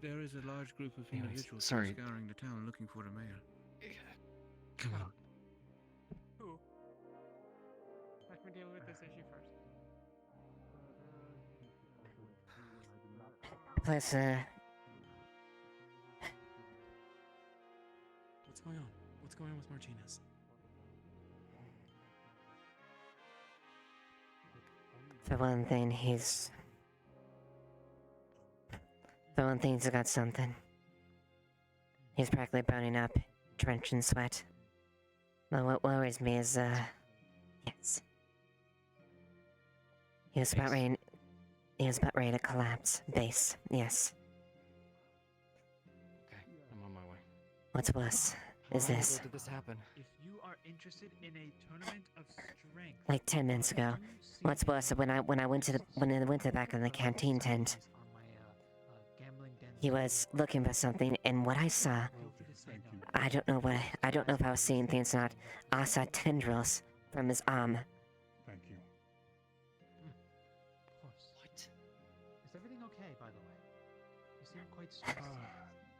there is a large group of Anyways, individuals sorry. scouring the town looking for a mayor. Come on. Who? Let me deal with this issue first. Plus, What's going on? What's going on with Martinez? for one thing, he's got something. He's practically burning up, drenched in sweat. But what worries me is, yes. He was about ready to collapse. Base, yes. Okay, I'm on my way. What's worse is How long this. ago did this happen? If you are interested in a tournament of strength, Like 10 minutes ago. What's worse, when I went to the back of the canteen tent, he was looking for something, and what I saw, I don't know if I was seeing things or not. I saw tendrils from his arm. Thank you. what? Is everything okay, by the way? You seem quite stressed.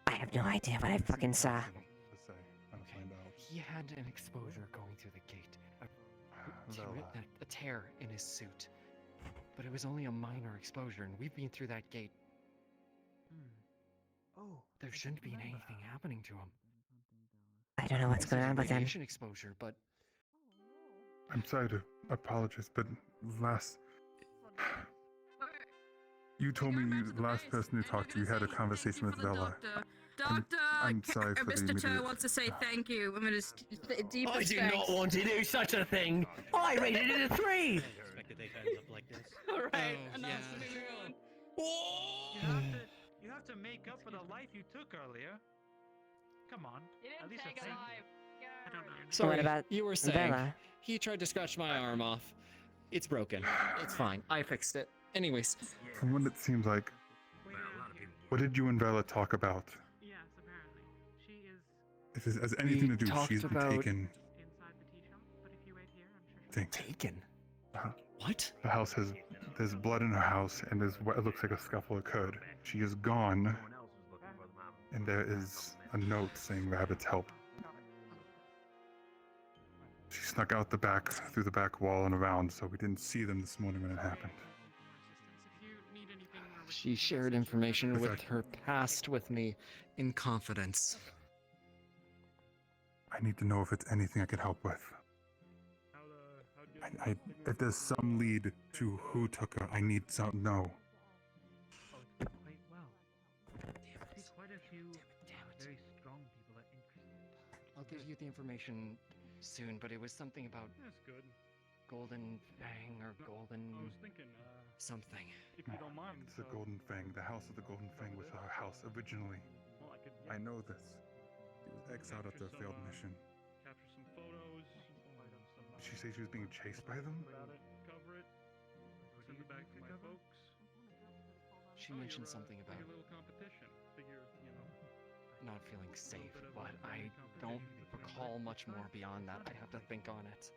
I have no idea what I fucking saw. He had an exposure going through the gate. A tear in his suit. But it was only a minor exposure, and we've been through that gate. Oh, there shouldn't be anything happening to him. I don't know what's going on with him. Radiation exposure, but I'm sorry to apologize, but you told me the last person who talked to you had a conversation with Vela. I'm sorry for the Mr. Cho immediate... wants to say thank you. I'm gonna deep I respect. do not want to do such a thing. I rated it a 3. Expected they end up like this. All right, yeah. moving on. You have to make up for the life you took earlier. Come on. You didn't at least take a a thing. life. I don't know. Sorry, what about you were saying Bella? he tried to scratch my arm off. It's broken. It's fine. I fixed it. Anyways. From what it seems like, what did you and Vela talk about? Yes, apparently. She is If it has anything to do, she's been taken. inside the tea shop, but if you wait here, I'm sure Taken? Uh-huh. What? The house has... There's blood in her house, and there's what looks like a scuffle occurred. She is gone, and there is a note saying Rabbit's help. She snuck out the back, through the back wall and around, so we didn't see them this morning when it happened. She shared information with her past with me in confidence. I need to know if it's anything I can help with. If there's some lead to who took her, I need to know. Quite well. I see quite a few very strong people that interested. I'll give you the information soon, but it was something about That's good. Golden Fang or Golden I was thinking, something. if you don't mind. It's the Golden Fang. The house of the Golden Fang was her house originally. Well, I could I know this. He was exiled after a failed mission. capture some photos. Did she say she was being chased by them? About it, cover it, send it back to my folks. She mentioned something about Like a little competition. Figure, you know. not feeling safe, but I don't recall much more beyond that. I have to think on it.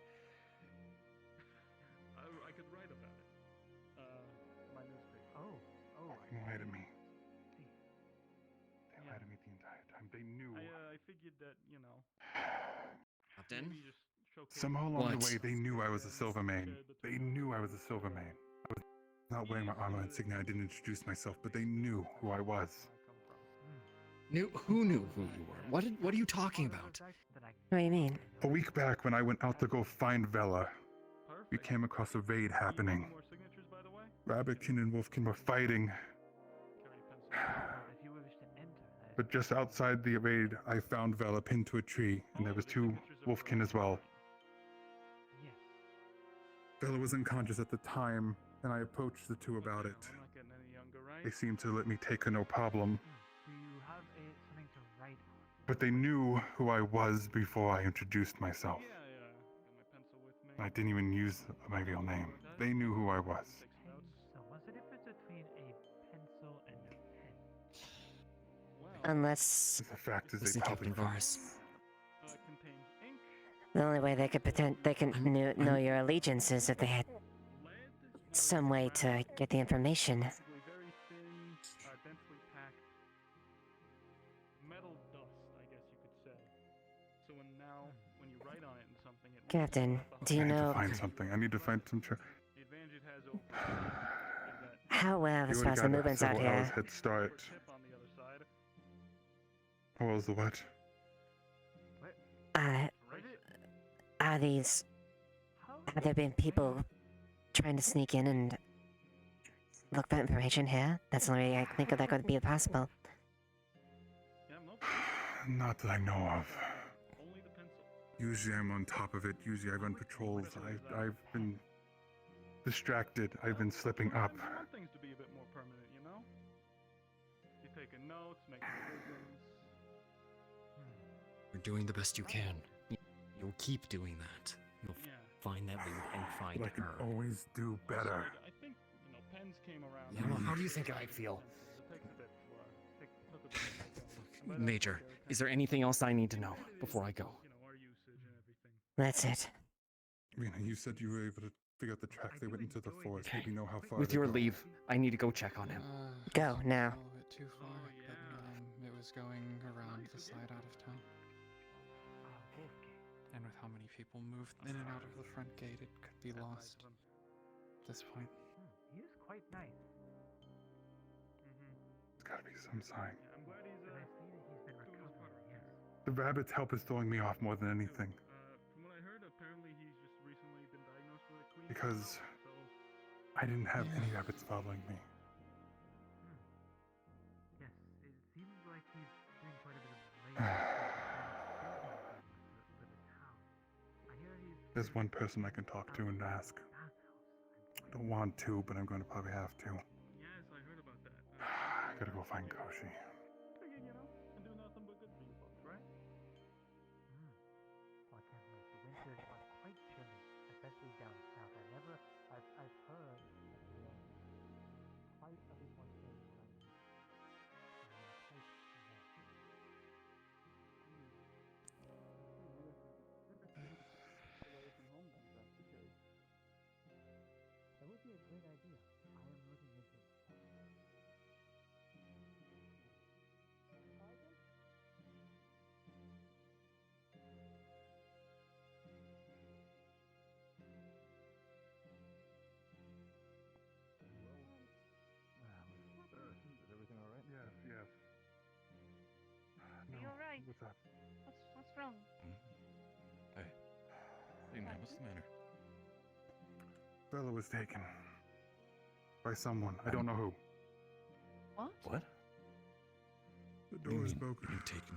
I could write about it. My newspaper. Oh. They lied to me. They lied to me the entire time. They knew. I figured that, you know. Captain? maybe just showcase Somehow along What? the way, they knew I was a Silvermane. They knew I was a Silvermane. I was not wearing my armor insignia. I didn't introduce myself, but they knew who I was. Who knew who you were? What are you talking about? What do you mean? A week back, when I went out to go find Vela, we came across a raid happening. Rabbitkin and Wolfkin were fighting. If you wish to enter, But just outside the raid, I found Vela pinned to a tree, and there was 2 wolfkin as well. Yes. Vela was unconscious at the time, and I approached the 2 about it. I'm not getting any younger, right? They seemed to let me take her no problem. Do you have something to write on? But they knew who I was before I introduced myself. Yeah. Got my pencil with me. I didn't even use my real name. They knew who I was. So what's the difference between a pencil and a pen? Unless The fact is, Listen, they Captain probably Varus. Contains ink. the only way they could know your allegiance is if they had some way to get the information. Basically very thin, densely packed metal dust, I guess you could say. So when you write on it in something, it Captain, do you I need know to find something. I need to find some. the advantage it has over is that how well You as already far as the got a movements out several hours here? head start. tip on the other side. How well is the what? Have there been people trying to sneak in and look for information here? That's the only way I think that could be possible. Not that I know of. Usually I'm on top of it. Usually I run patrols. I've been distracted. I've been slipping up. I want things to be a bit more permanent, you know? You're taking notes, making revisions. You're doing the best you can. You'll keep doing that. You'll find that loop and find But I can her. always do better. I think, pens came around. Yeah, well, how do you think I feel? It takes a bit took a bit to make Major, is there anything else I need to know before I go? our usage and everything. That's it. Rena, you said you were able to figure out the tracks they went into the forest. Maybe know how far. With they your go. leave, I need to go check on him. Go now. A little bit too far, but it was going around the side out of town. And with how many people moved in and out of the front gate, it could be lost at this point. He is quite nice. There's gotta be some sign. I'm glad he's been recovering. Yes. The rabbit's help is throwing me off more than anything. From what I heard, apparently he's just recently been diagnosed with a queen. Because I didn't have any rabbits following me. Yes, it seems like he's doing quite a bit of labor. There's one person I can talk to and ask. I don't want to, but I'm going to probably have to. Yes, I heard about that. I gotta go find Koshi. Figured, can do nothing but good for you folks, right? Well, I can't wait. The winters are quite chilly, especially down south. I've heard quite a bit more chilly than I'm used to. That would be a great idea. I am looking into it. Is everything alright? Yes. Are you alright? What's up? What's wrong? Hey man, what's the matter? Bella was taken. By someone. I don't know who. What? What? The door was broken. Taken.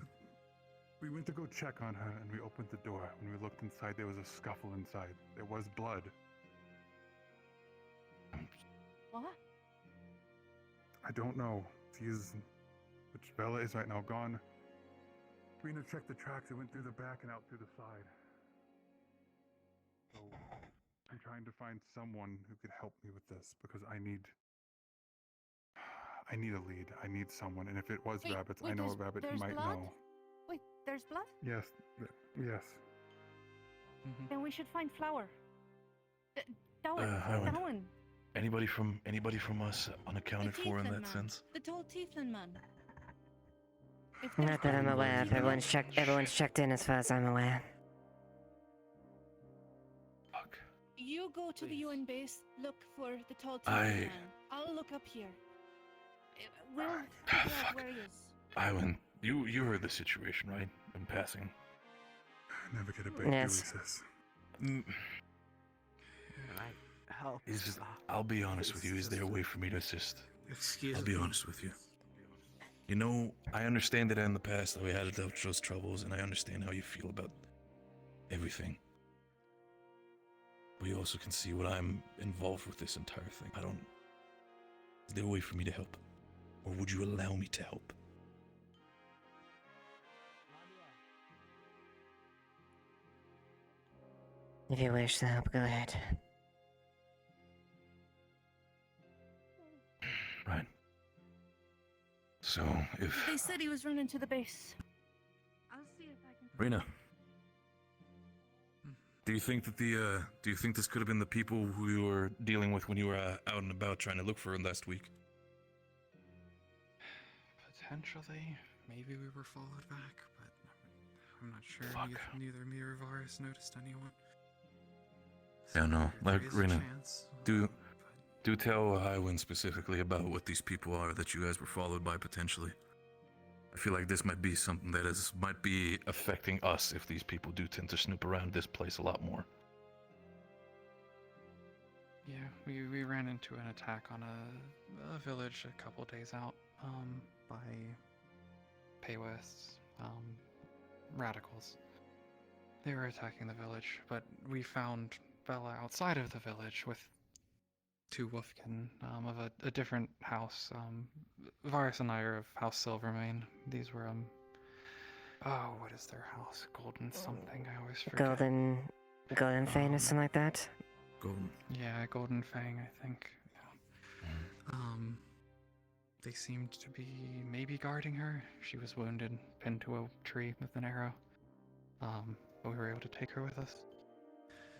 We went to go check on her and we opened the door. When we looked inside, there was a scuffle inside. There was blood. What? I don't know. Which Bella is right now gone. Rena checked the tracks. It went through the back and out through the side. So I'm trying to find someone who could help me with this because I need a lead. I need someone. And if it was rabbits, I know a rabbit who might know. Wait, there's blood? Yes. Yes. Then we should find Flower. Highwind. Darwin. Anybody from us unaccounted for in that sense? The tall tiefling man. Not that I'm aware of. Everyone's checked in as far as I'm aware. You go to the UN base, look for the tall I- tiefling man. I'll look up here. We'll figure out where he is. Highwind, you heard the situation, right? In passing. Never get a break, Yes. do we, sis? Help. I'll be honest with you, is there a way for me to assist? Excuse I'll be me. honest with you. You know, I understand that in the past we had those troubles, and I understand how you feel about everything. But you also can see what I'm involved with this entire thing. Is there a way for me to help? Or would you allow me to help? If you wish to help, go ahead. Right. So, if... They said he was running to the base. I'll see if I can. Rena. Do you think that do you think this could have been the people who you were dealing with when you were out and about trying to look for him last week? Potentially. Maybe we were followed back, but I'm not sure. Fuck. Neither me or Varus noticed anyone. Yeah, no. There Like, is a Rena, chance, do tell Highwind specifically about what these people are that you guys were followed by potentially. I feel like this might be something that might be affecting us if these people do tend to snoop around this place a lot more. Yeah, we ran into an attack on a village a couple days out, by Paywest's, radicals. They were attacking the village, but we found Bella outside of the village with 2 Wolfkin, of a different house. Varus and I are of House Silvermane. These were, oh, what is their house? Golden something, I always forget. Golden Fane or something like that? Golden. Yeah, Golden Fang, I think. Yeah. They seemed to be maybe guarding her. She was wounded, pinned to a tree with an arrow. But we were able to take her with us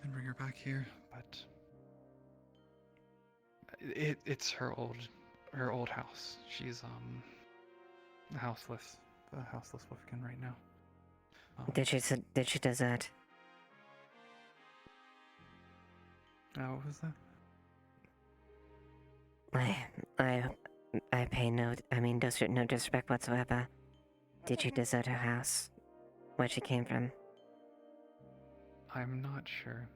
and bring her back here, but it's her old house. She's the houseless Wolfkin right now. Did she desert? What was that? I pay no disrespect whatsoever. Did she desert her house? Where she came from? I'm not sure.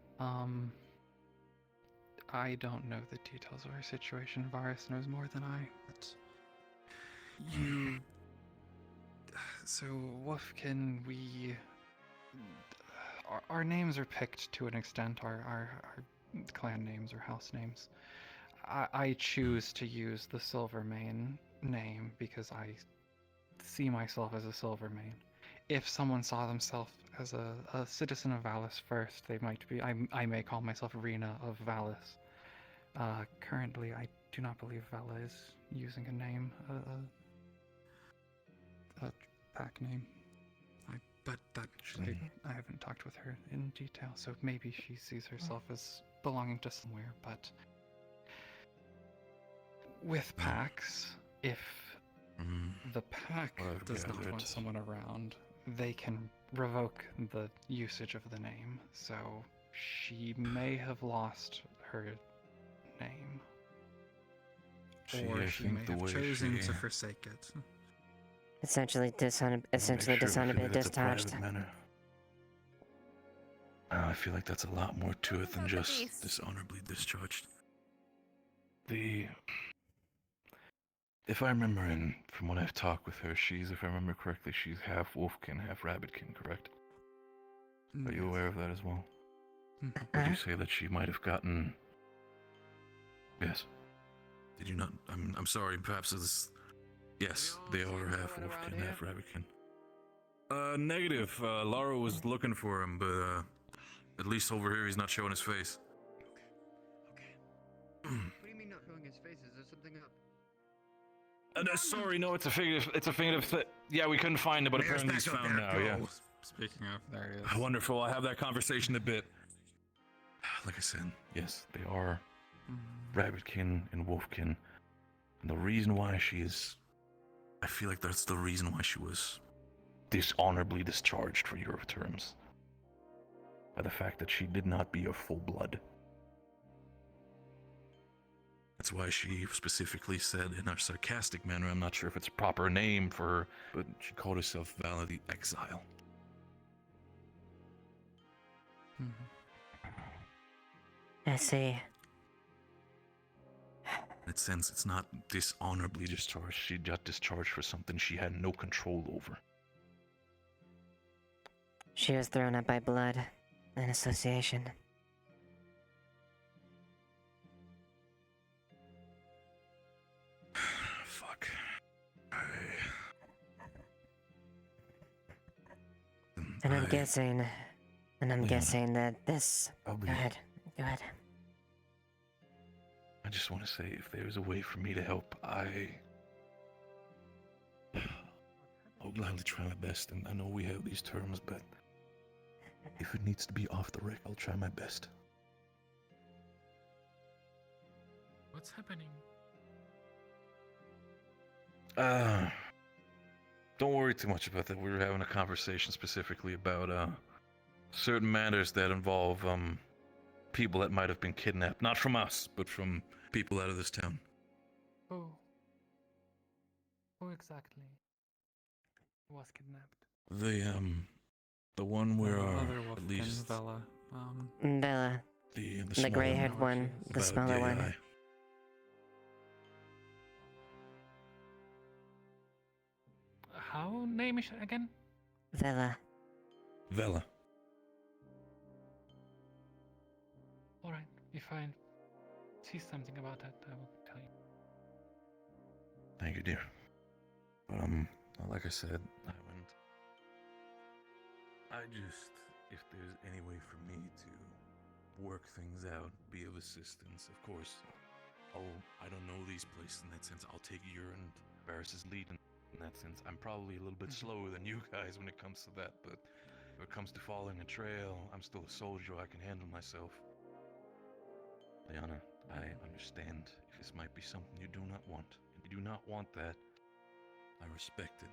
I don't know the details of her situation. Varus knows more than I, but so Wolfkin, our names are picked to an extent, our clan names or house names. I choose to use the Silvermane name because I see myself as a Silvermane. If someone saw themselves as a citizen of Valis first, they might be. I may call myself Rena of Valis. Currently, I do not believe Vala is using a name, a pack name. I haven't talked with her in detail, so maybe she sees herself as belonging to somewhere. But with packs, if the pack does not want someone around, they can revoke the usage of the name. So she may have lost her name, or she may have chosen to forsake it. Essentially dishonorably discharged. I feel like that's a lot more to it than just dishonorably discharged. If I remember, from what I've talked with her, if I remember correctly, she's half Wolfkin, half Rabbitkin, correct? Are you aware of that as well? Did you say that she might have gotten... Yes. Did you not? I'm sorry, perhaps it's... Yes, they are half Wolfkin, half Rabbitkin. Negative. Lara was looking for him, but, at least over here he's not showing his face. What do you mean not showing his face? Is there something up? Sorry, no, it's a figurative yeah, we couldn't find it, but apparently he's found now, yeah. Speaking of, there he is. Wonderful, I'll have that conversation in a bit. Like I said, yes, they are Rabbitkin and Wolfkin. And the reason why I feel like that's the reason why she was dishonorably discharged for your terms. By the fact that she did not be a full blood. That's why she specifically said in a sarcastic manner, I'm not sure if it's a proper name for her, but she called herself Vala the Exile. I see. In a sense, it's not dishonorably discharged. She got discharged for something she had no control over. She was thrown up by blood and association. Fuck. And I'm guessing that this... Go ahead. Go ahead. I just want to say, if there's a way for me to help, I would gladly try my best, and I know we have these terms, but if it needs to be off the wreck, I'll try my best. What's happening? Don't worry too much about that. We were having a conversation specifically about, certain matters that involve, people that might have been kidnapped. Not from us, but from people out of this town. Who? Who exactly was kidnapped? The one where Other at Wolfkin, least... Bella. Bella. The gray-haired one. The smaller one. How name is it again? Vela. Vela. Alright, if I see something about that, I will tell you. Thank you, dear. But, like I said, if there's any way for me to work things out, be of assistance, of course, I don't know these places in that sense. I'll take your and Varys' lead in that sense. I'm probably a little bit slower than you guys when it comes to that, but if it comes to following a trail, I'm still a soldier, I can handle myself. Leliana, I understand if this might be something you do not want. If you do not want that, I respect it.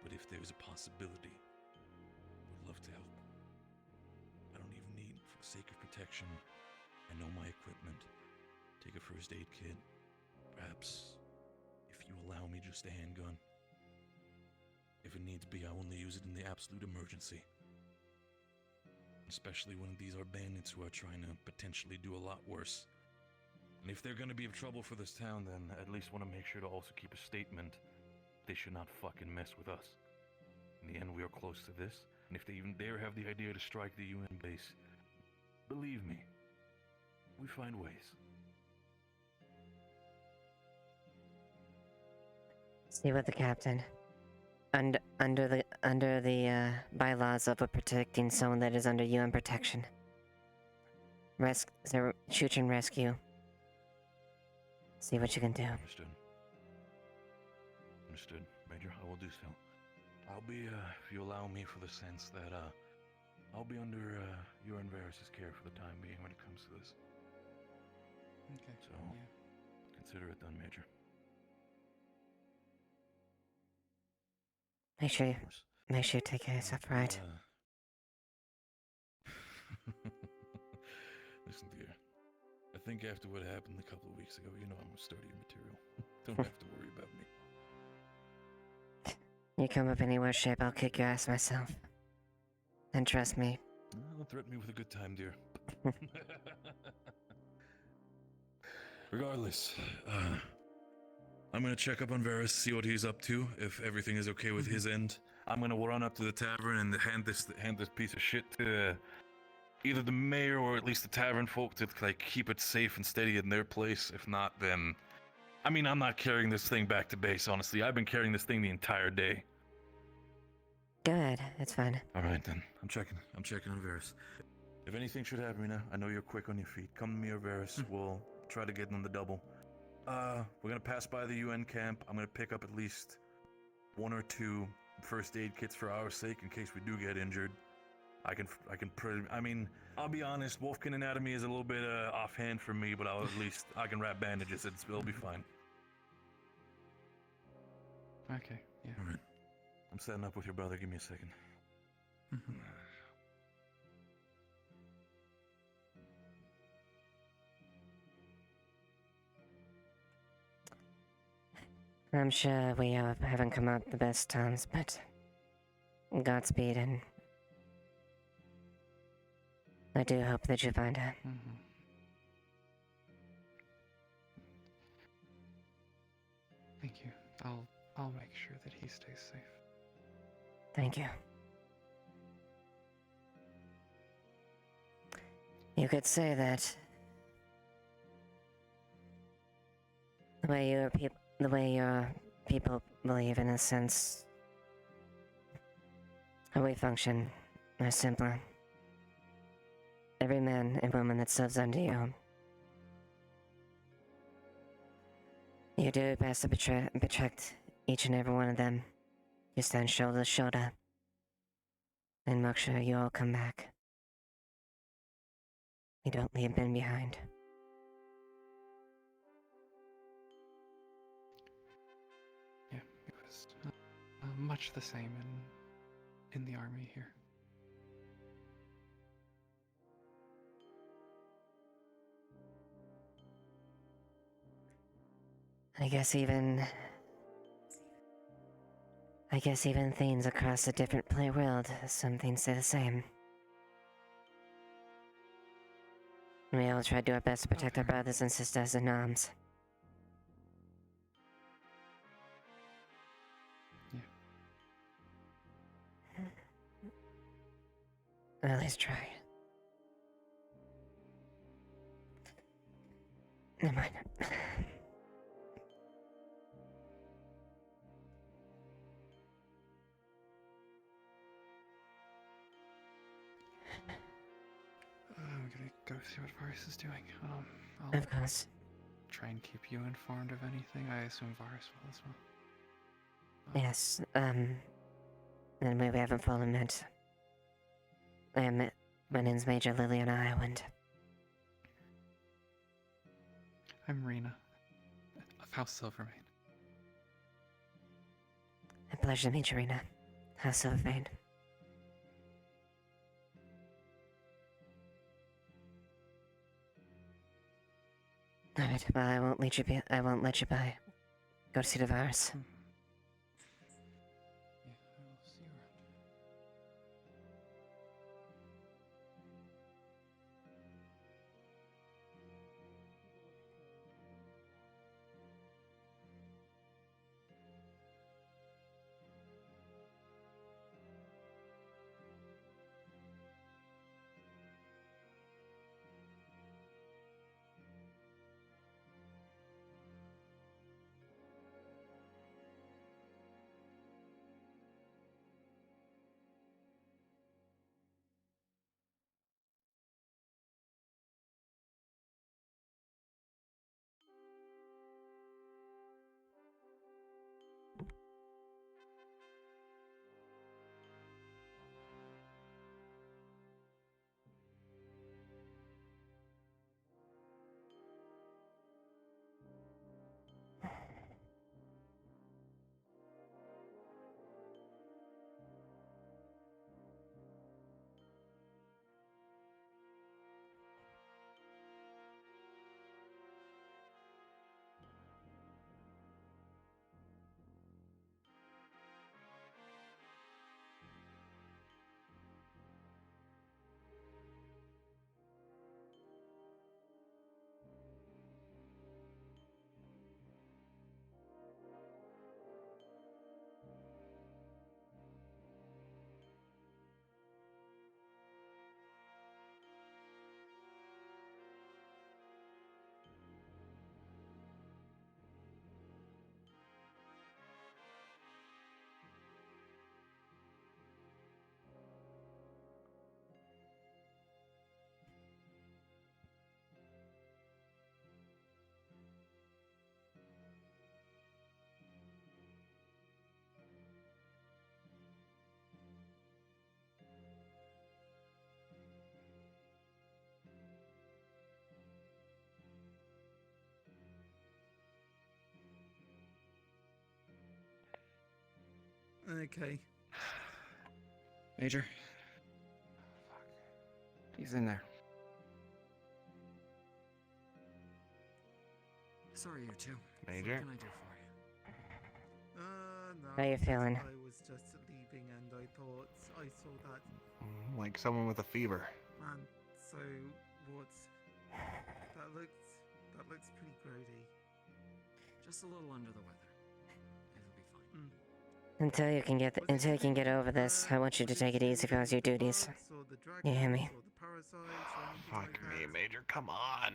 But if there's a possibility, would love to help. I don't even need, for the sake of protection, I know my equipment. Take a first aid kit. Perhaps, if you allow me, just a handgun. If it needs be, I only use it in the absolute emergency. Especially when these are bandits who are trying to potentially do a lot worse. And if they're gonna be of trouble for this town, then I at least want to make sure to also keep a statement. They should not fucking mess with us. In the end, we are close to this, and if they even dare have the idea to strike the UN base, believe me, we find ways. See what the captain. Under the bylaws of protecting someone that is under UN protection. Shoot and rescue. See what you can do. Understood. Understood, Major. I will do so. I'll be, if you allow me, for the sense that, I'll be under, your and Varys' care for the time being when it comes to this. Okay. So, consider it done, Major. Make sure you take care of yourself, right? Listen, dear. I think after what happened a couple of weeks ago, you know I'm a sturdy material. Don't have to worry about me. You come up any worse shape, I'll kick your ass myself. And trust me. Don't threaten me with a good time, dear. Regardless, I'm gonna check up on Varys, see what he's up to, if everything is okay with his end. I'm gonna run up to the tavern and hand this piece of shit to either the mayor or at least the tavern folk to like keep it safe and steady in their place. If not, then I mean, I'm not carrying this thing back to base, honestly. I've been carrying this thing the entire day. Good, it's fine. Alright then. I'm checking on Varys. If anything should happen, Nyna, I know you're quick on your feet. Come to me or Varys. We'll try to get on the double. We're gonna pass by the UN camp. I'm gonna pick up at least 1 or 2 first aid kits for our sake in case we do get injured. I mean, I'll be honest, Wolfkin anatomy is a little bit offhand for me, but I can wrap bandages. It'll be fine. Okay, yeah. Alright. I'm setting up with your brother. Give me a second. I'm sure we haven't come up the best times, but Godspeed, and I do hope that you find her. Thank you. I'll make sure that he stays safe. Thank you. You could say that the way your people believe, in a sense, how we function, are simpler. Every man and woman that serves under you, you do your best to protect each and every one of them. You stand shoulder to shoulder, and make sure you all come back. You don't leave men behind. Yeah, it was much the same in the army here. I guess even things across a different play world, some things stay the same. We all try to do our best to protect our brothers and sisters in arms. Or at least try. Never mind. I'm gonna go see what Varus is doing. I'll Of course. try and keep you informed of anything. I assume Varus will as well. Yes, and we haven't fallen met. My name's Major Leliana Highwind. I'm Nyna, of House Silvermane. A pleasure to meet you, Rena. House Silvermane. Alright, well, I won't let you by. Go to see the virus. Yeah, I will see you around. Okay. Major. Fuck. He's in there. Sorry, you two. Major? What can I do for you? No. How you feeling? I was just leaving and I thought I saw that. Like someone with a fever. Man, so what's... That looks pretty grody. Just a little under the weather. Until you can get over this, I want you to take it easy with your duties. You hear me? Fuck me, Major. Come on.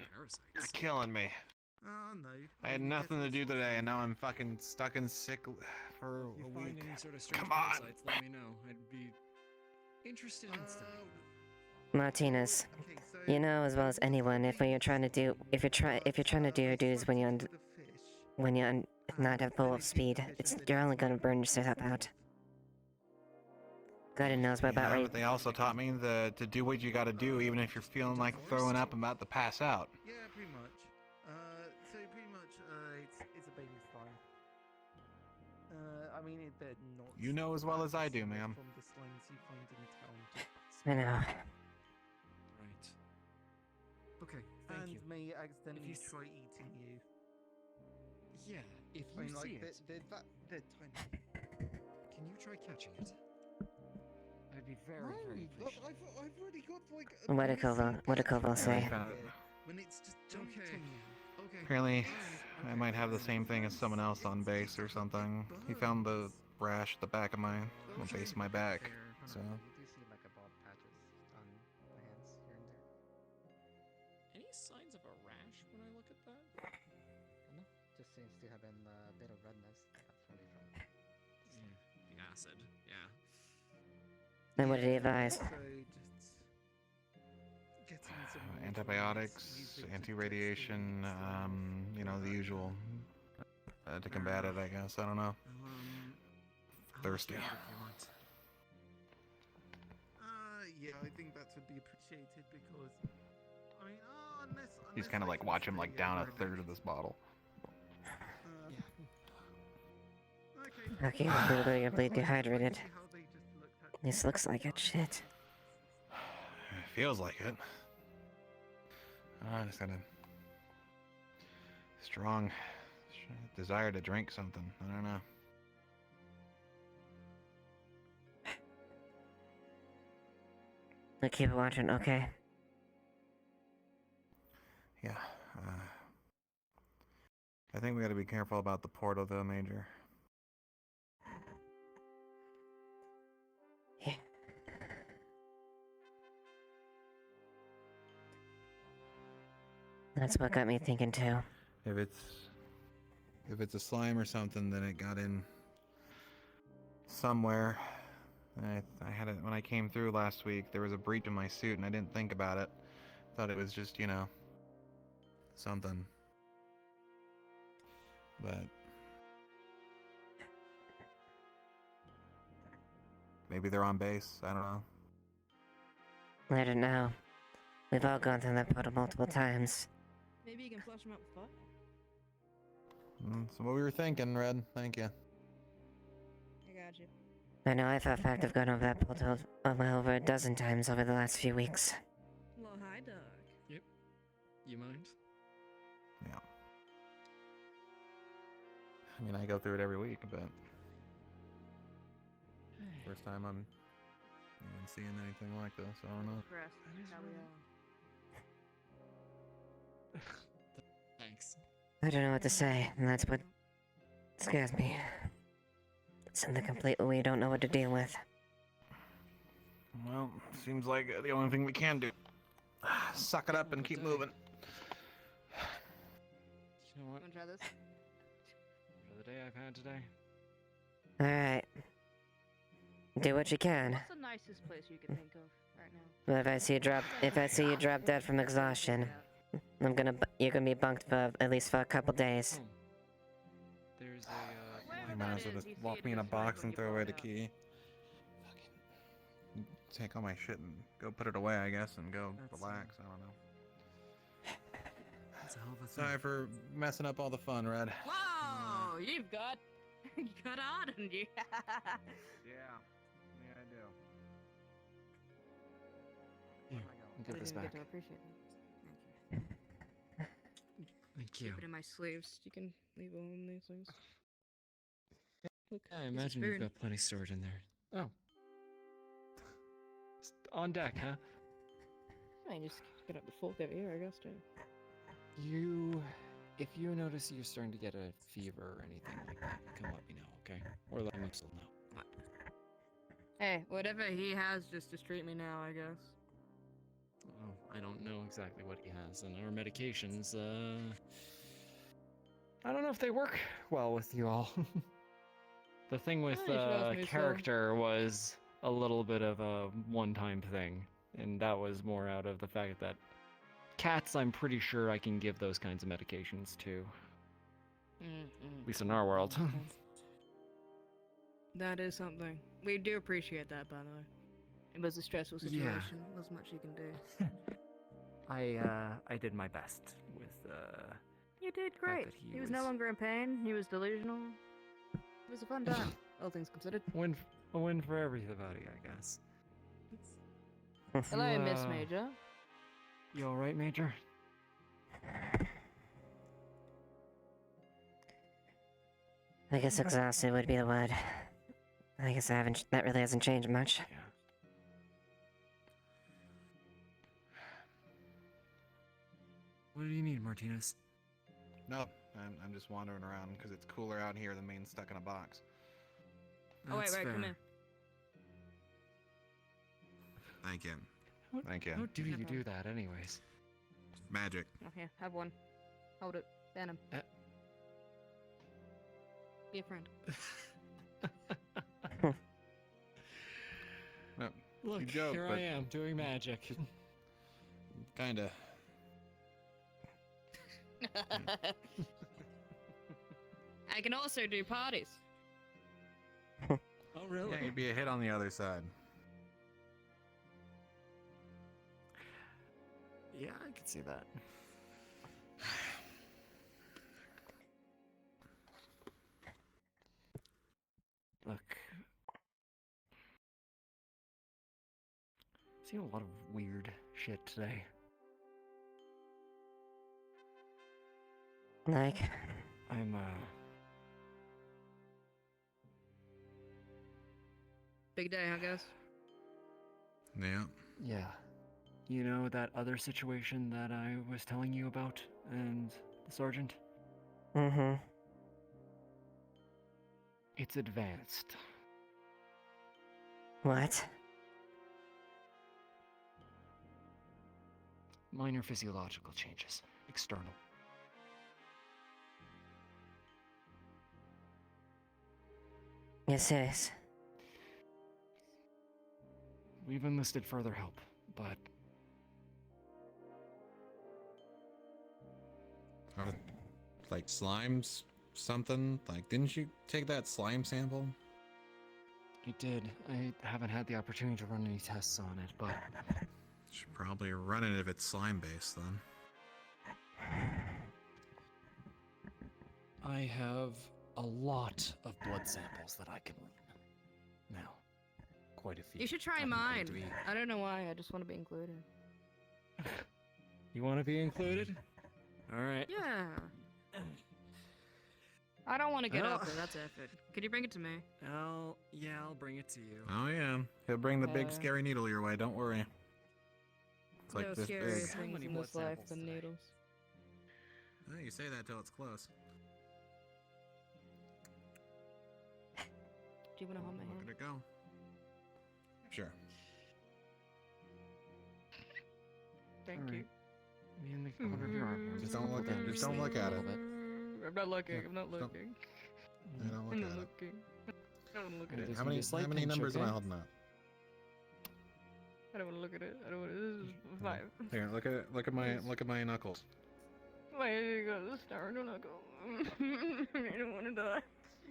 You're killing me. Oh no. I had nothing to do today, and now I'm fucking stuck in sick for a If you week. find any sort of strange Come on. parasites, let me know. I'd be interested in studying. Martinez, you know as well as anyone if you're trying to do your duties when you're not at full speed, you're only gonna burn yourself out. God knows what about Yeah, right. but they also taught me to do what you gotta do, even if you're feeling like throwing up and about to pass out. Yeah, pretty much. So pretty much, it's a baby slime. I mean, they're not. You know as well as I do, ma'am. From the slimes you find in town. I know. Right. Okay, thank and you. may accidentally If you try eating you. Yeah, if I you mean, see like, it, they're tiny. can you try catching it? I'd be very, No, very look, appreciative. I've already got like. What did Koval say? When it's just jumped on you. Okay. Apparently, I might have the same thing as someone else on base or something. He found the rash at the back of my base of my back. So. You do see like a bald patches on my hands here and there. Any signs of a rash when I look at that? No, just seems to have been a bit of redness. That's probably from The acid, yeah. And what did he advise? So just getting some Antibiotics, anti-radiation, you know, the usual. To combat it, I guess. I don't know. Thirsty. Yeah, I think that would be appreciated because, I mean, unless He's kind of like watch him like down a third of this bottle. Okay, you're bleed dehydrated. This looks like it. Shit. It feels like it. I just got a strong desire to drink something. I don't know. I'll keep watching, okay? Yeah. I think we got to be careful about the portal, though, Major. Yeah. That's what got me thinking too. If it's a slime or something, then it got in somewhere. I had it when I came through last week. There was a breach in my suit, and I didn't think about it. Thought it was just, you know, something. But maybe they're on base. I don't know. I don't know. We've all gone through that portal multiple times. Maybe you can flush them out with fire. That's what we were thinking, Red. Thank you. I got you. I know for a fact I've gone over that portal over a dozen times over the last few weeks. Well, hi, dog. Yep. You mind? Yeah. I mean, I go through it every week, but first time I'm even seeing anything like this. I don't know. Thanks. I don't know what to say, and that's what scares me. Something completely we don't know what to deal with. Well, seems like the only thing we can do. Suck it up and keep moving. You know what? Wanna try this? For the day I've had today. Alright. Do what you can. What's the nicest place you can think of right now? But if I see you drop dead from exhaustion, you're gonna be bunked for at least for a couple days. There's You might as well just lock me in a box and throw away the key. Fucking take all my shit and go put it away, I guess, and go relax. I don't know. That's a hell of a thing. Sorry for messing up all the fun, Red. Whoa! You've got good on you. Yeah, I do. Here, get this back. Get to appreciate it. Thank you. Keep it in my sleeves. You can leave all in these things. Look, Yeah, I here's a imagine you've spoon. got plenty stored in there. Oh. On deck, huh? I just get up the full of here, I guess, too. You if you notice you're starting to get a fever or anything like that, come let me know, okay? Or let Mixel know. Hey, whatever he has, just treat me now, I guess. Oh, I don't know exactly what he has, and our medications, I don't know if they work well with you all. The thing with you should ask me, so. character was a little bit of a one-time thing, and that was more out of the fact that cats, I'm pretty sure I can give those kinds of medications to. At least in our world. That is something. We do appreciate that, by the way. It was a stressful situation. Yeah. Not much you can do. I did my best with You did fact great. that He was no longer in pain. He was delusional. It was a fun time, all things considered. a win for everybody, I guess. Hello, Miss Major. You all right, Major? I guess exhausted would be the word. I guess that really hasn't changed much. Yeah. What do you need, Martinez? Nope. I'm just wandering around because it's cooler out here than being stuck in a box. Oh, wait, That's come fair. here. Thank you. Thank you. How do you do that, anyways? Magic. Oh, here, have one. Hold it. Ban him. Be a friend. No, Look, you joke, here but I am, doing magic. Kinda. I can also do parties. Oh, really? Yeah, you'd be a hit on the other side. Yeah, I could see that. Look. I've seen a lot of weird shit today. Like? I'm, Big day, I guess. Yeah. Yeah. You know that other situation that I was telling you about and the sergeant? Mm-hmm. It's advanced. What? Minor physiological changes. External. You're serious? We've enlisted further help, but Like slimes, something? Like, didn't you take that slime sample? I did. I haven't had the opportunity to run any tests on it, but Should probably run it if it's slime based then. I have a lot of blood samples that I can run. Now, quite a few. You should try I'm going mine. to be- I don't know why. I just want to be included. You want to be included? All right. Yeah. I don't want to get Oh. up there. That's effort. Could you bring it to me? I'll bring it to you. Oh yeah, he'll bring the big Uh, scary needle your way. Don't worry. It's like No this scarier big. things in this life than needles. Oh, you say that till it's close. Do you want to hold my hand? Look at it go. Sure. Thank you. Me in the corner of your arm. Just don't look at. Just don't look at it. I'm not looking. I'm not looking. Yeah, don't look I'm at not it. looking. I don't want to look at it. How many numbers am I holding up? I don't want to look at it. I don't want to. This is 5. Here, look at it. Look at my knuckles. Why did you go to the star? Don't go. I don't want to die.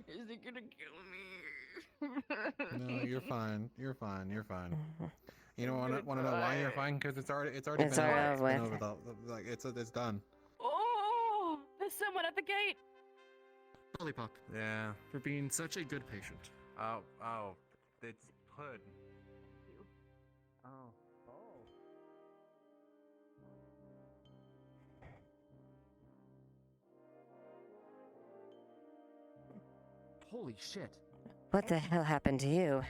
Is it gonna kill me? No, you're fine. You're fine. You're fine. You don't want to know why you're fine? Because it's already It's been already over. It's been over over like it's done. Oh, there's someone at the gate. Lollipop. Yeah. For being such a good patient. Oh, it's Hood. Oh. Holy shit. What the hell happened to you?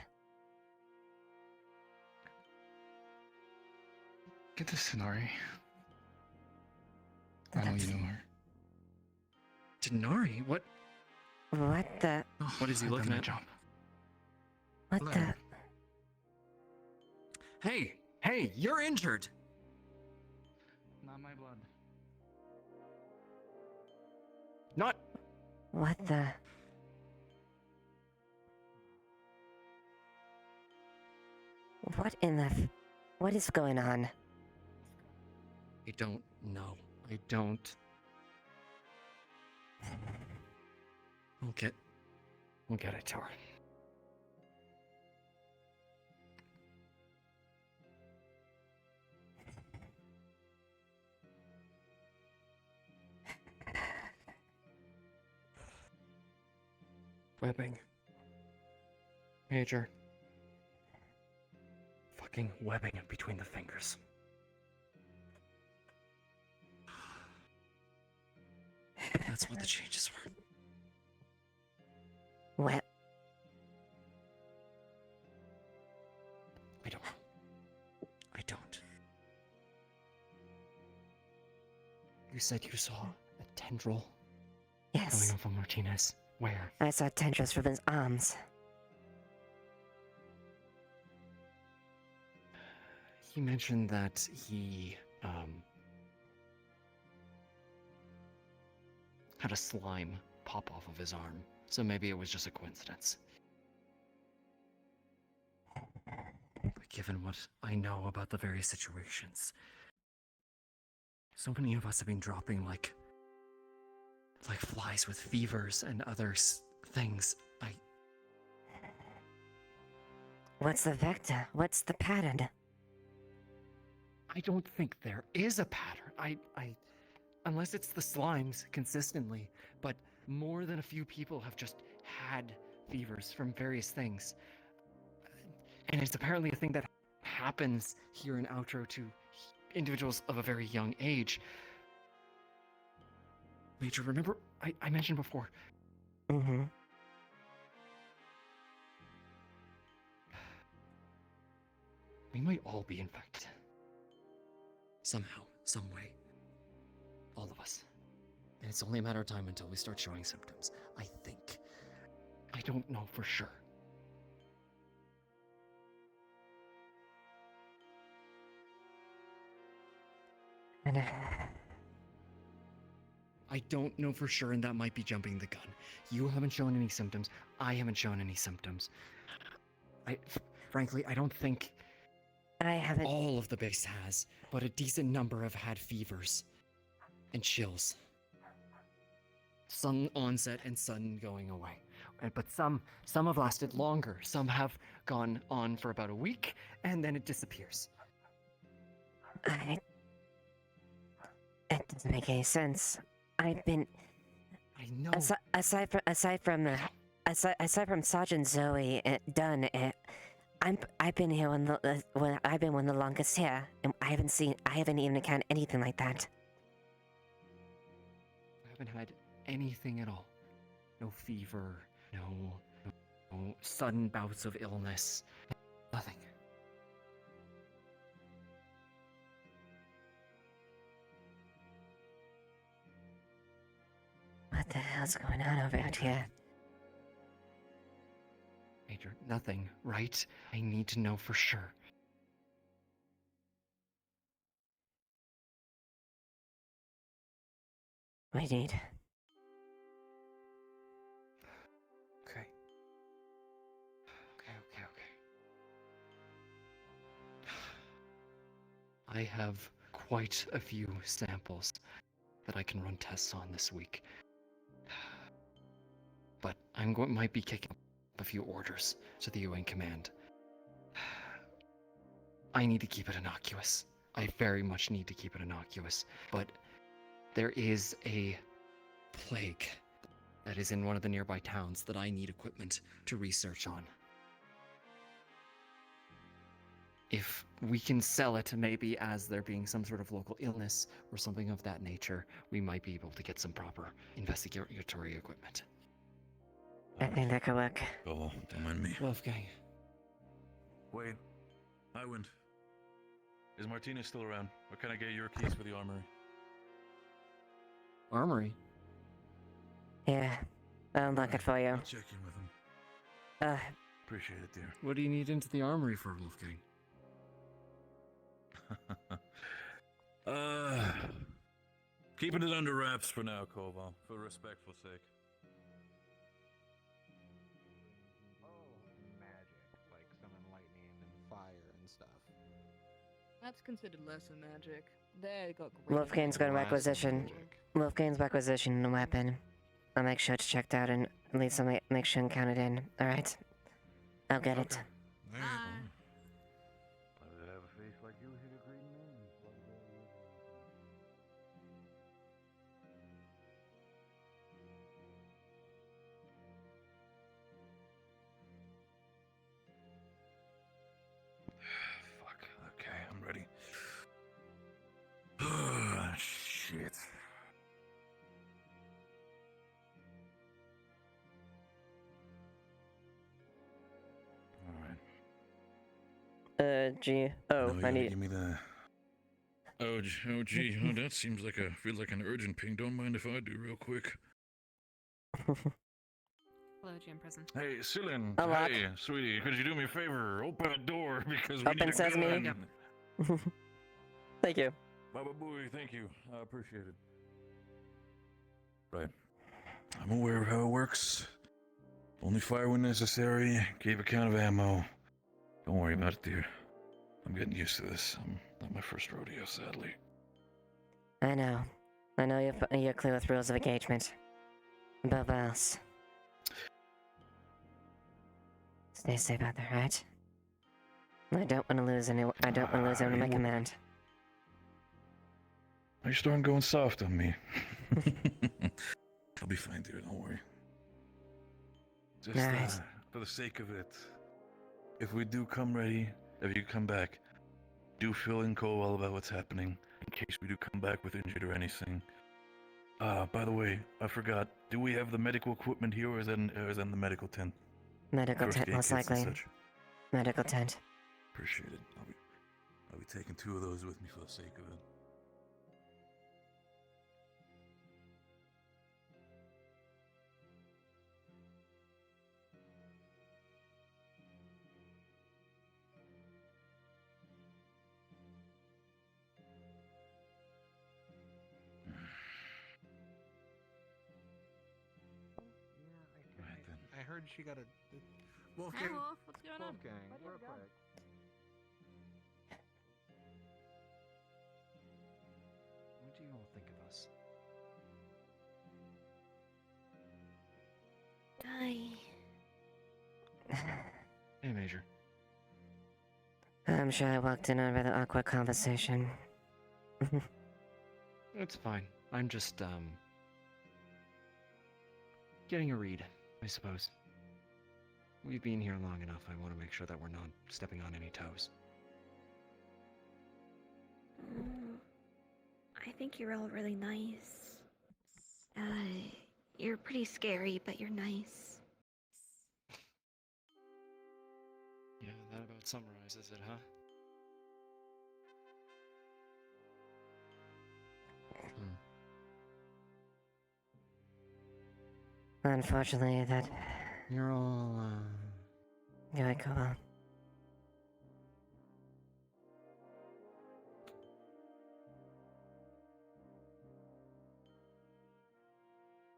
Get this, Sonari. I know you know her. Denari? What? What the? What is he looking at? What the? Hey! Hey! You're injured! Not my blood. Not. What the? What in the? What is going on? I don't know. I don't. We'll get it to her. Webbing. Major. Fucking webbing between the fingers. That's what the changes were. What? I don't. I don't. You said you saw a tendril coming Yes. off of Martinez. Where? I saw tendrils from his arms. He mentioned that he had a slime pop off of his arm, so maybe it was just a coincidence. But given what I know about the various situations, so many of us have been dropping like flies with fevers and other things. What's the vector? What's the pattern? I don't think there is a pattern. Unless it's the slimes consistently, but more than a few people have just had fevers from various things. And it's apparently a thing that happens here in Outro to individuals of a very young age. Major, remember I mentioned before. Mm-hmm. We might all be infected. Somehow, some way. All of us. And it's only a matter of time until we start showing symptoms, I think. I don't know for sure. I don't know for sure, and that might be jumping the gun. You haven't shown any symptoms. I haven't shown any symptoms. Frankly, I don't think I haven't. All of the base has, but a decent number have had fevers and chills. Some onset and some going away. But some have lasted longer. Some have gone on for about a week, and then it disappears. It doesn't make any sense. I've been. I know. Aside from Sergeant Zoe Dunn, I've been here I've been one of the longest here, and I haven't even encountered anything like that. I haven't had anything at all. No fever, no sudden bouts of illness. Nothing. What the hell's going on over here? Major, nothing, right? I need to know for sure. We need. Okay. I have quite a few samples that I can run tests on this week. But might be kicking up a few orders to the UN command. I need to keep it innocuous. I very much need to keep it innocuous. But there is a plague that is in one of the nearby towns that I need equipment to research on. If we can sell it maybe as there being some sort of local illness or something of that nature, we might be able to get some proper investigatory equipment. I think that could work. Oh, don't mind me. Wolfgang. Wait. Highwind. Is Martinez still around? Or can I get your keys for the armory? Armory? Here, I'll unlock it for you. I'll check in with him. Appreciate it, dear. What do you need into the armory for, Wolfgang? Keeping it under wraps for now, Koval, for respectful sake. Magic, like summon lightning and fire and stuff. That's considered less than magic. They got great. Wolfgang's got a requisition. Wolfgang's requisition a weapon. I'll make sure to check it out and at least I'll make sure and count it in. Alright? I'll get it. I have a face like you hit a green man. Fuck. Okay, I'm ready. Shit. Gee. Oh, I need. Give me the. Oh, gee. Oh, that seems like feels like an urgent ping. Don't mind if I do real quick. Hello, GM Prison. Hey, Celine. Unlock. Hey, sweetie, could you do me a favor? Open the door because we Open need a sesame. gun. Thank you. Baba Booey, thank you. I appreciate it. Right. I'm aware of how it works. Only fire when necessary. Keep a count of ammo. Don't worry about it, dear. I'm getting used to this. Not my first rodeo, sadly. I know. I know you're clear with rules of engagement. Above all else. Stay safe out there, right? I don't want to lose anyone. I don't want to lose anyone in my command. You're starting going soft on me. I'll be fine, dear. Don't worry. Just Alright. for the sake of it, if we do come ready, if you come back, do fill in Cole about what's happening in case we do come back with injured or anything. By the way, I forgot. Do we have the medical equipment here, or is that in the medical tent? Medical First tent, aid most kits and likely. such. Medical tent. Appreciate it. I'll be taking 2 of those with me for the sake of it. I heard she got a. Hey, Wolfgang. Wolf, what's going on? Wolfgang, real quick. What do you all think of us? I... Hey, Major. I'm sure I walked in on a rather awkward conversation. It's fine. I'm just, getting a read, I suppose. We've been here long enough. I want to make sure that we're not stepping on any toes. I think you're all really nice. You're pretty scary, but you're nice. Yeah, that about summarizes it, huh? Unfortunately, that... You're all, Go ahead, Cobalt.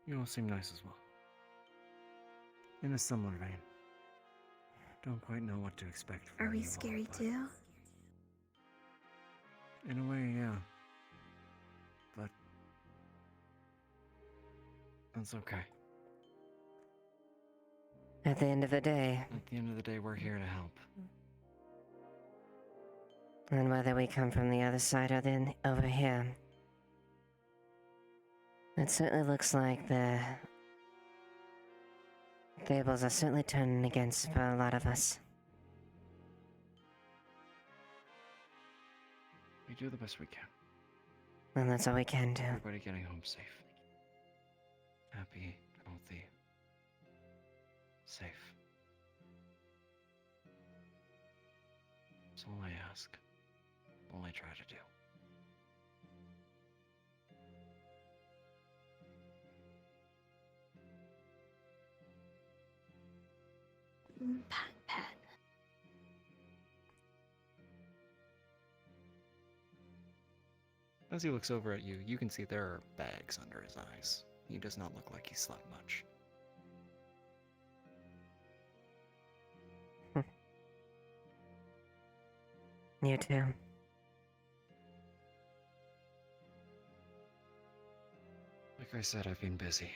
You all seem nice as well. In a similar vein. Don't quite know what to expect from Are we you all, scary but too? in a way, yeah. But that's okay. At the end of the day, At the end of the day, we're here to help. and whether we come from the other side or then over here, it certainly looks like the tables are certainly turning against for a lot of us. We do the best we can. And that's all we can do. Everybody getting home safe. Happy, healthy, safe. That's all I ask. All I try to do. Pat. As he looks over at you, you can see there are bags under his eyes. He does not look like he slept much. You too. Like I said, I've been busy.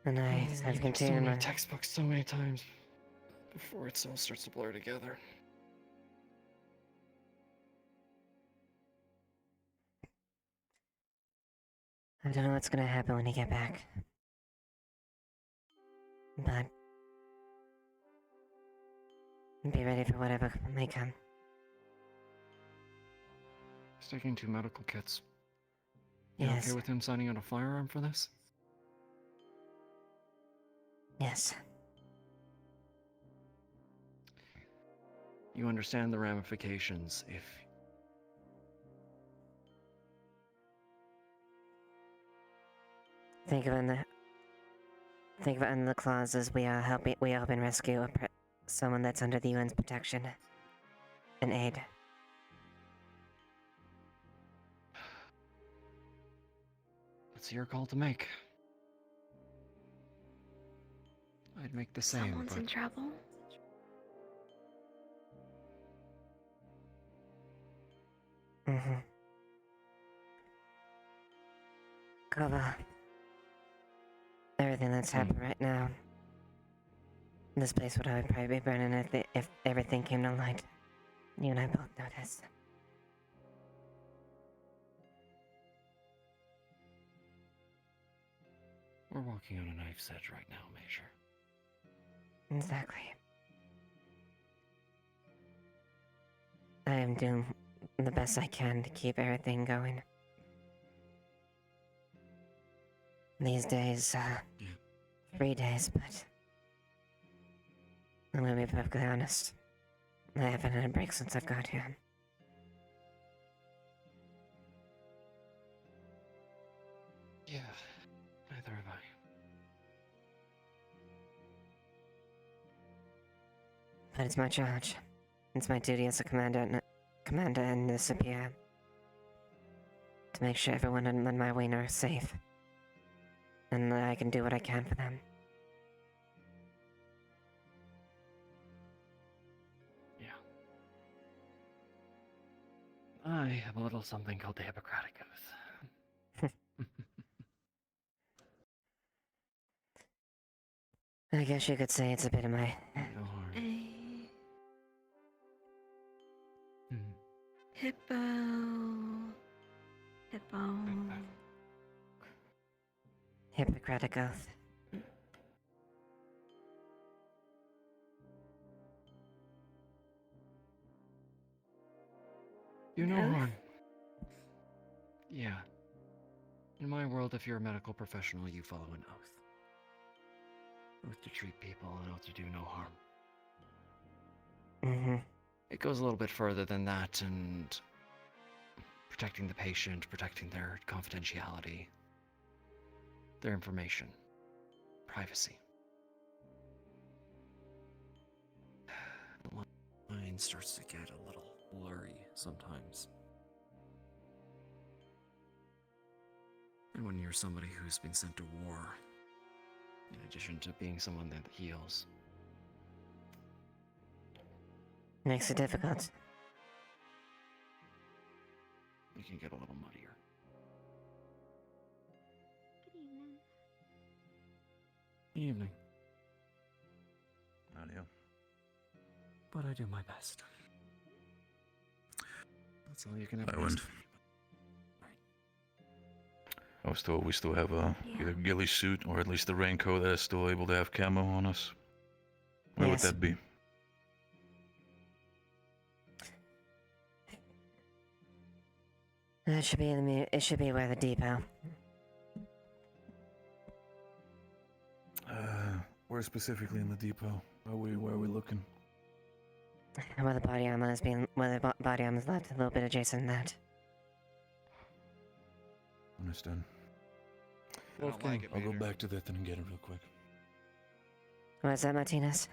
And I have so continued many my textbooks so many times before it all starts to blur together. I don't know what's gonna happen when you get back. But be ready for whatever may come. He's taking 2 medical kits. You Yes. okay with him signing out a firearm for this? Yes. You understand the ramifications if Think of it in the clauses. We help and rescue someone that's under the UN's protection and aid. it's your call to make. I'd make the same, Someone's but in trouble. Mm-hmm. Cover everything that's happened right now. This place would probably be burning if everything came to light. You and I both know this. we're walking on a knife's edge right now, Major. Exactly. I am doing the best I can to keep everything going. These days, 3 days, but I'm gonna be perfectly honest. I haven't had a break since I've got here. Yeah, neither have I. But it's my charge. It's my duty as a commander and the superior to make sure everyone on my wing are safe. And that I can do what I can for them. Yeah. I have a little something called the Hippocratic Oath. I guess you could say it's a bit of my... Hippo. Hippocratic Oath. You know, Oath? Ron. Yeah. In my world, if you're a medical professional, you follow an oath. Oath to treat people, an oath to do no harm. Mm-hmm. It goes a little bit further than that, and protecting the patient, protecting their confidentiality, their information, privacy. The line starts to get a little blurry sometimes. And when you're somebody who's been sent to war, in addition to being someone that heals, Makes it difficult. it can get a little muddier. Evening. Not you. But I do my best. That's all you can ever Highwind. We still have either ghillie suit or at least the raincoat that is still able to have camo on us. Where would Yes. that be? It should be it should be by the depot. Where specifically in the depot? Where are we looking? Where the body armor is left, a little bit adjacent to that. Understood. I don't like it, I'll go Major. back to that then and get it real quick. What's that, Martinez?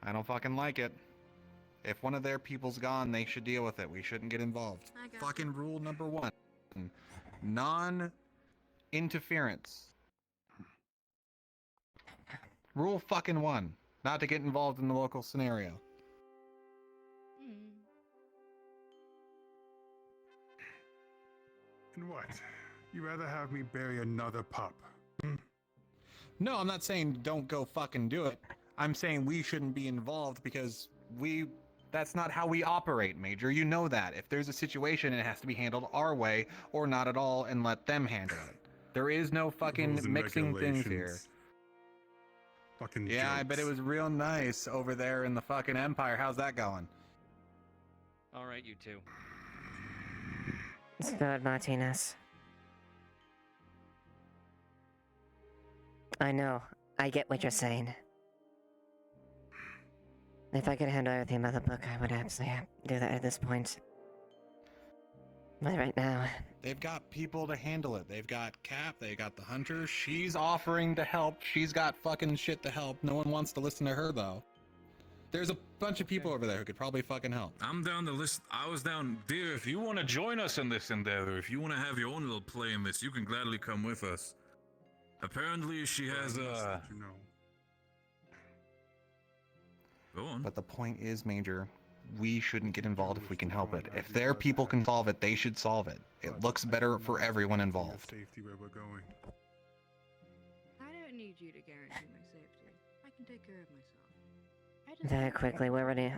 I don't fucking like it. If one of their people's gone, they should deal with it. We shouldn't get involved. I got Fucking rule number 1. Non-interference. Rule fucking 1. Not to get involved in the local scenario. And what? You rather have me bury another pup? No, I'm not saying don't go fucking do it. I'm saying we shouldn't be involved because that's not how we operate, Major. You know that. If there's a situation, it has to be handled our way or not at all and let them handle it. There is no fucking Rules and mixing things here. regulations. Fucking Yeah, I bet it jokes. was real nice over there in the fucking Empire. How's that going? Alright, you two. It's good, Martinez. I know. I get what you're saying. If I could handle everything about the book, I would absolutely do that at this point. But right now... They've got people to handle it. They've got Cap, they got the Hunter. She's offering to help. She's got fucking shit to help. No one wants to listen to her, though. There's a bunch of people over there who could probably fucking help. I'm down to listen. I was down, dear. If you want to join us in this endeavor, if you want to have your own little play in this, you can gladly come with us. Apparently, she has a. Go on. But the point is, Major, we shouldn't get involved if we can help it. If their people can solve it, they should solve it. It looks better for everyone involved. Safety where we're going. I don't need you to guarantee my safety. I can take care of myself. Very quickly, we're ready.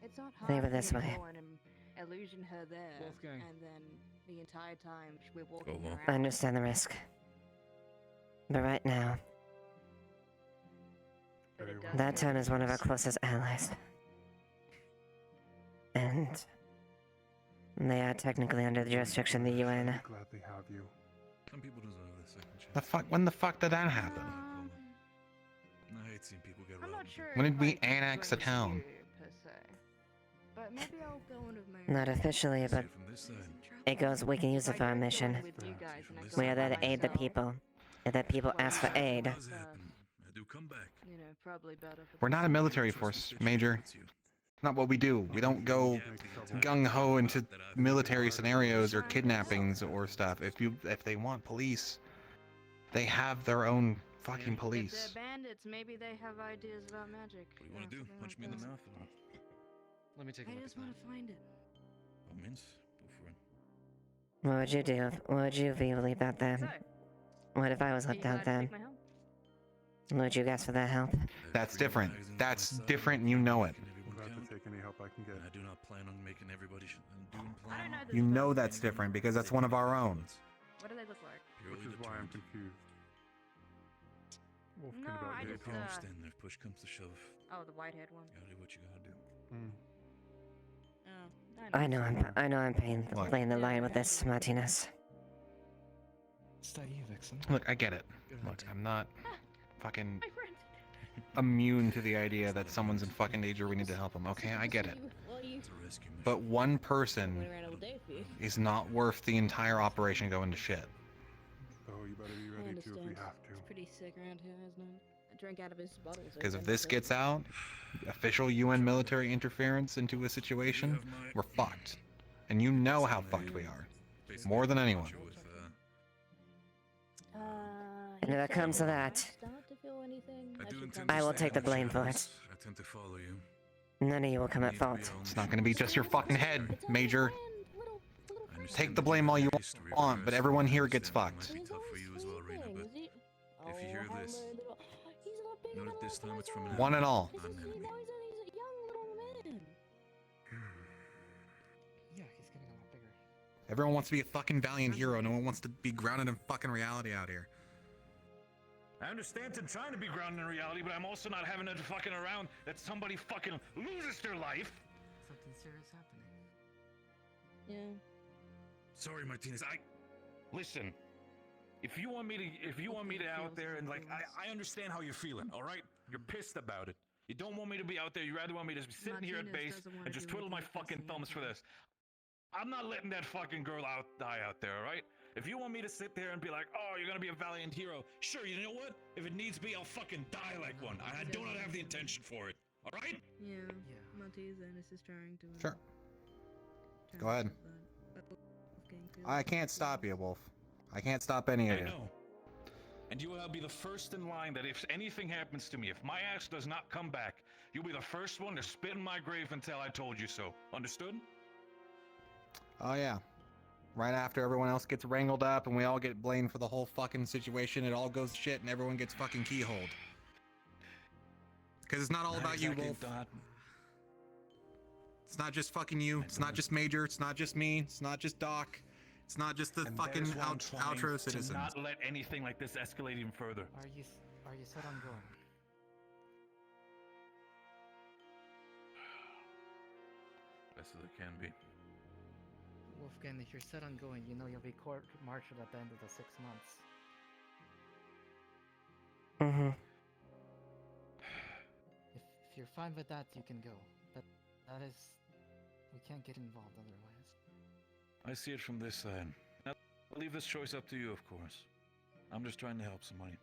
It's not Think hard of it this for me to way. go in and illusion her there, Wolfgang. and then the entire time we're Go walking on. around. I understand the risk. But right now, that town is one of our closest allies. And they are technically under the jurisdiction of the UN. Gladly have you. Some people deserve a second chance. The fuck? When the fuck did that happen? I hate seeing people get I'm robbed. not sure When if did we I can annex a join town? you, per se. But maybe I'll go in with my Not officially, but it goes, we can use it for our mission. We are there to aid the people. If the people ask for aid, I do come back. You know, probably better for We're not a military force, Major. Not what we do. We don't go gung-ho into military scenarios or kidnappings or stuff. If they want police, they have their own fucking If police. they're bandits, maybe they have ideas about magic. What do you want to do? Punch me in the mouth? Or... Let me take a I look just at want that. to find it. Oh, Mince, go for it. what would you do? What would you believe about them? What if I was left out then? Would you guess for that help? That's different. That's different and you know it. I'm glad to take any help I can get. I do not plan on making everybody doing plan. You know that's different because that's one of our own. What do they look like? Which is why I'm confused. Wolfkin No, about I you. just, You understand if push comes to shove. Oh, the white-haired one. You gotta do what you gotta do. Oh, I know I'm playing the line with this, Martinez. Is that you, Vixen? Look, I get it. Look, I'm not fucking immune to the idea that someone's in fucking danger. We need to help them. Okay, I get it. But one person is not worth the entire operation going to shit. So you better be I ready to if we understand. have to. It's pretty sick around here, isn't it? I drink out of his bottles. Because if this gets out, official UN military interference into a situation, we're fucked. And you know how fucked we are. More than anyone. And if it comes to that, I will take the blame for it. I tend to follow you. None of you will come at fault. It's not gonna be just your fucking head, Major. Take the blame all you want, but everyone here gets fucked. Might be tough for you as well, Reyna, but if you hear this, know that this time it's from an One and all. not an enemy. Yeah, he's getting a lot bigger. Everyone wants to be a fucking valiant hero. No one wants to be grounded in fucking reality out here. I understand to trying to be grounded in reality, but I'm also not having it fucking around that somebody fucking loses their life. Something serious happening. Yeah. Sorry, Martinez. Listen. If you want me to out there and like, I understand how you're feeling. All right, you're pissed about it. You don't want me to be out there. You rather want me to be sitting here at base and just twiddle my fucking thumbs for this. I'm not letting that fucking girl die out there, all right? If you want me to sit there and be like, oh, you're gonna be a valiant hero, sure, you know what? If it needs be, I'll fucking die like one. I do not have the intention for it, all right? Yeah. Monty's and is trying to. Sure. Go ahead. I can't stop you, Wolf. I can't stop any of I you. know. And you will be the first in line that if anything happens to me, if my ass does not come back, you'll be the first one to spit in my grave until I told you so. Understood? Oh yeah. Right after everyone else gets wrangled up and we all get blamed for the whole fucking situation, it all goes to shit and everyone gets fucking keyholed. Because it's not all about you, Wolf. It's not just fucking you. It's not just Major. It's not just me. It's not just Doc. It's not just the fucking outro citizens. To not let anything like this escalate even further. Are you set on going? Best as it can be. Wolfgang, if you're set on going, you know you'll be court-martialed at the end of the 6 months. Mm-hmm. If you're fine with that, you can go. That is... We can't get involved otherwise. I see it from this side. Now, I'll leave this choice up to you, of course. I'm just trying to help somebody.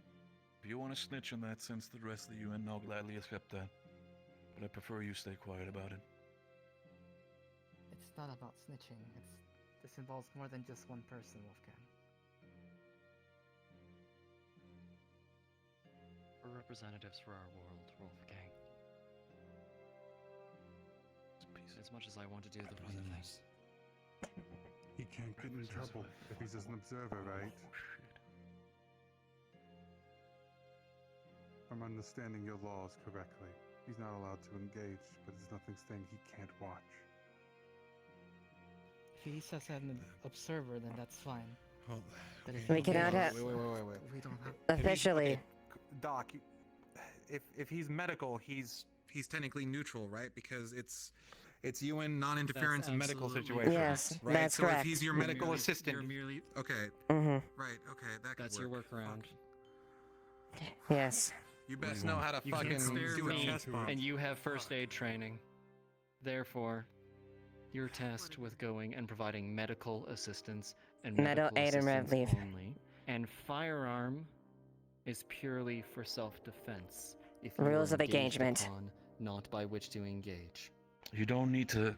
If you want to snitch in that sense to the rest of the UN, I'll gladly accept that. But I prefer you stay quiet about it. It's not about snitching. This involves more than just one person, Wolfgang. We're representatives for our world, Wolfgang. As much as I want to do the right thing. He can't get in trouble if he's an observer, right? If I'm understanding your laws correctly, he's not allowed to engage, but there's nothing saying he can't watch. If he says I'm an observer, then that's fine. Well, But if We he cannot engages, have- Wait. We don't have... Officially. Doc, if he's medical, he's technically neutral, right? Because it's UN non-interference in medical situations. Yes, right? that's so correct. if he's your You're medical merely- assistant, You're merely. okay, Mm-hmm. right, okay, that could That's work. your workaround. Yes. You best know how to You fucking can't spare do a me, chest bump. and you have first aid training. Therefore, you're tasked with going and providing medical assistance and Medical aid and assistance relief. only. And firearm is purely for self-defense. If you Rules are of engaged engagement. upon, not by which to engage. You don't need to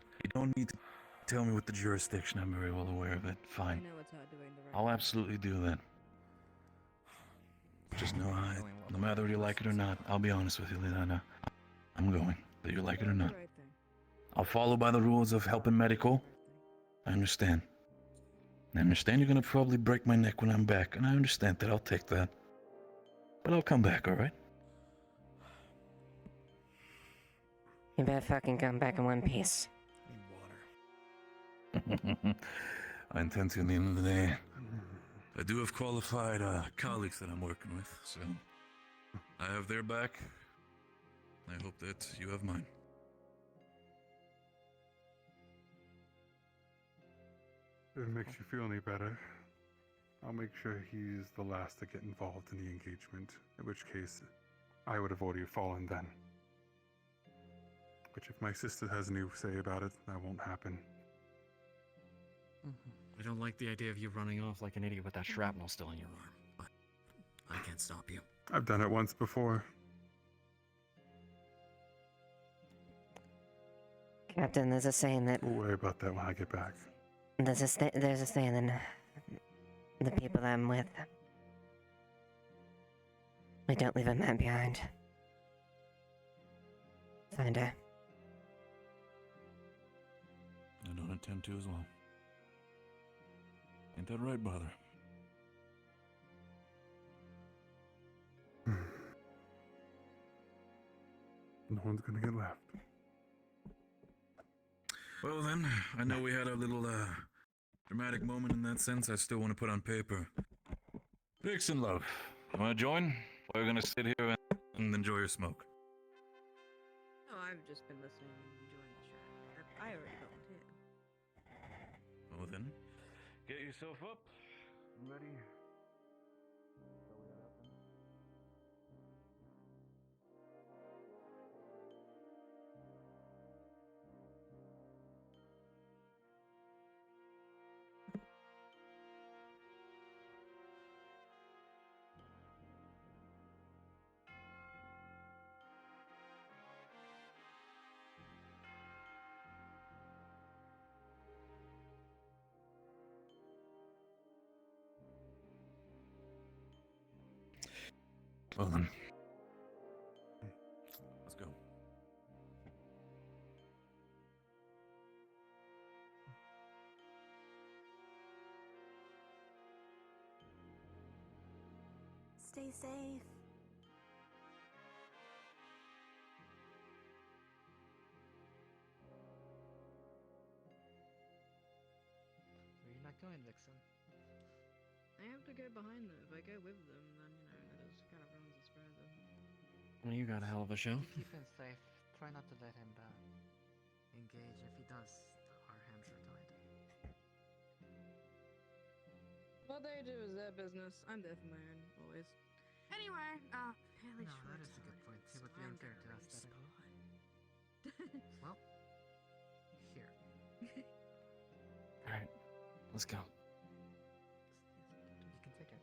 tell me what the jurisdiction. I'm very well aware of it. Fine. I know it's hard doing the right I'll absolutely do that. Just know no matter whether you like it or not, I'll be honest with you, Leliana. I'm going, whether you like it or not. right thing. I'll follow by the rules of helping medical. I understand. I understand you're gonna probably break my neck when I'm back, and I understand that. I'll take that. But I'll come back, alright? You better fucking come back in one piece. I intend to at the end of the day. I do have qualified colleagues that I'm working with, so I have their back. I hope that you have mine. If it makes you feel any better, I'll make sure he's the last to get involved in the engagement, in which case I would have already fallen then. Which if my sister has any say about it, that won't happen. I don't like the idea of you running off like an idiot with that shrapnel still in your arm, but I can't stop you. I've done it once before. Captain, there's a saying that We'll worry about that when I get back. there's a saying that the people I'm with, we don't leave a man behind. Kinda. I don't intend to as well. Ain't that right, brother? No one's gonna get left. Well then, I know we had a little dramatic moment in that sense. I still want to put on paper. Peace and love. You want to join? We're gonna sit here and enjoy your smoke. No, I've just been listening and enjoying the show. I already volunteered. Well then, get yourself up. Ready? Well then. Let's go. Stay safe. Where are you not going, Vixen? I have to go behind them. If I go with them, then, you know, that just kind of ruins the spread, doesn't it? Well, you got a hell of a show. Keep him safe. Try not to let him engage. If he does, our hands are tied. What they do is their business. I'm there for my own, always. Anyway, fairly No, short that is a good point. It would be unfair to us that well, here. Alright, let's go. You can take it.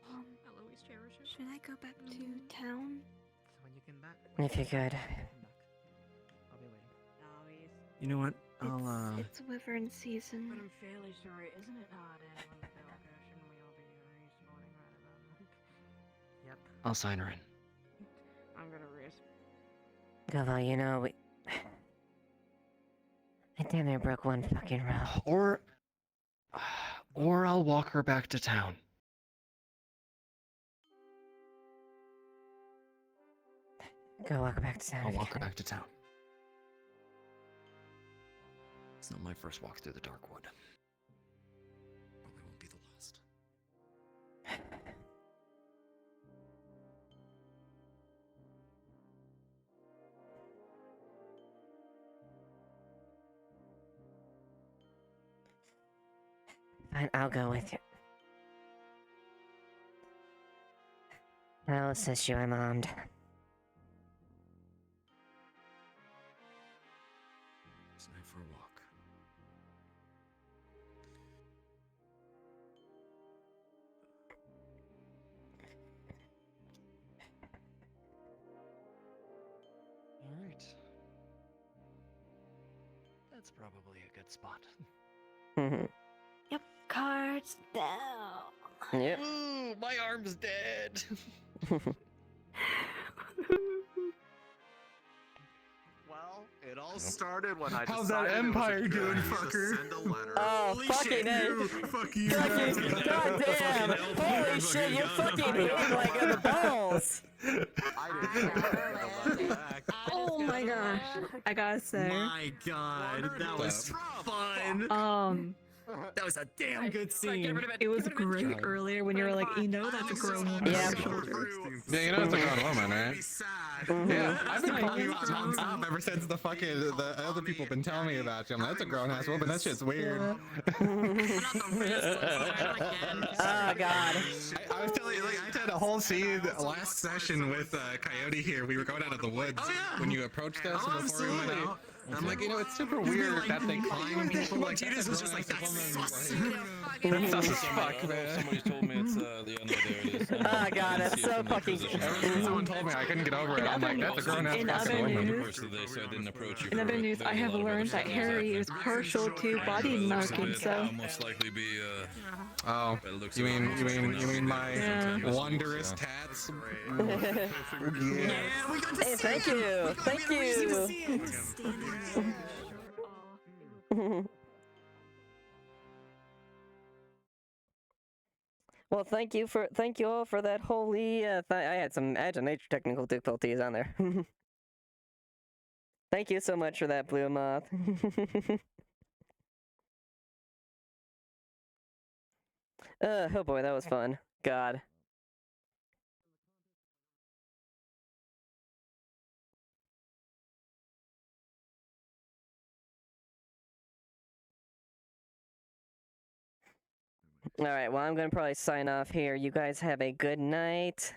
I'll always cherish it. Should I go back to town? So when you come back, If you could. I'll be waiting. You know what? I'll, It's wyvern season. But I'm fairly sorry, isn't it hard when the bell goes? Shouldn't we all be respawning right about now? Yep. I'll sign her in. I'm gonna risk. Although, you know, I damn near broke one fucking row. Or I'll walk her back to town. Go walk her back to town. I'll walk her back to town. It's not my first walk through the dark wood. Probably won't be the last. Fine, I'll go with you. I'll assist you, I'm armed. It's night for a walk. Alright. That's probably a good spot. Yep, cards down. Yep. Ooh, my arm's dead. Well, it all started when I decided How's that empire it was a doing, good idea to fucker? send a letter. Oh, Holy fucking shit, A. Fuck you. God damn! Holy shit, you're fucking hitting like on the balls! Oh my gosh. I gotta say. My god, that was fun. That was a damn good scene. It was great earlier when you were like, you know, that's a grown woman. Yeah. Yeah, you know it's a grown woman, right? Yeah, I've been Nice. calling you out nonstop ever since the other people been telling me about you. I'm like, that's a grown ass woman. That shit's weird. Oh god. I was telling you, like, I did a whole scene last session with Coyote here. We were going out of the woods when you approached us before we went out. And I'm like, you know, it's super weird that they climb people like that. was just like, that's sus. That's sus as fuck, man. Somebody told me it's yeah, no, there it is. Oh god, that's so fucking. Ever since someone told me I couldn't get over it, I'm like, that's a grown ass In fucking other woman. news, So I didn't approach you. in other news, I have learned that Harry is partial to body marking, so. I'll most likely be Oh, you mean my wondrous tats? Hey, thank you, thank you. Well, thank you all for that holy. I had some nature technical difficulties on there. Thank you so much for that, Blue Moth. Oh boy, that was fun. God. Alright, well, I'm gonna probably sign off here. You guys have a good night.